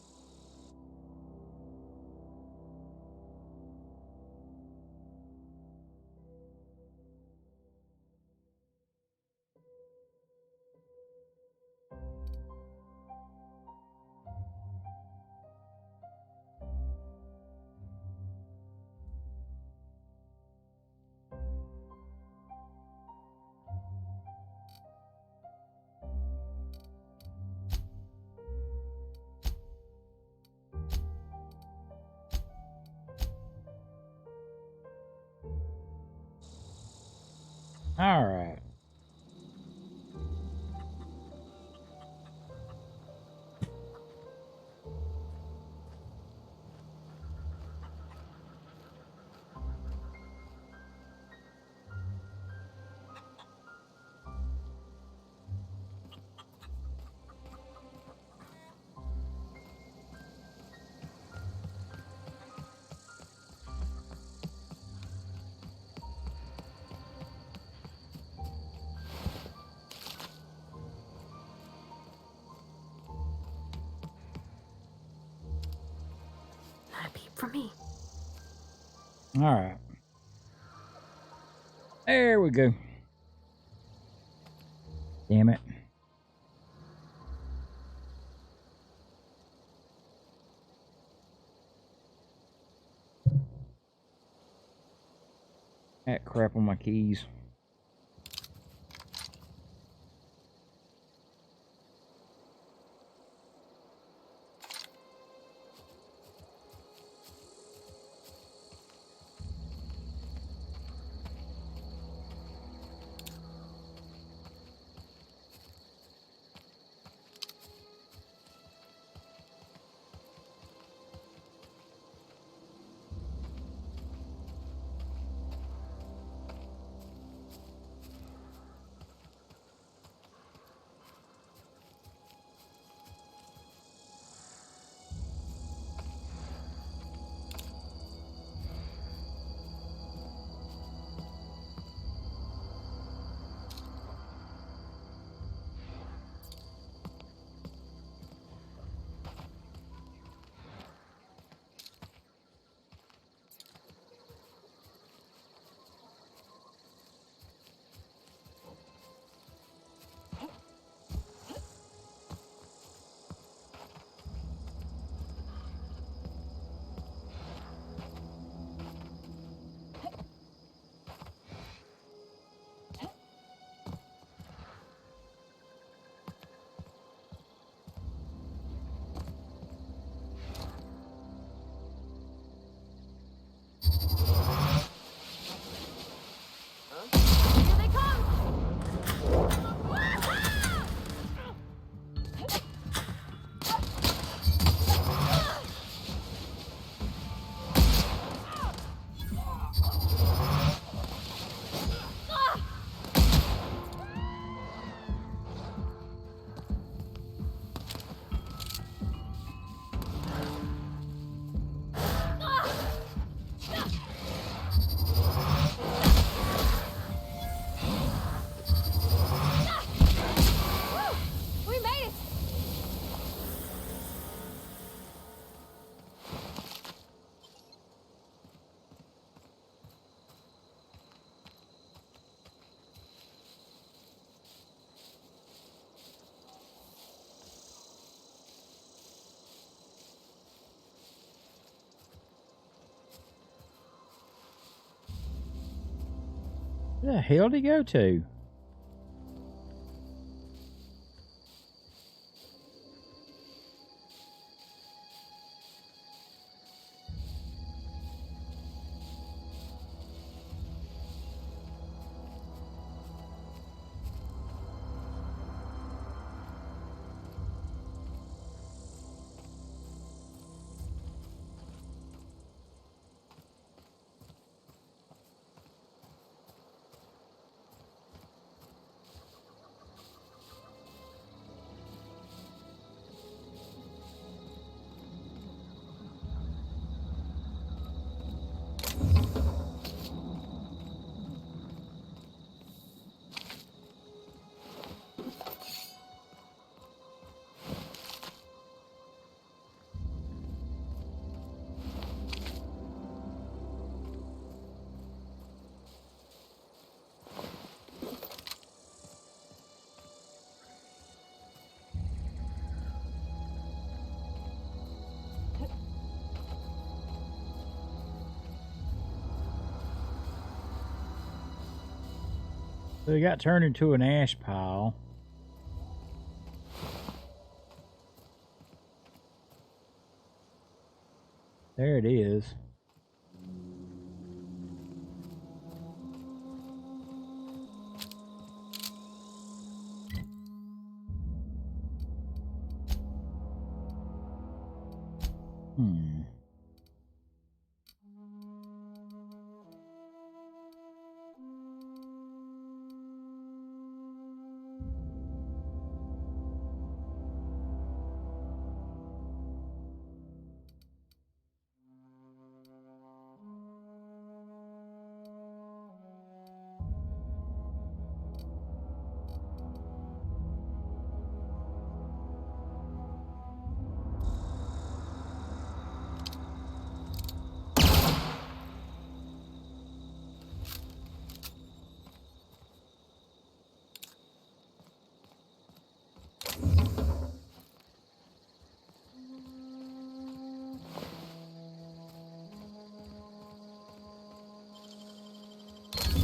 All right. Not a peep for me. All right. There we go. Damn it. That crap on my keys. Here they come! We made it! Where the hell did he go to? So he got turned into an ash pile. There it is.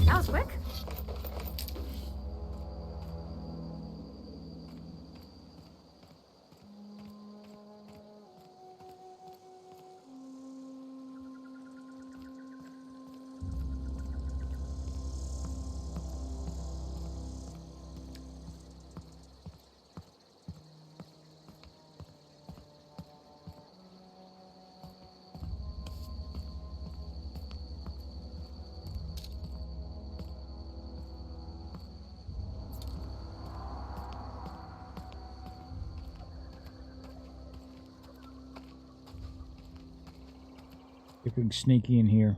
That was quick. If we can sneak in here.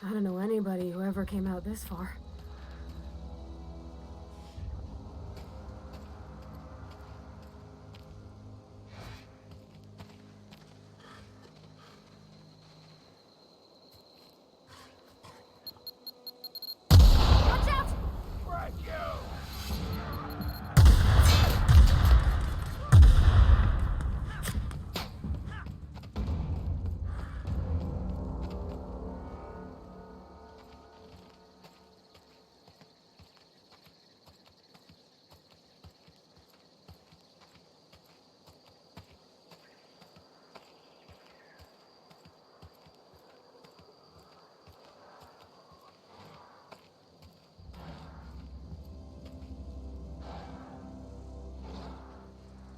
I don't know anybody who ever came out this far.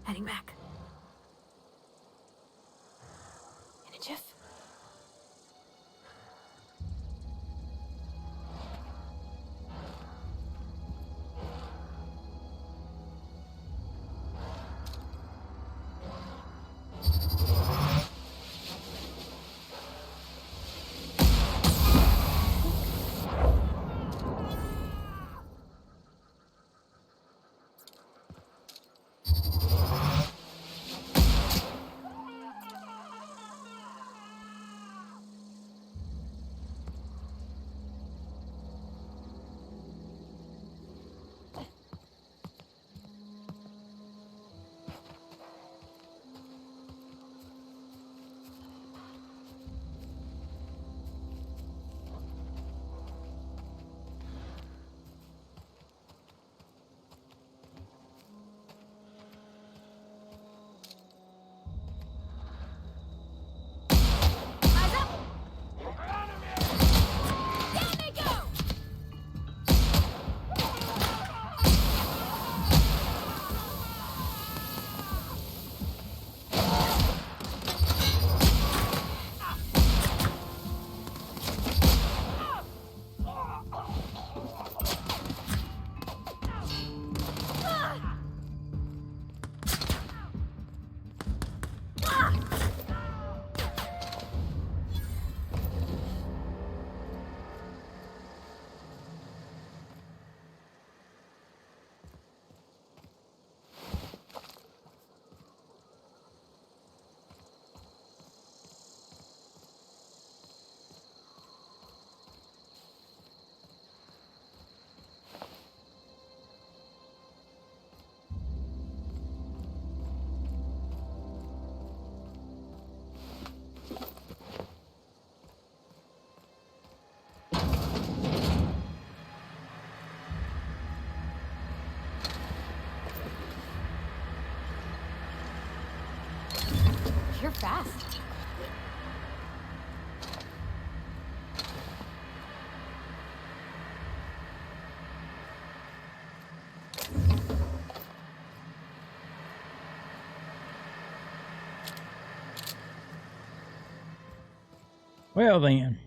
Heading back. In a jiff. fast. Well then.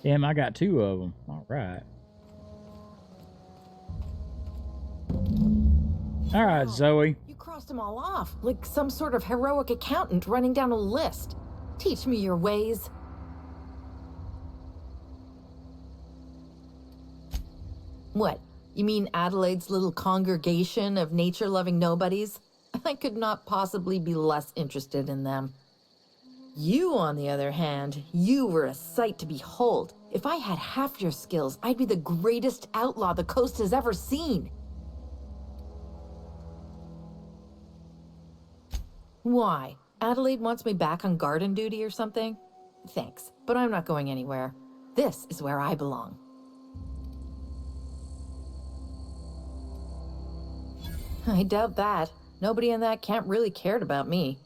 Damn, I got 2 of them. All right. All right, Zoe. You crossed them all off, like some sort of heroic accountant running down a list. Teach me your ways. What? You mean Adelaide's little congregation of nature-loving nobodies? I could not possibly be less interested in them. You, on the other hand, you were a sight to behold. If I had half your skills, I'd be the greatest outlaw the coast has ever seen. Why? Adelaide wants me back on garden duty or something? Thanks, but I'm not going anywhere. This is where I belong. I doubt that. Nobody in that camp really cared about me.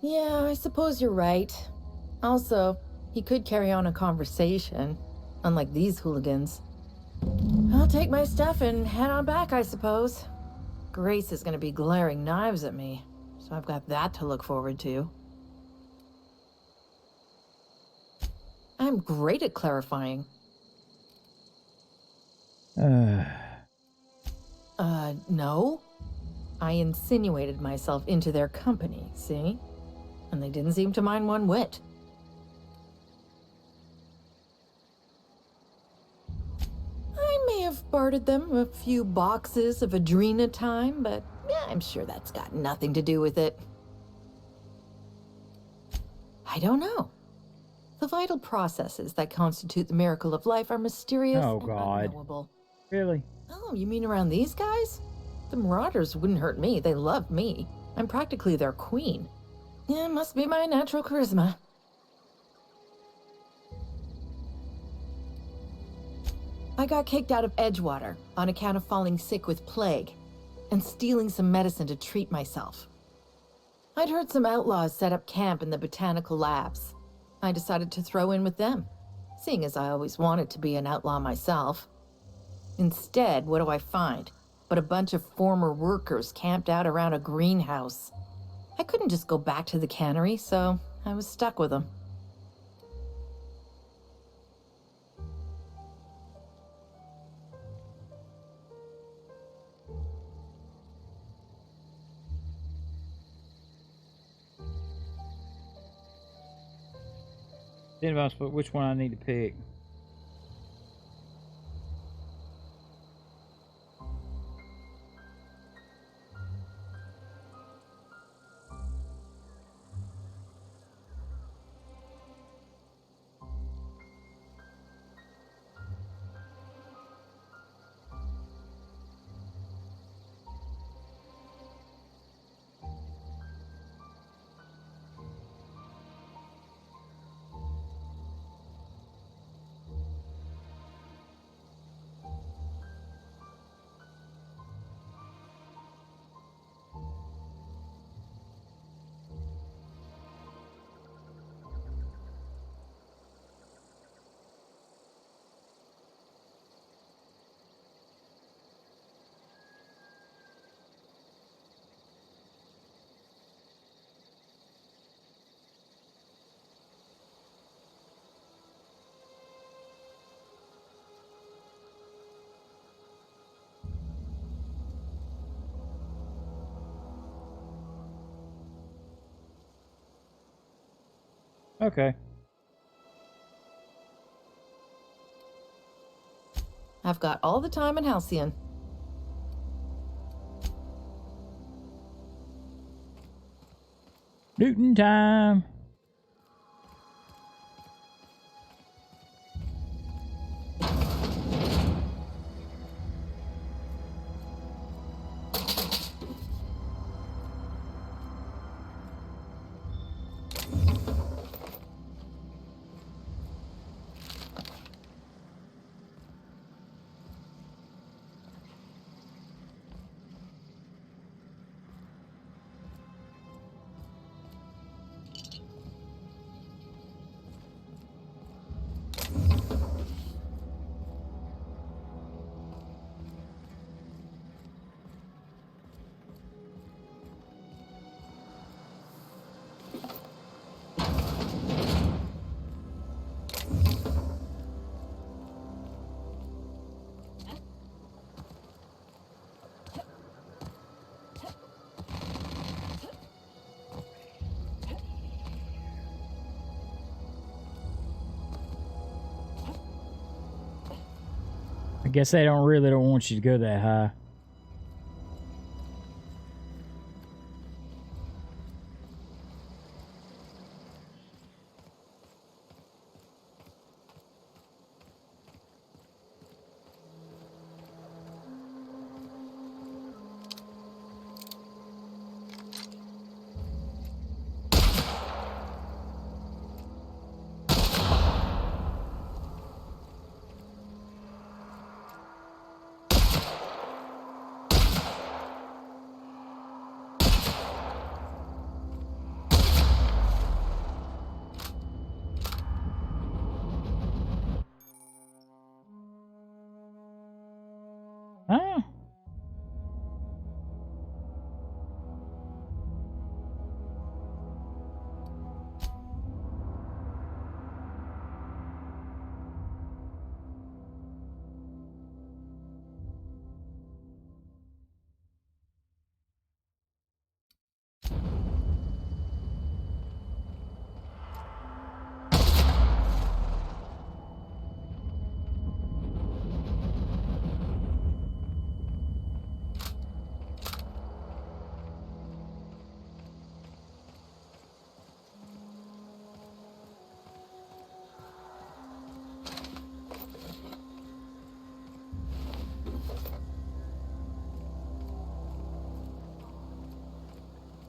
Yeah, I suppose you're right. Also, he could carry on a conversation, unlike these hooligans. I'll take my stuff and head on back, I suppose. Grace is gonna be glaring knives at me, so I've got that to look forward to. I'm great at clarifying. No. I insinuated myself into their company, see? And they didn't seem to mind one whit. I may have bartered them a few boxes of Adrena time, but yeah, I'm sure that's got nothing to do with it. I don't know. The vital processes that constitute the miracle of life are mysterious and unknowable. Really? Oh, you mean around these guys? The Marauders wouldn't hurt me. They love me. I'm practically their queen. Yeah, must be my natural charisma. I got kicked out of Edgewater on account of falling sick with plague and stealing some medicine to treat myself. I'd heard some outlaws set up camp in the botanical labs. I decided to throw in with them, seeing as I always wanted to be an outlaw myself. Instead, what do I find? But a bunch of former workers camped out around a greenhouse. I couldn't just go back to the cannery, so I was stuck with them. Then if I was put which one I need to pick. Okay. I've got all the time in Halcyon. Newton time. I guess they don't want you to go that high. Oh.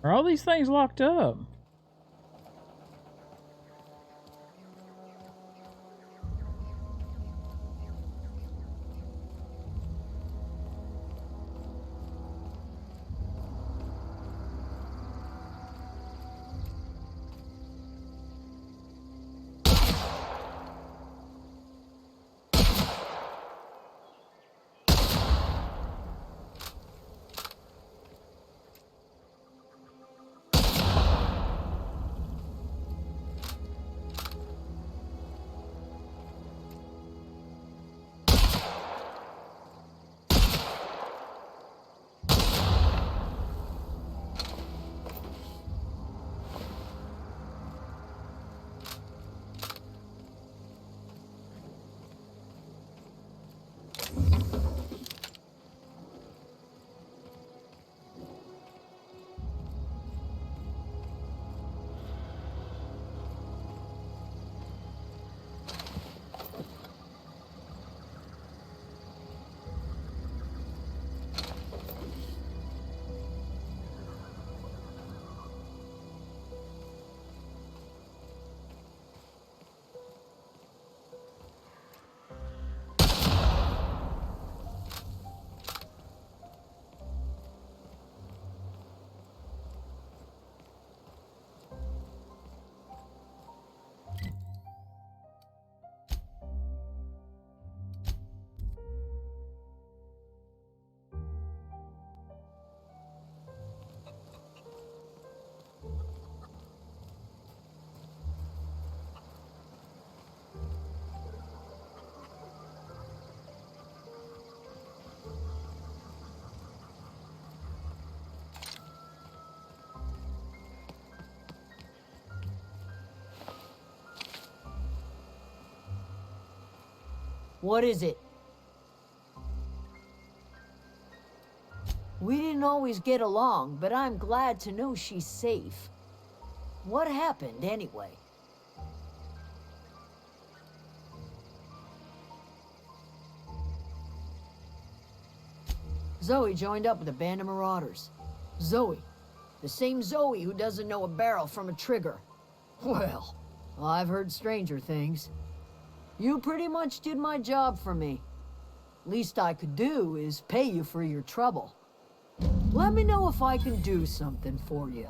Are all these things locked up? What is it? We didn't always get along, but I'm glad to know she's safe. What happened, anyway? Zoe joined up with a band of marauders. Zoe. The same Zoe who doesn't know a barrel from a trigger. Well, I've heard stranger things. You pretty much did my job for me. Least I could do is pay you for your trouble. Let me know if I can do something for you.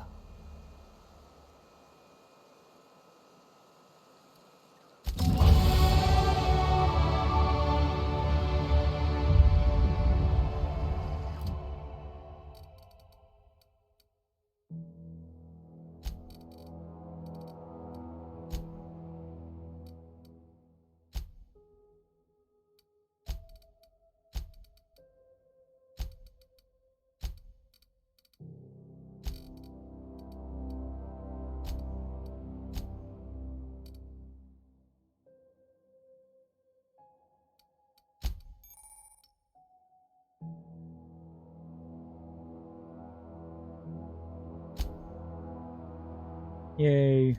Yay.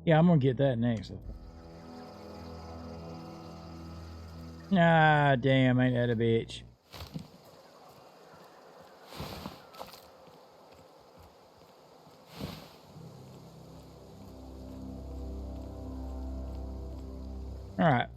Yeah, I'm gonna get that next. Ah, damn, ain't that a bitch. All right.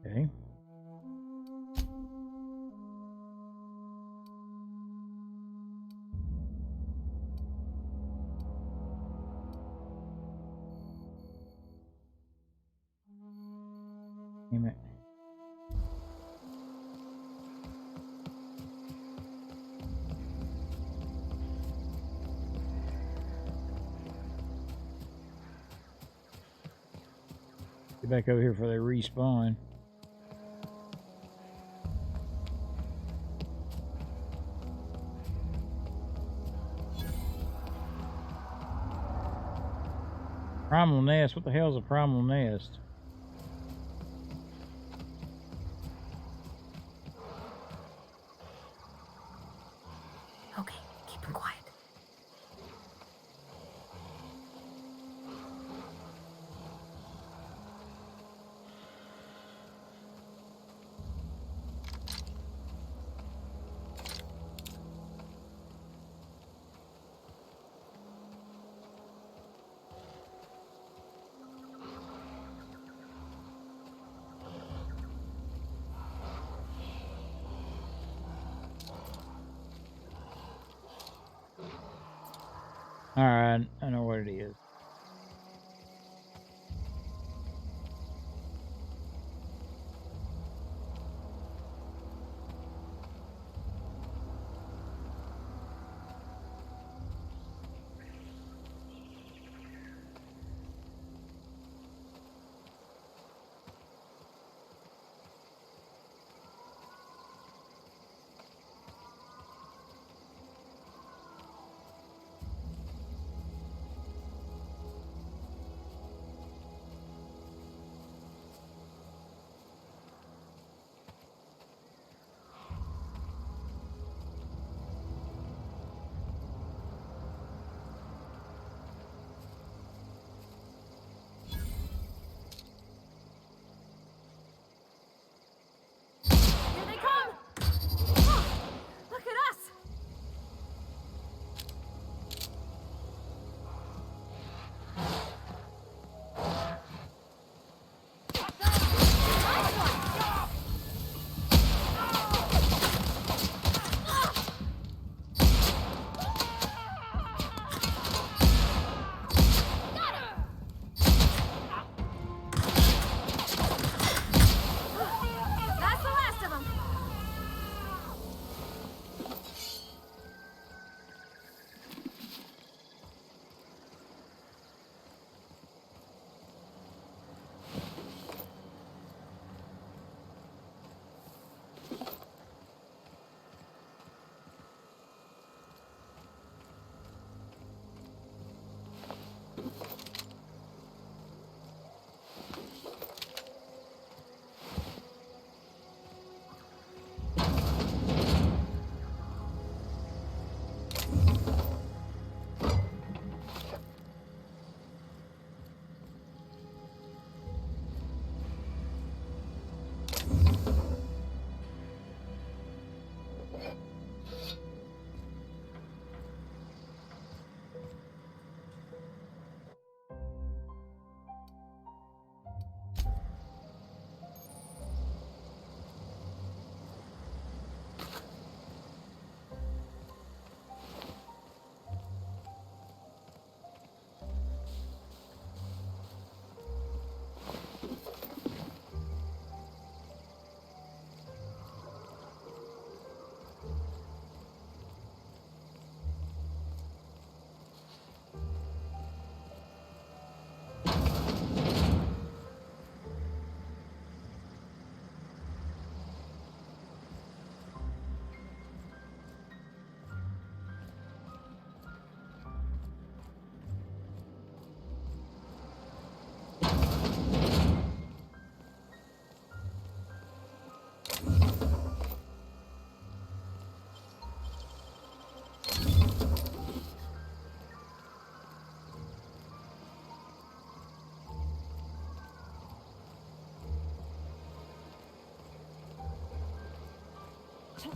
Okay. Damn it. Get back over here before they respawn. Primal nest? What the hell is a primal nest? Okay, keep him quiet. Alright, I know what it is. Okay.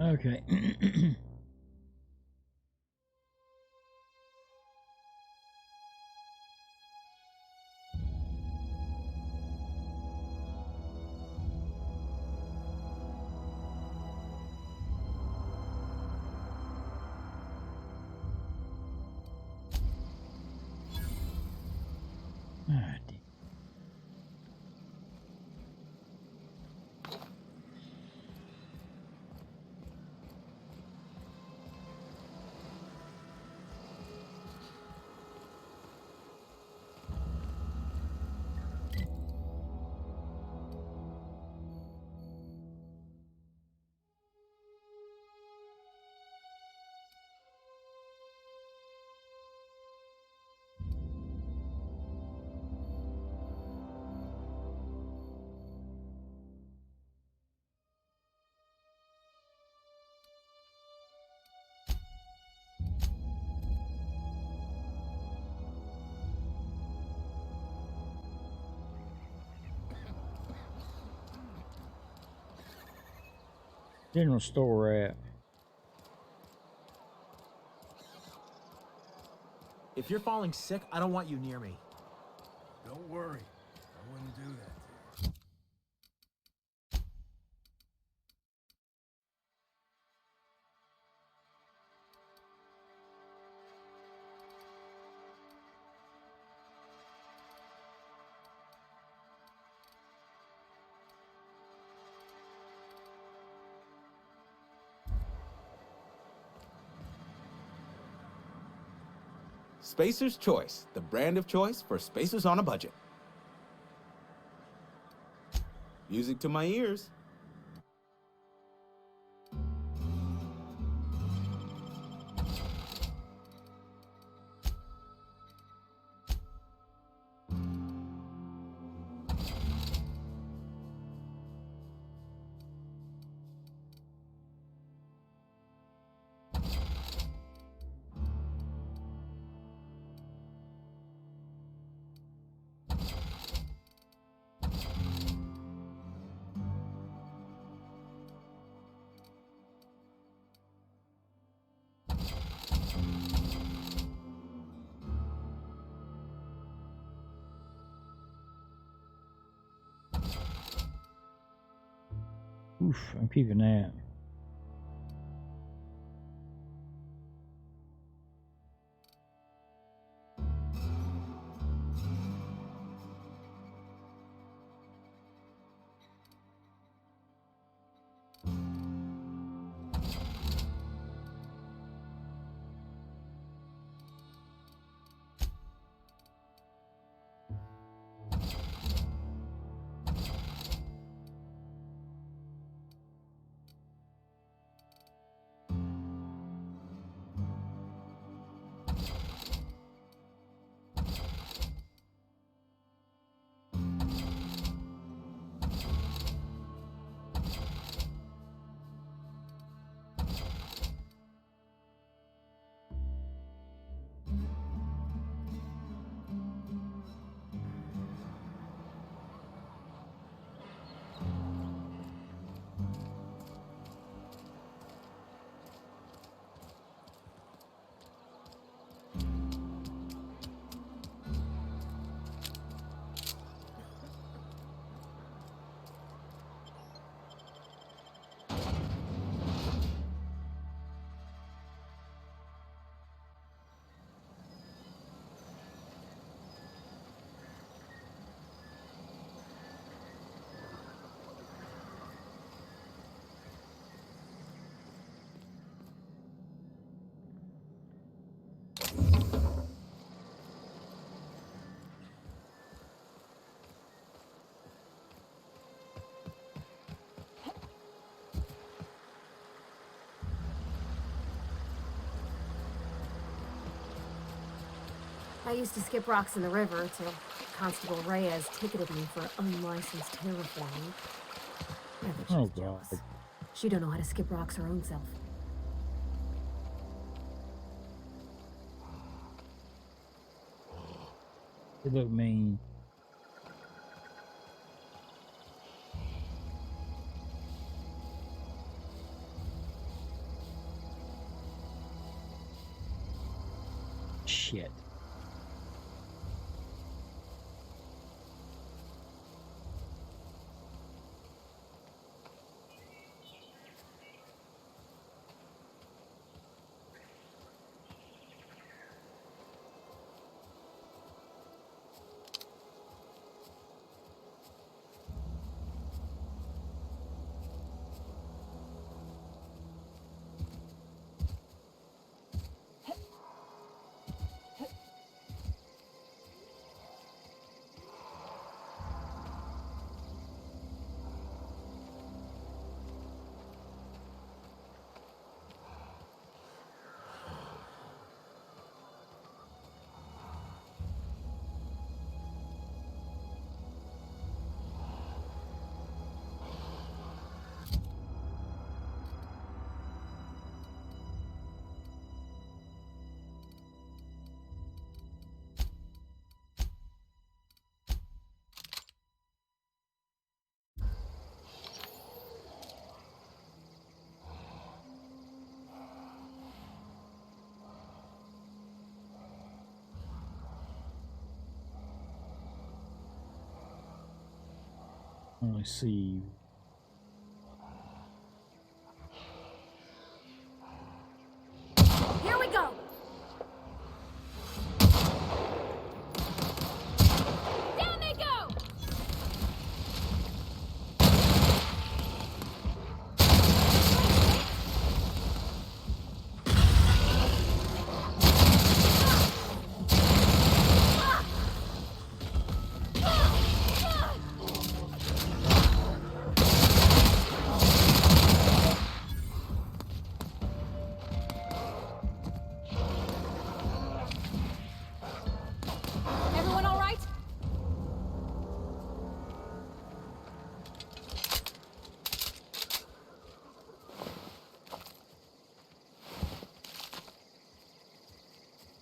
Okay. General store at. If you're falling sick, I don't want you near me. Don't worry. I wouldn't do that. Spacer's Choice, the brand of choice for spacers on a budget. Music to my ears. Oof, I'm keeping that. I used to skip rocks in the river till Constable Reyes ticketed me for unlicensed terraforming. I bet she's Oh, jealous. God. She don't know how to skip rocks her own self. They look mean. Shit. Let's see. Here we go. Down they go. Everyone all right?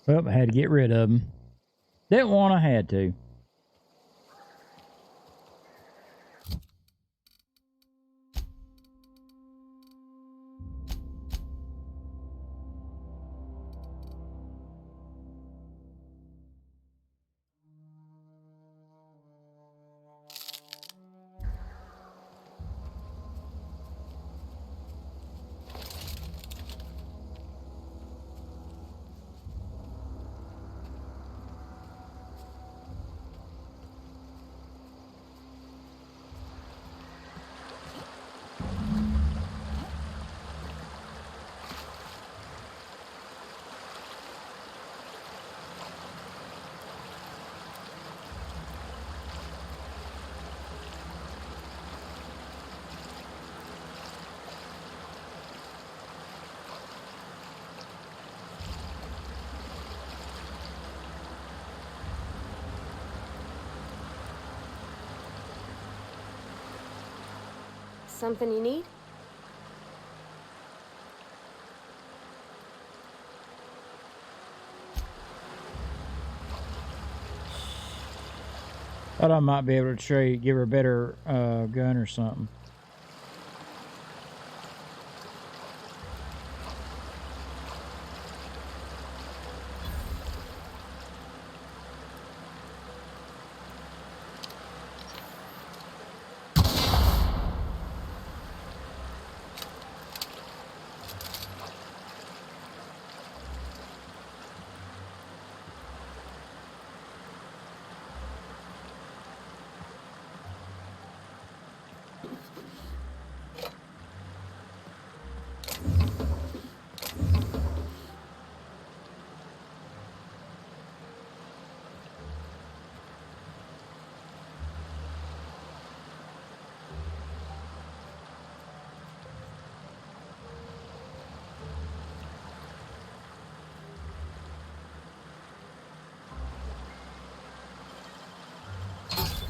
Well, I had to get rid of them. Didn't want to, had to. Something you need? Thought I might be able to trade, give her a better gun or something.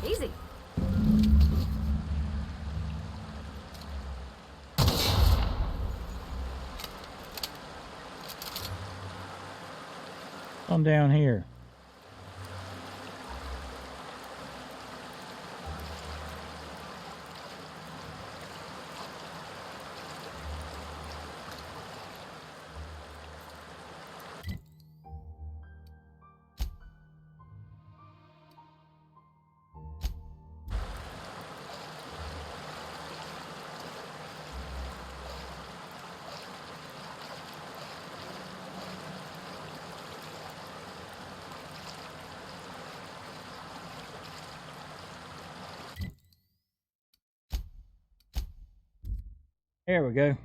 Easy. On down here. There we go.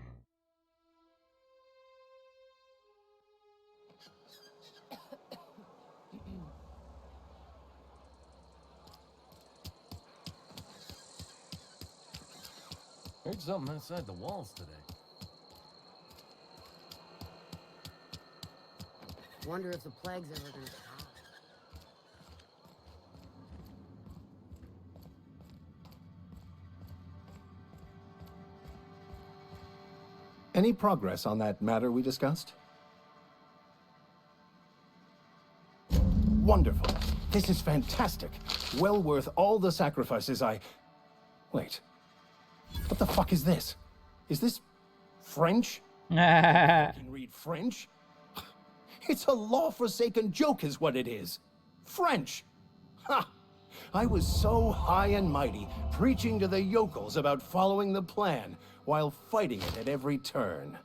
Heard something outside the walls today. Wonder if the plague's ever gonna stop. Any progress on that matter we discussed? Wonderful. This is fantastic. Well worth all the sacrifices I... Wait. What the fuck is this? Is this French? I can read French? It's a law-forsaken joke is what it is. French! Ha! I was so high and mighty, preaching to the yokels about following the plan, while fighting it at every turn.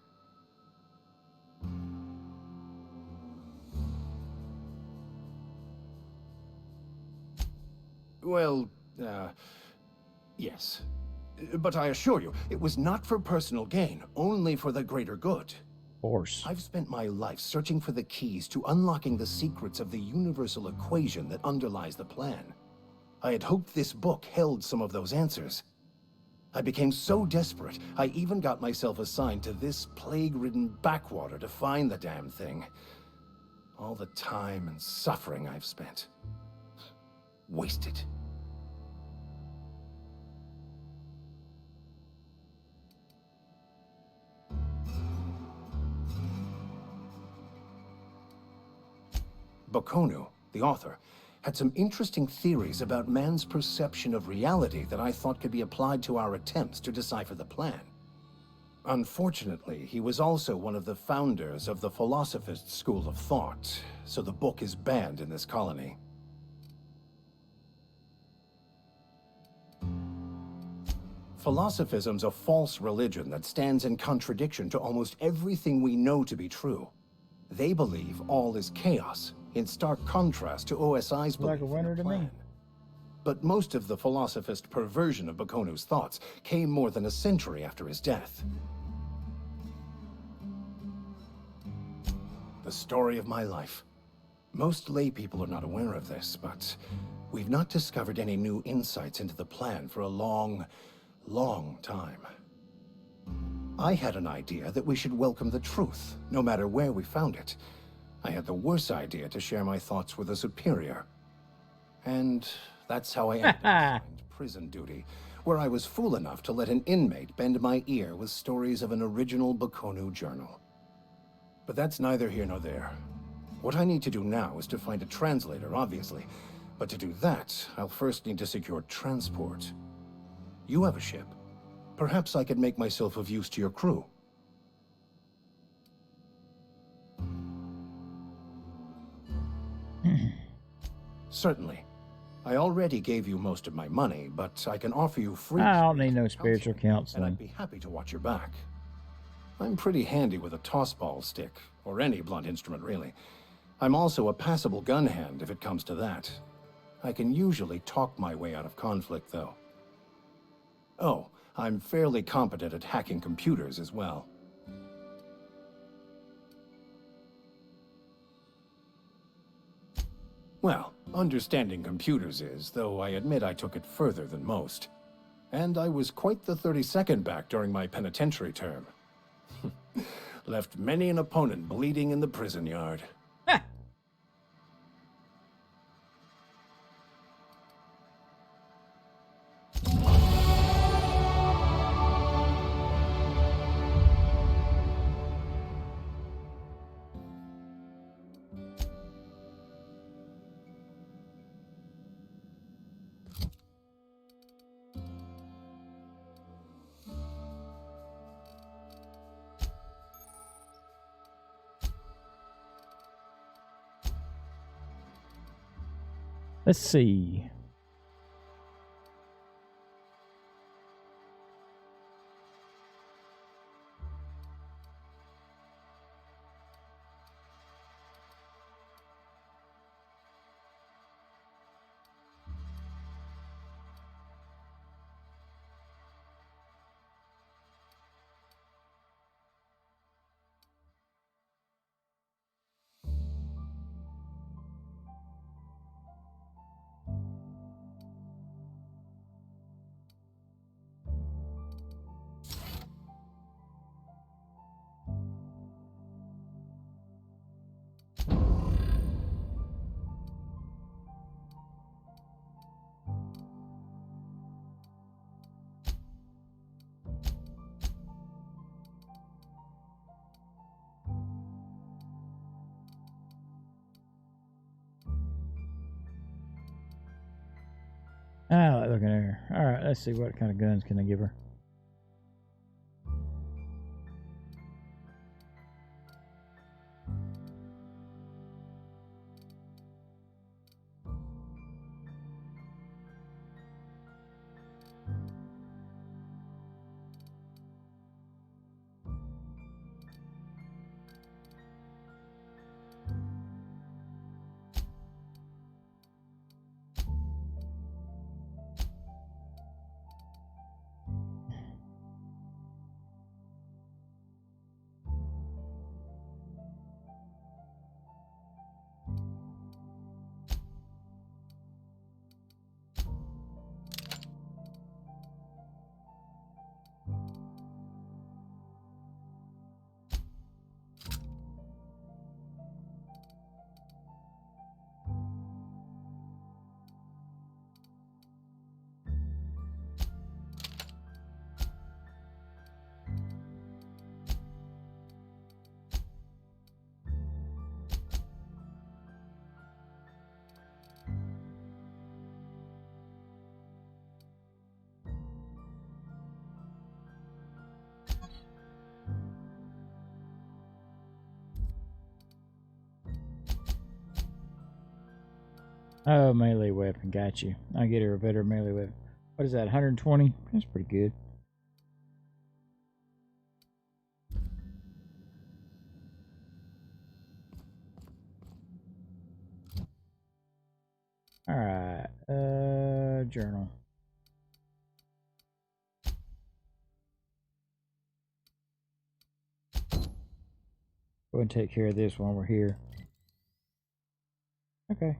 Well, yes. But I assure you, it was not for personal gain, only for the greater good. Of course. I've spent my life searching for the keys to unlocking the secrets of the universal equation that underlies the plan. I had hoped this book held some of those answers. I became so desperate, I even got myself assigned to this plague-ridden backwater to find the damn thing. All the time and suffering I've spent. Wasted. Baconu, the author, had some interesting theories about man's perception of reality that I thought could be applied to our attempts to decipher the plan. Unfortunately, he was also one of the founders of the Philosophist school of thought, so the book is banned in this colony. Philosophism's a false religion that stands in contradiction to almost everything we know to be true. They believe all is chaos, in stark contrast to OSI's belief Like a winner to me. But most of the philosophist perversion of Baconu's thoughts came more than a century after his death. The story of my life. Most lay people are not aware of this, but we've not discovered any new insights into the plan for a long, long time. I had an idea that we should welcome the truth, no matter where we found it. I had the worse idea to share my thoughts with a superior. And that's how I ended up assigned prison duty, where I was fool enough to let an inmate bend my ear with stories of an original Baconu journal. But that's neither here nor there. What I need to do now is to find a translator, obviously. But to do that, I'll first need to secure transport. You have a ship. Perhaps I could make myself of use to your crew. Certainly. I already gave you most of my money, but I can offer you free... I don't need no spiritual and counseling. I'd be happy to watch your back. I'm pretty handy with a tossball stick, or any blunt instrument, really. I'm also a passable gun hand, if it comes to that. I can usually talk my way out of conflict, though. Oh, I'm fairly competent at hacking computers as well. Well, understanding computers is, though I admit I took it further than most. And I was quite the 32nd back during my penitentiary term. Left many an opponent bleeding in the prison yard. Let's see. I like looking at her. All right, let's see what kind of guns can I give her. Oh, melee weapon. Got you. I'll get her a better melee weapon. What is that, 120? That's pretty good. Alright. Journal. Go ahead and take care of this while we're here. Okay.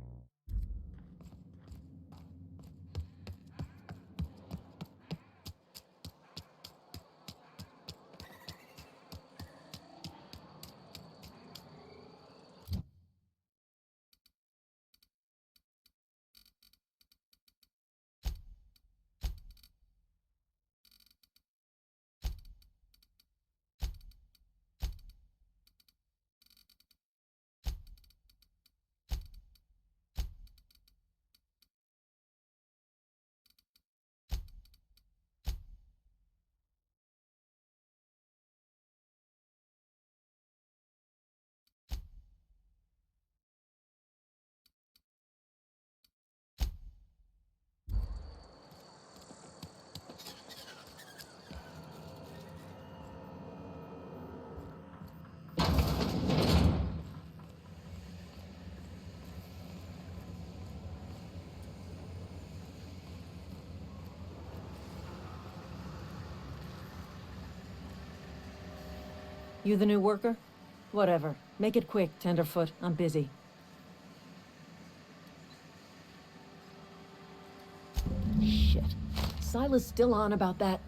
You the new worker? Whatever. Make it quick, Tenderfoot. I'm busy. Shit. Silas still on about that.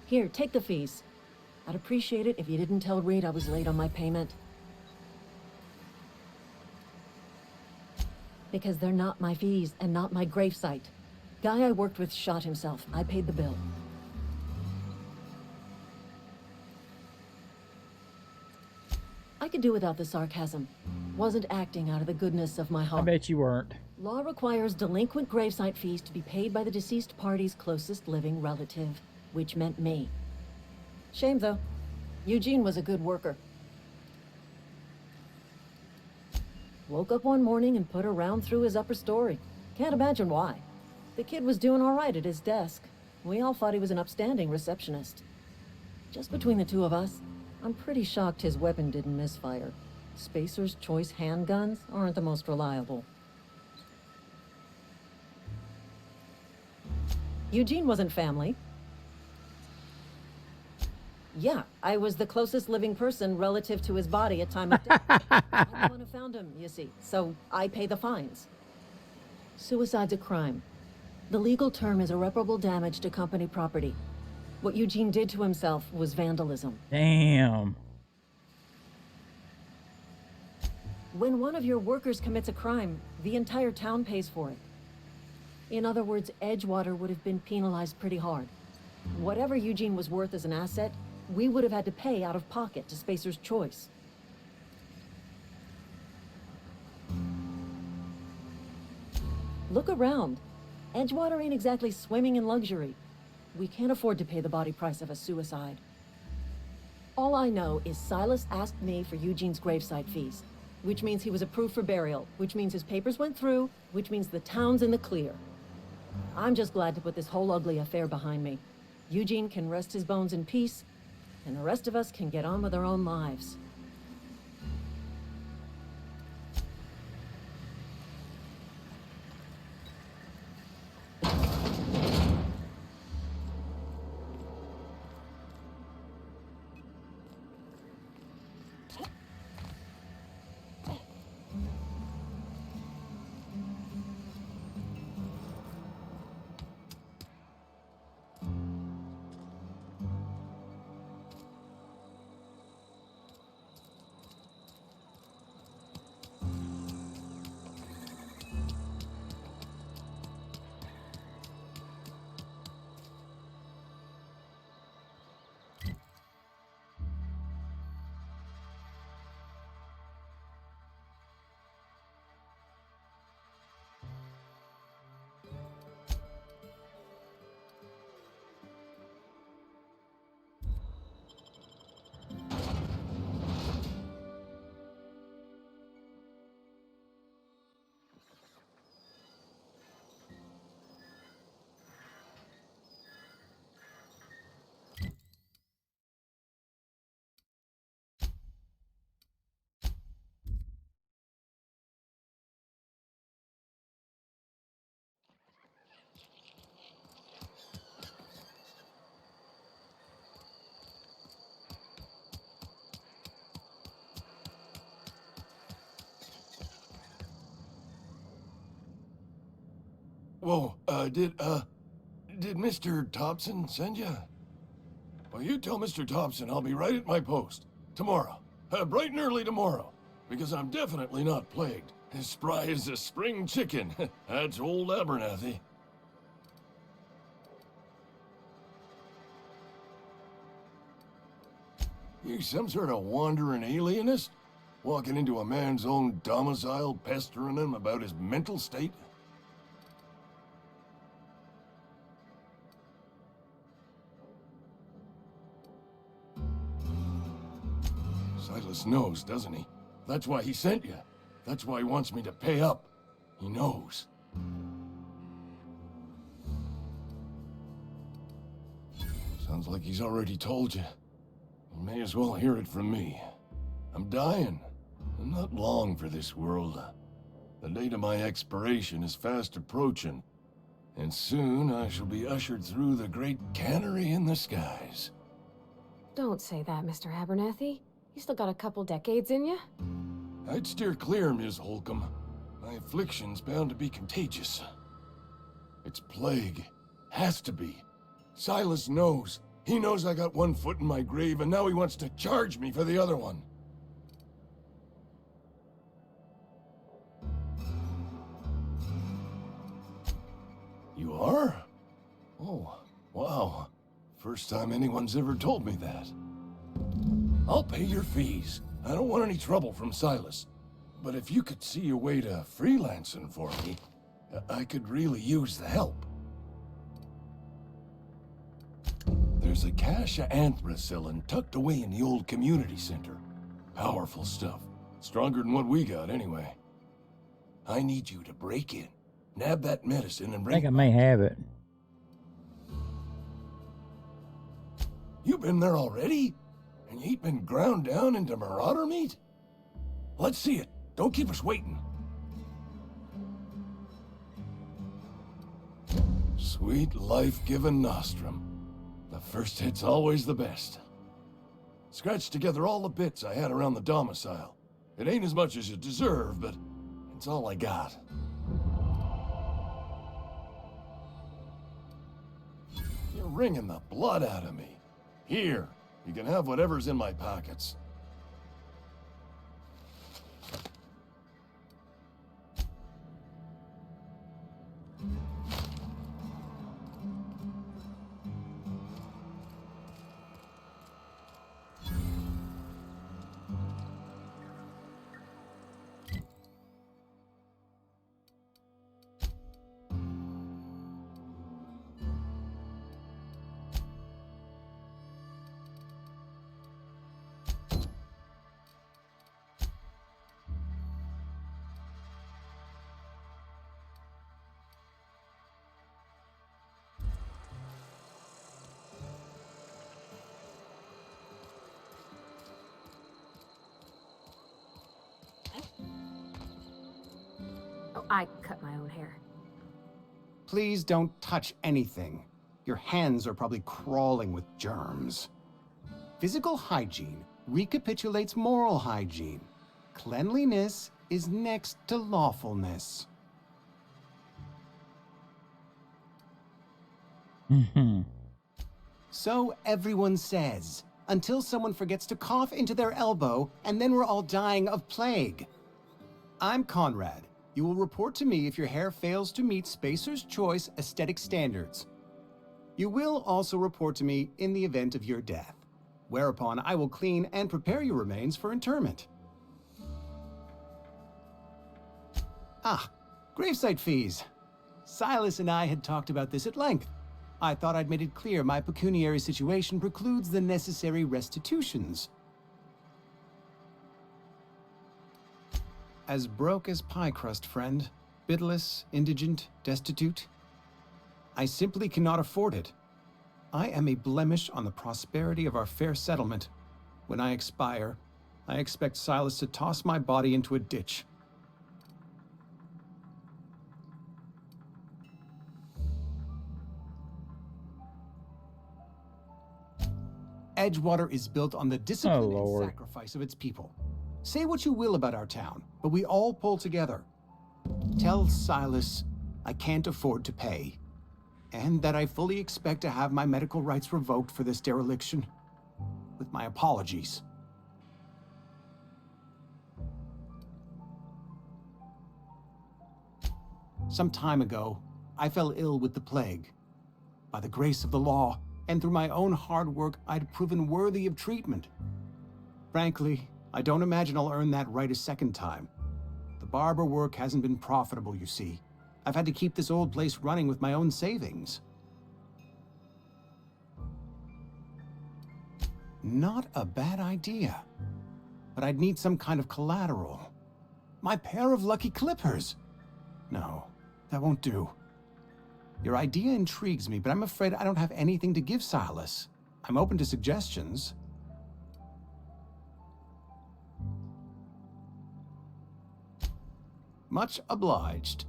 Here, take the fees. I'd appreciate it if you didn't tell Reed I was late on my payment. Because they're not my fees and not my gravesite. Guy I worked with shot himself. I paid the bill. I could do without the sarcasm. Wasn't acting out of the goodness of my heart. I bet you weren't. Law requires delinquent gravesite fees to be paid by the deceased party's closest living relative, which meant me. Shame, though. Eugene was a good worker. Woke up one morning and put a round through his upper story. Can't imagine why. The kid was doing all right at his desk. We all thought he was an upstanding receptionist. Just between the two of us, I'm pretty shocked his weapon didn't misfire. Spacer's Choice handguns aren't the most reliable. Eugene wasn't family. Yeah, I was the closest living person relative to his body at time of death. I'm the one who found him, you see, so I pay the fines. Suicide's a crime. The legal term is irreparable damage to company property. What Eugene did to himself was vandalism. Damn. When one of your workers commits a crime, the entire town pays for it. In other words, Edgewater would have been penalized pretty hard. Whatever Eugene was worth as an asset, we would have had to pay out of pocket to Spacer's Choice. Look around. Edgewater ain't exactly swimming in luxury. We can't afford to pay the body price of a suicide. All I know is Silas asked me for Eugene's gravesite fees, which means he was approved for burial, which means his papers went through, which means the town's in the clear. I'm just glad to put this whole ugly affair behind me. Eugene can rest his bones in peace, and the rest of us can get on with our own lives. Whoa, did Mr. Thompson send you? Well, you tell Mr. Thompson I'll be right at my post. Tomorrow. Bright and early tomorrow. Because I'm definitely not plagued. As spry as a spring chicken. That's old Abernathy. You some sort of wandering alienist? Walking into a man's own domicile, pestering him about his mental state? Silas knows, doesn't he? That's why he sent you. That's why he wants me to pay up. He knows. Sounds like he's already told you. You may as well hear it from me. I'm dying. I'm not long for this world. The date of my expiration is fast approaching. And soon I shall be ushered through the great cannery in the skies. Don't say that, Mr. Abernathy. You still got a couple decades in you. I'd steer clear, Ms. Holcomb. My affliction's bound to be contagious. It's plague. Has to be. Silas knows. He knows I got one foot in my grave, and now he wants to charge me for the other one. You are? Oh, wow. First time anyone's ever told me that. I'll pay your fees. I don't want any trouble from Silas. But if you could see your way to freelancing for me, I could really use the help. There's a cache of anthracillin tucked away in the old community center. Powerful stuff. Stronger than what we got, anyway. I need you to break in, Nab that medicine and I bring think I may have it. You been there already? And you ain't been ground down into marauder meat? Let's see it. Don't keep us waiting. Sweet life-giving nostrum. The first hit's always the best. Scratched together all the bits I had around the domicile. It ain't as much as you deserve, but it's all I got. You're wringing the blood out of me. Here, you can have whatever's in my pockets. Oh, I cut my own hair. Please don't touch anything. Your hands are probably crawling with germs. Physical hygiene recapitulates moral hygiene. Cleanliness is next to lawfulness. So everyone says, until someone forgets to cough into their elbow, and then we're all dying of plague. I'm Conrad. You will report to me if your hair fails to meet Spacer's Choice aesthetic standards. You will also report to me in the event of your death, whereupon I will clean and prepare your remains for interment. Ah, gravesite fees. Silas and I had talked about this at length. I thought I'd made it clear my pecuniary situation precludes the necessary restitutions. As broke as pie crust, friend. Bidless, indigent, destitute. I simply cannot afford it. I am a blemish on the prosperity of our fair settlement. When I expire, I expect Silas to toss my body into a ditch. Edgewater is built on the discipline and sacrifice of its people. Say what you will about our town, but we all pull together. Tell Silas I can't afford to pay, and that I fully expect to have my medical rights revoked for this dereliction. With my apologies. Some time ago, I fell ill with the plague. By the grace of the law, and through my own hard work, I'd proven worthy of treatment. Frankly, I don't imagine I'll earn that right a second time. The barber work hasn't been profitable, you see. I've had to keep this old place running with my own savings. Not a bad idea. But I'd need some kind of collateral. My pair of lucky clippers! No, that won't do. Your idea intrigues me, but I'm afraid I don't have anything to give Silas. I'm open to suggestions. Much obliged.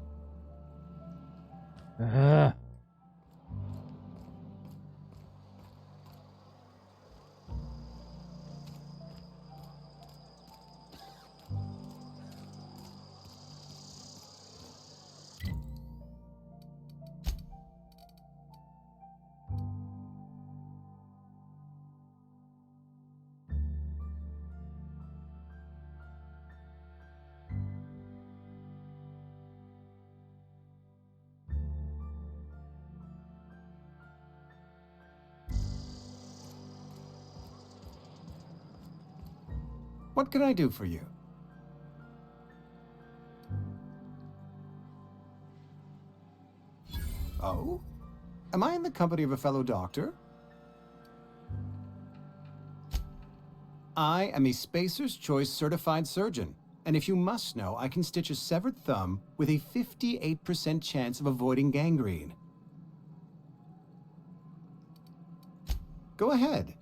What can I do for you? Oh? Am I in the company of a fellow doctor? I am a Spacer's Choice certified surgeon, And if you must know, I can stitch a severed thumb with a 58% chance of avoiding gangrene. Go ahead.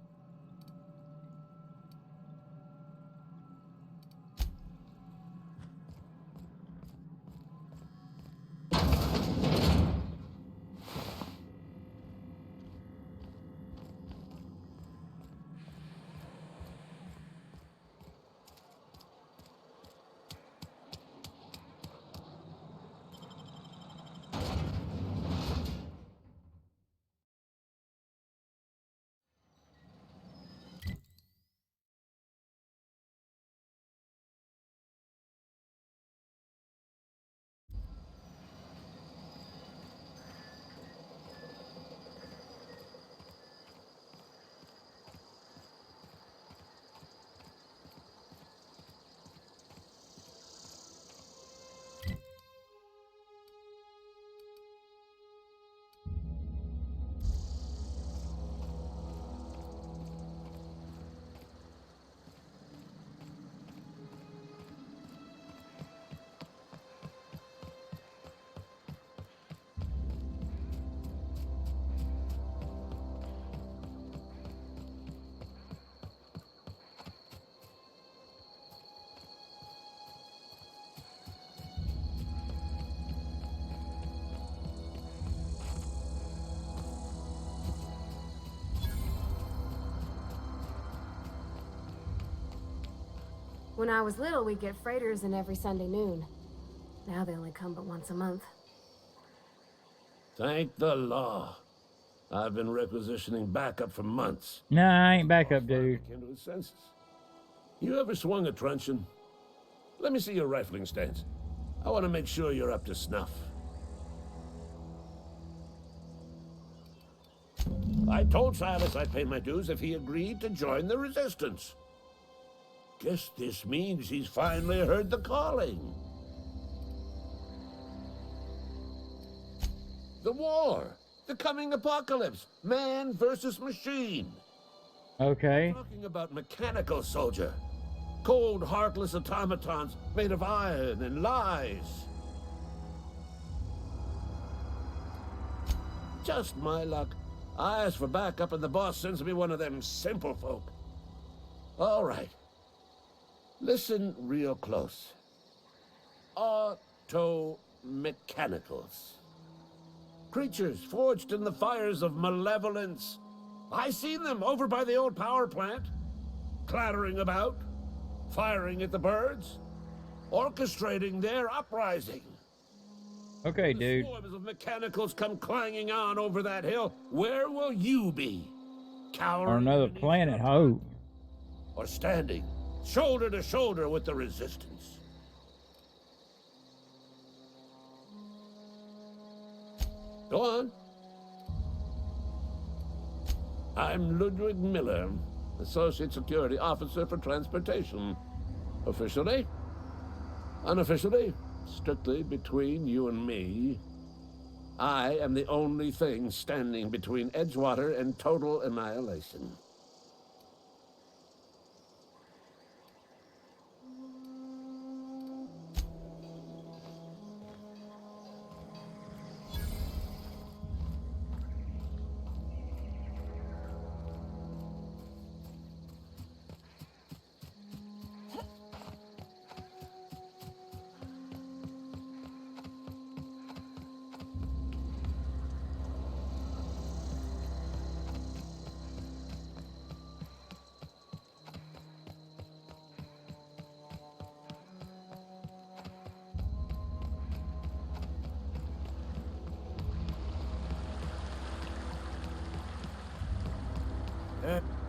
When I was little, we'd get freighters in every Sunday noon. Now they only come but once a month. Thank the law. I've been requisitioning backup for months. Nah, I ain't backup, dude. Came to his senses. You ever swung a truncheon? Let me see your rifling stance. I want to make sure you're up to snuff. I told Silas I'd pay my dues if he agreed to join the resistance. Guess this means he's finally heard the calling. The war. The coming apocalypse. Man versus machine. Okay. Talking about mechanical soldier. Cold, heartless automatons made of iron and lies. Just my luck. I ask for backup and the boss sends me one of them simple folk. All right. Listen real close. Auto-mechanicals. Creatures forged in the fires of malevolence. I seen them over by the old power plant. Clattering about. Firing at the birds. Orchestrating their uprising. Okay, dude. Swarms of mechanicals come clanging on over that hill. Where will you be? Cowering Or another planet, hope. Or standing shoulder to shoulder with the resistance? Go on. I'm Ludwig Miller, Associate Security Officer for Transportation. Officially, unofficially, strictly between you and me, I am the only thing standing between Edgewater and total annihilation.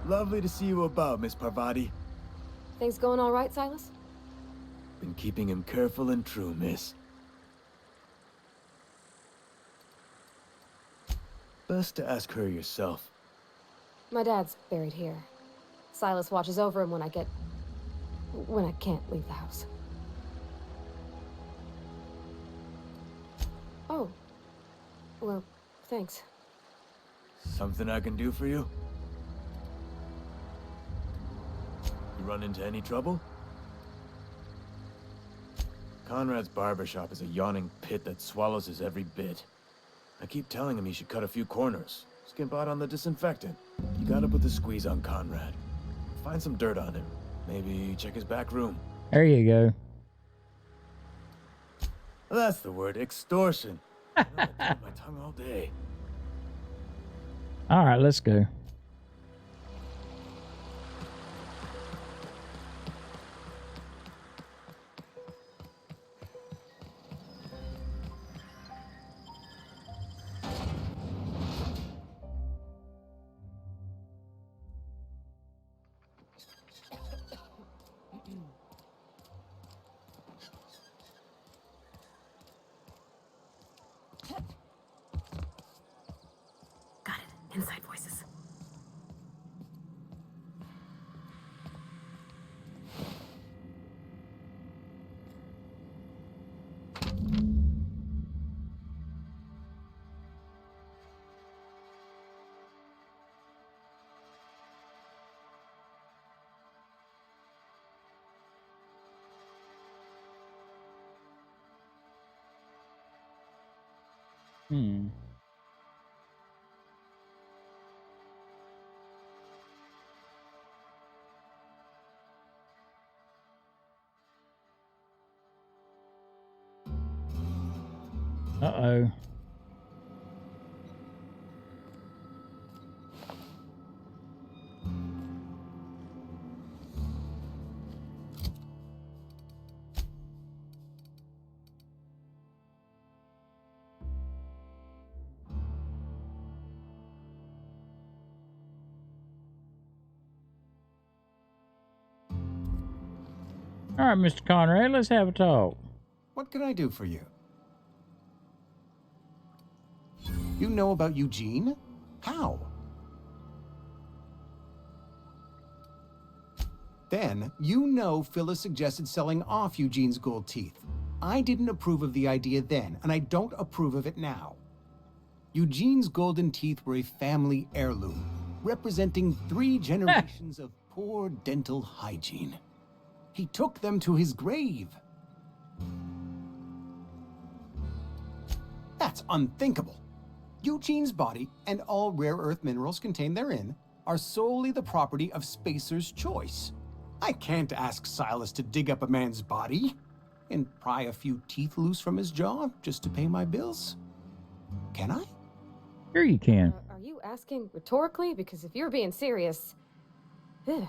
Lovely to see you about, Miss Parvati. Things going all right, Silas? Been keeping him careful and true, miss. Best to ask her yourself. My dad's buried here. Silas watches over him when I can't leave the house. Oh. Well, thanks. Something I can do for you? You run into any trouble? Conrad's barbershop is a yawning pit that swallows his every bit. I keep telling him he should cut a few corners. Skimp out on the disinfectant. You gotta put the squeeze on Conrad. Find some dirt on him. Maybe check his back room. There you go. That's the word, extortion. I know I've been on my tongue all day. All right, let's go. Got it. Inside voices. Hmm. Uh-oh. All right, Mr. Conrad, let's have a talk. What can I do for you? You know about Eugene? How? Then, you know Phyllis suggested selling off Eugene's gold teeth. I didn't approve of the idea then, and I don't approve of it now. Eugene's golden teeth were a family heirloom, representing 3 generations of poor dental hygiene. He took them to his grave. That's unthinkable. Eugene's body and all rare earth minerals contained therein are solely the property of Spacer's choice. I can't ask Silas to dig up a man's body and pry a few teeth loose from his jaw just to pay my bills. Can I? Sure you can. Are you asking rhetorically? Because if you're being serious... Ugh,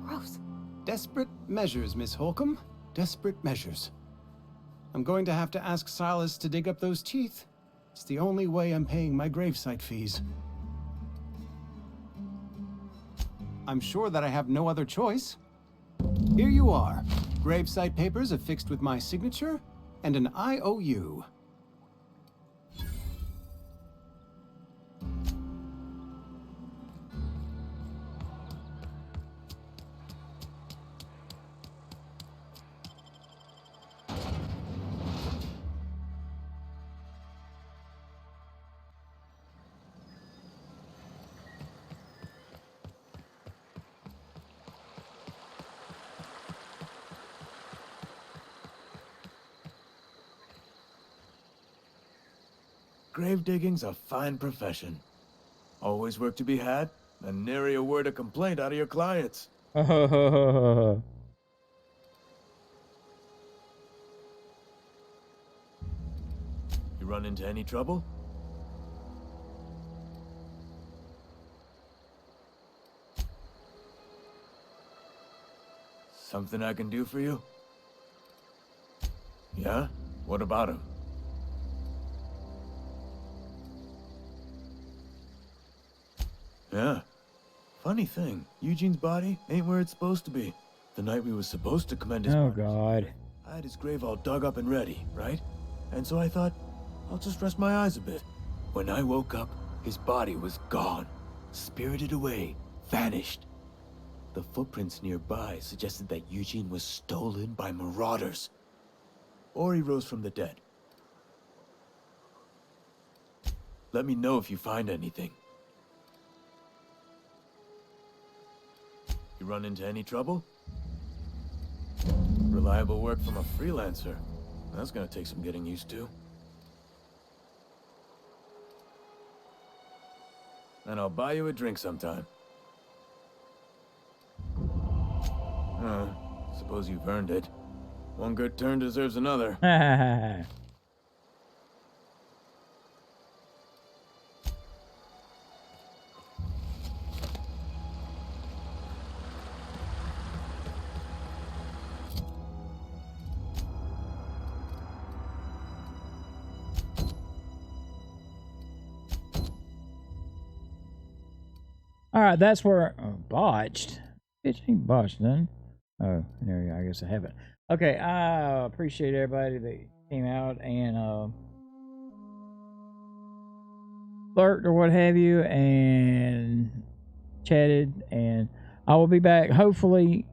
gross. Desperate measures, Miss Holcomb. Desperate measures. I'm going to have to ask Silas to dig up those teeth. It's the only way I'm paying my gravesite fees. I'm sure that I have no other choice. Here you are. Gravesite papers affixed with my signature and an IOU. Grave digging's a fine profession. Always work to be had, and nary a word of complaint out of your clients. Oh, You run into any trouble? Something I can do for you? Yeah? What about him? Yeah. Funny thing, Eugene's body ain't where it's supposed to be. The night we was supposed to commend his oh body, God. I had his grave all dug up and ready, right? And so I thought, I'll just rest my eyes a bit. When I woke up, his body was gone. Spirited away. Vanished. The footprints nearby suggested that Eugene was stolen by marauders. Or he rose from the dead. Let me know if you find anything. You run into any trouble? Reliable work from a freelancer. That's gonna take some getting used to. And I'll buy you a drink sometime. Suppose you've earned it. One good turn deserves another. All right, that's where botched. It ain't botched then. Oh, there you go. I guess I haven't. Okay, I appreciate everybody that came out and lurked or what have you and chatted. And I will be back. Hopefully,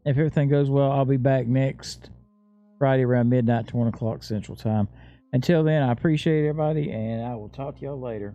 if everything goes well, I'll be back next Friday around midnight, 1 o'clock Central Time. Until then, I appreciate everybody, and I will talk to y'all later.